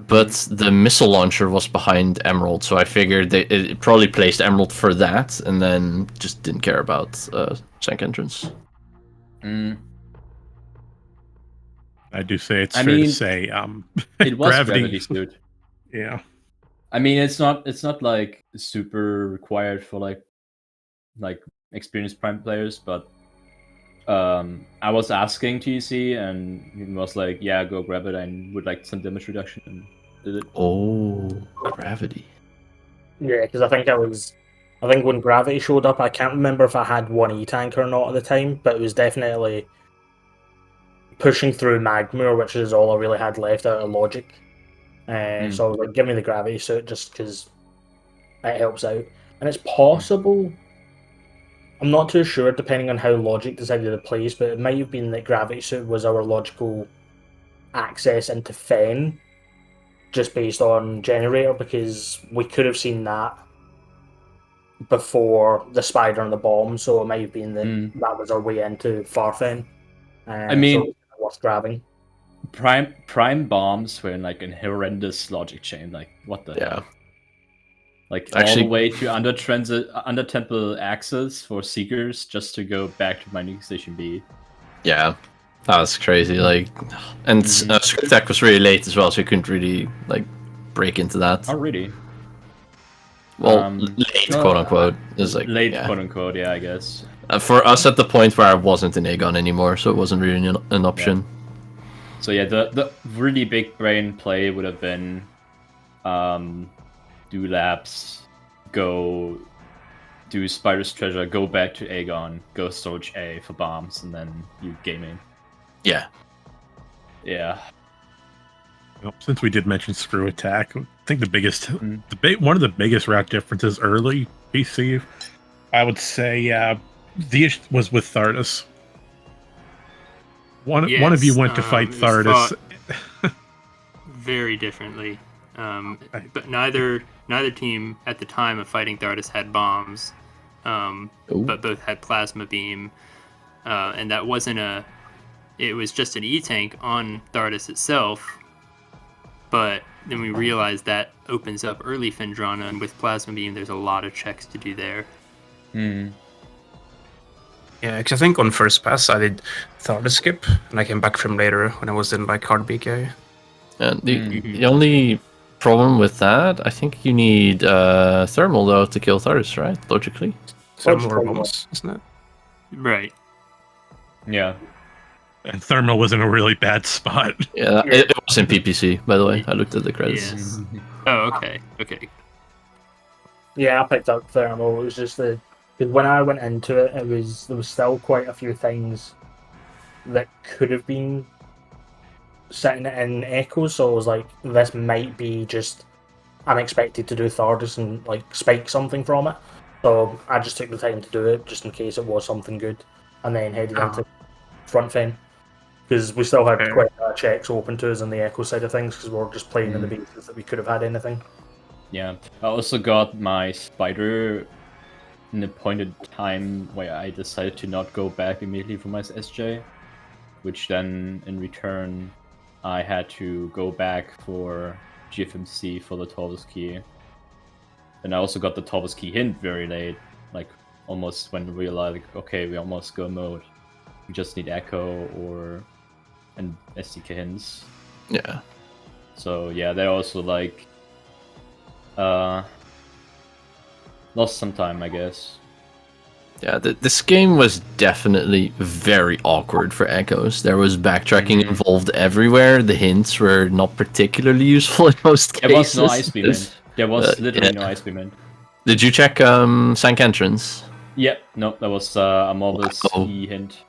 but the missile launcher was behind emerald, so I figured it probably placed emerald for that, and then just didn't care about Sank Entrance. I do say it's fair to say it was gravity suit. Yeah. I mean, it's not like super required for like experienced prime players, but I was asking TC, and he was like, "Yeah, go grab it. I would like some damage reduction," and did it. Oh, gravity. Yeah, because I think when Gravity showed up, I can't remember if I had one E-Tank or not at the time, but it was definitely pushing through Magmoor, which is all I really had left out of Logic. So I was like, give me the Gravity suit just because it helps out. And it's possible, I'm not too sure depending on how Logic decided to place, but it might have been that Gravity suit was our logical access into Fen, just based on Generator, because we could have seen that before the Spider and the bomb, so it might have been that that was our way into Farfen. I mean, so worth grabbing. Prime bombs were in like a horrendous logic chain. Like, what the hell? Like, actually, all the way to under temple access for Seekers just to go back to Mining Station B. Yeah, that was crazy. Like, and Script Deck was really late as well, so you couldn't really like break into that. Oh, really? Well, late, quote unquote, is like late, quote unquote. Yeah, I guess. For us, at the point where I wasn't in Aegon anymore, so it wasn't really an option. Yeah. So yeah, the really big brain play would have been do laps, go do Spider's Treasure, go back to Aegon, go Storage A for bombs, and then you gaming. Yeah. Yeah. Well, since we did mention Screw Attack, I think the biggest, one of the biggest route differences early PC, I would say, the issue was with Thardus. One of you went to fight it was Thardus. fought very differently. But neither team at the time of fighting Thardus had bombs, but both had plasma beam, and that wasn't it was just an E-tank on Thardus itself. But then we realized that opens up early Phendrana, and with plasma beam, there's a lot of checks to do there. Yeah, because I think on first pass I did Thardus skip, and I came back from later when I was in like hard BK. The only problem with that, I think you need thermal though to kill Thardus, right? Logically. Some more bombs, isn't it? Right. Yeah. And Thermal was in a really bad spot. Yeah, it was in PPC, by the way. I looked at the credits. Yes. Oh, okay. Yeah, I picked up thermal. It was just because when I went into it, there was still quite a few things that could have been sitting in Echo. So I was like, this might be just unexpected to do Thardus and like spike something from it. So I just took the time to do it just in case it was something good, and then headed into front fen. Because we still had quite a lot of checks open to us on the Echo side of things, because we were just playing in the bases that we could have had anything. Yeah. I also got my Spider in a pointed time where I decided to not go back immediately for my SJ, which then in return I had to go back for GFMC for the Torvus key. And I also got the Torvus key hint very late, like almost when we realized, like, okay, we almost go mode. We just need Echo and SDK hints. Yeah. So yeah, they also like lost some time, I guess. Yeah, this game was definitely very awkward for Echoes. There was backtracking involved everywhere. The hints were not particularly useful in most cases. There was no ice beam hint. There was literally no ice beam hint. Did you check Sank Entrance? Yep, no, that was a marvelous E hint.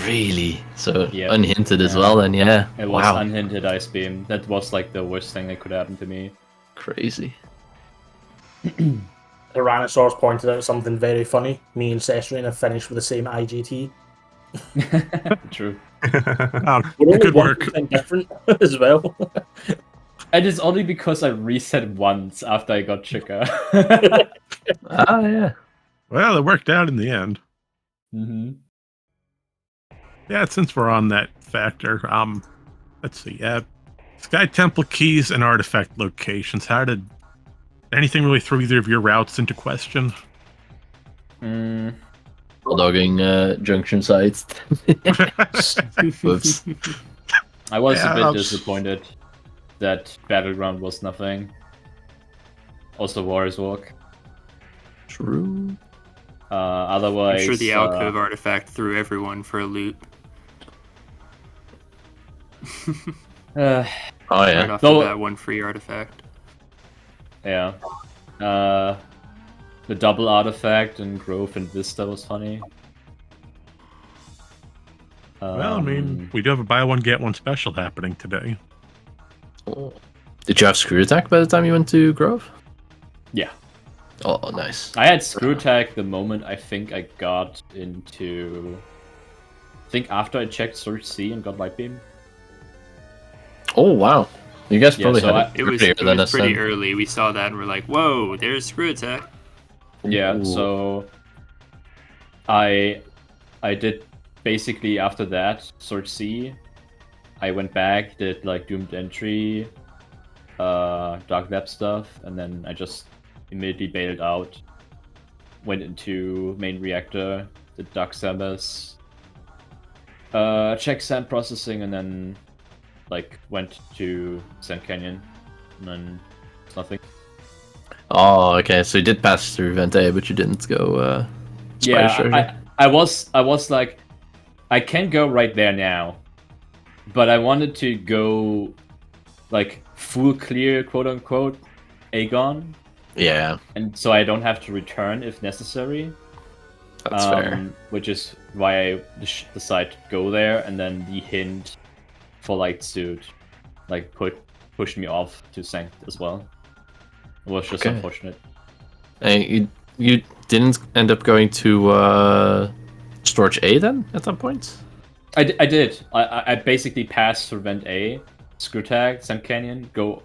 Really? So unhinted as well, then yeah. It was unhinted ice beam. That was like the worst thing that could happen to me. Crazy. Tyrannosaurus pointed out something very funny. Me and Cesarian have finished with the same IGT. True. We're It could only work. 1% different as well. And it's only because I reset once after I got Chica. Yeah. Well, it worked out in the end. Mm-hmm. Yeah, since we're on that factor, let's see. Sky Temple keys and artifact locations. How did anything really throw either of your routes into question? Bulldogging junction sites. Whoops. I was a bit disappointed that Battleground was nothing. Also Warrior's Walk. True. Otherwise, I'm sure the alcove artifact threw everyone for a loop. Oh yeah. Right off the bat, one free artifact. Yeah. The double artifact and Grove and Vista was funny. Well, I mean, we do have a buy one get one special happening today. Did you have Screw Attack by the time you went to Grove? Yeah. Oh, nice. I had Screw Attack the moment I think I got into... I think after I checked Surge C and got Light Beam. Oh, wow. You guys probably had it was pretty early. We saw that and we're like, whoa, there's Screw Attack. Yeah, Ooh. so... I did basically after that, Surge C. I went back, did like Doomed Entry, Dark Lab stuff, and then I just immediately bailed out. Went into main reactor, did Dark Sabbath, checked sand processing, and then like went to Sand Canyon, and then nothing. Oh, okay. So you did pass through Vente, but you didn't go. Yeah, I was like, I can go right there now, but I wanted to go like full clear, quote unquote, Aegon, Yeah, and so I don't have to return if necessary. that's fair. Which is why I decided to go there, and then the hint for Light Suit like pushed me off to Sanct as well. It was just Okay. unfortunate. And you didn't end up going to Storage A then at that point? I did. I basically passed through Vent A, Screw Tag, Sand Canyon, go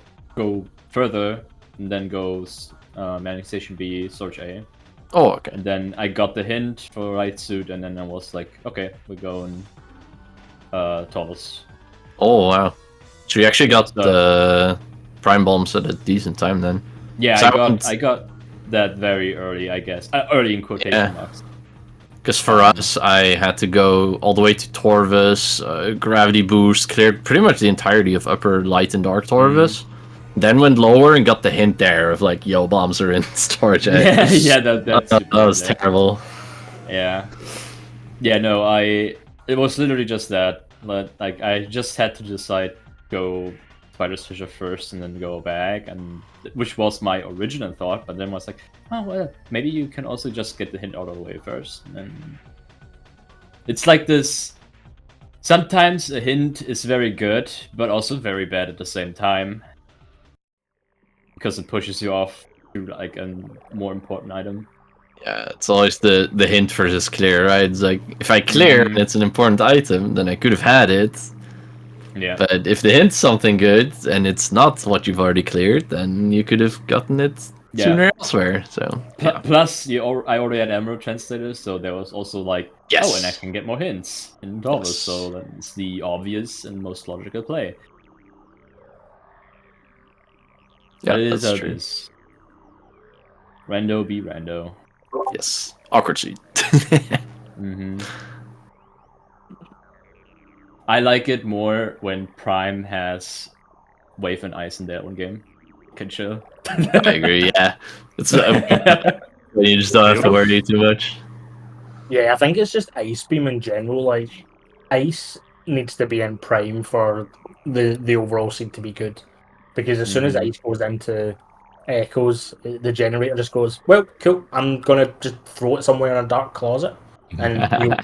further, and then goes Manning Station B, Storage A. Oh, okay. And then I got the hint for Right Suit, and then I was like, okay, we're going Taurus. Oh, wow. So you actually got So- the Prime Bombs at a decent time then. Yeah, So I got that very early, I guess. Early in quotation marks. Because for us, I had to go all the way to Torvus, Gravity Boost, cleared pretty much the entirety of Upper Light and Dark Torvus. Then went lower and got the hint there of like, yo, bombs are in storage. Yeah, yeah, that's that was terrible. Yeah. Yeah, no, it was literally just that. Like, I just had to decide go Spider's Fissure first and then go back, and which was my original thought, but then was like, oh well, maybe you can also just get the hint out of the way first. And then it's like this. Sometimes a hint is very good, but also very bad at the same time, because it pushes you off to like a more important item. Yeah, it's always the hint versus clear, right? It's like, if I clear and it's an important item, then I could have had it. Yeah. But if the hint's something good and it's not what you've already cleared, then you could have gotten it sooner elsewhere. So Plus, I already had Emerald Translators, so there was also like, Yes. oh, and I can get more hints in Taurus, Yes. so that's the obvious and most logical play. yeah, But it is that's how it true. is. Rando be rando. Yes, awkward seed. hmm I like it more when Prime has Wave and Ice in their own game. Can chill. I agree. Yeah, it's you just don't have to worry too much. Yeah, I think it's just Ice Beam in general. Like, Ice needs to be in Prime for the overall seed to be good. Because as soon as Ice goes into Echoes, the generator just goes, well, cool, I'm going to just throw it somewhere in a dark closet. And you'll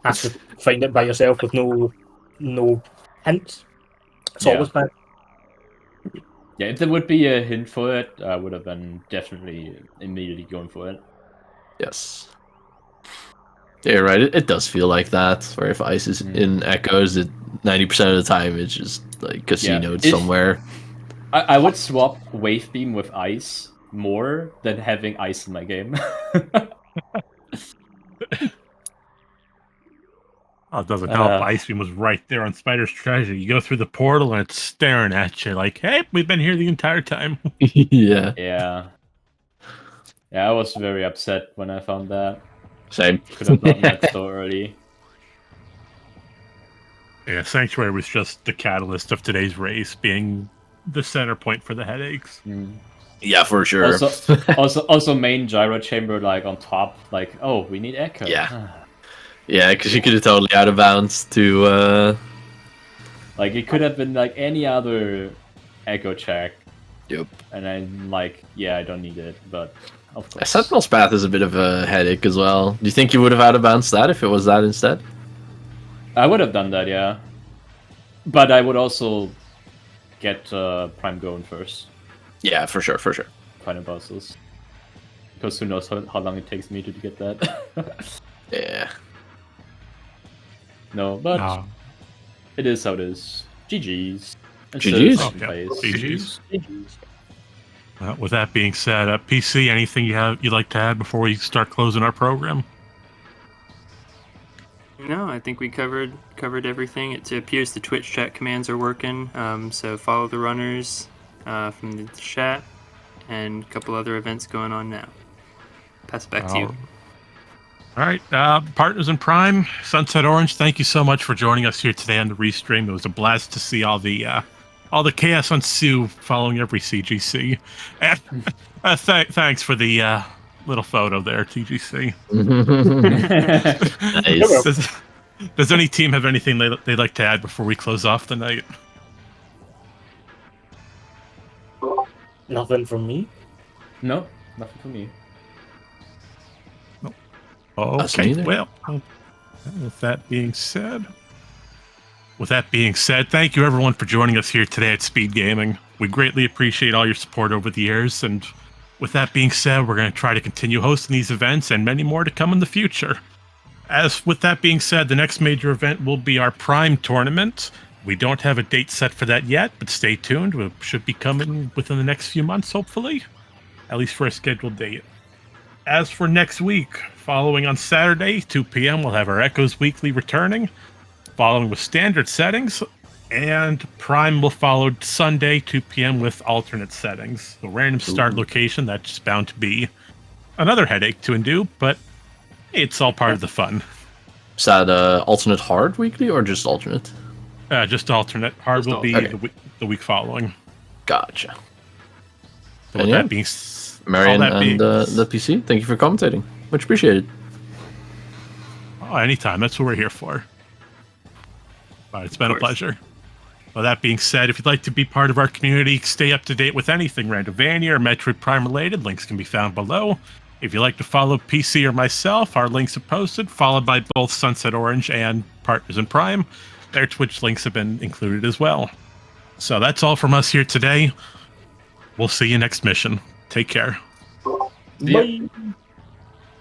have to find it by yourself with no hints. It's Yeah. always bad. Yeah, if there would be a hint for it, I would have been definitely immediately going for it. Yes. Yeah, you're right. It does feel like that. Where if Ice is in Echoes, 90% of the time it's just like casinoed somewhere. I would swap Wave Beam with Ice more than having Ice in my game. Oh, it doesn't help. Ice Beam was right there on Spider's Treasure. You go through the portal and it's staring at you like, hey, we've been here the entire time. Yeah. Yeah, I was very upset when I found that. Same. Could have gotten that so early. Yeah, Sanctuary was just the catalyst of today's race, being the center point for the headaches. Yeah, for sure. Also, main gyro chamber like on top. Like, oh, we need Echo. Yeah. Yeah, because you could have totally out of bounds to. Like, it could have been like any other Echo check. Yep. And I'm like, yeah, I don't need it, but of course. Sentinel's Path is a bit of a headache as well. Do you think you would have out of bounds that if it was that instead? I would have done that, yeah. But I would also get Prime going first. Yeah, for sure. Final bosses. Because who knows how long it takes me to get that. Yeah. No, but it is how it is. GG's. GG's? GG's. With that being said, PC, anything you'd like to add before we start closing our program? No, I think we covered everything. It appears the Twitch chat commands are working. So follow the runners from the chat, and a couple other events going on now. Pass it back to you. All right, partners in Prime, Sunset Orange, thank you so much for joining us here today on the restream. It was a blast to see all the chaos ensue following every CGC. And thanks for the little photo there, TGC. Nice. Does any team have anything they'd like to add before we close off the night? Nothing from me. No, nothing for me. Us Okay, neither. well, with that being said, thank you everyone for joining us here today at Speed Gaming. We greatly appreciate all your support over the years, and with that being said, we're going to try to continue hosting these events and many more to come in the future. As with that being said, the next major event will be our Prime tournament. We don't have a date set for that yet, but stay tuned. It should be coming within the next few months, hopefully, at least for a scheduled date. As for next week, following on Saturday, 2 p.m., we'll have our Echoes Weekly returning, following with standard settings, and Prime will follow Sunday, 2 p.m. with alternate settings. The random start location, that's bound to be another headache to undo, but it's all part of the fun. Is that alternate hard weekly or just alternate? Just alternate. Hard will be Okay. the week following. Gotcha. So with And yeah, that being Marion all that being, and the PC, thank you for commentating. Much appreciated. anytime. That's what we're here for. But it's been a pleasure. Well, that being said, if you'd like to be part of our community, stay up to date with anything Randomvania or Metroid Prime related, links can be found below. If you'd like to follow PC or myself, our links are posted, followed by both Sunset Orange and Partners in Prime. Their Twitch links have been included as well. So that's all from us here today. We'll see you next mission. Take care. Yeah. Bye.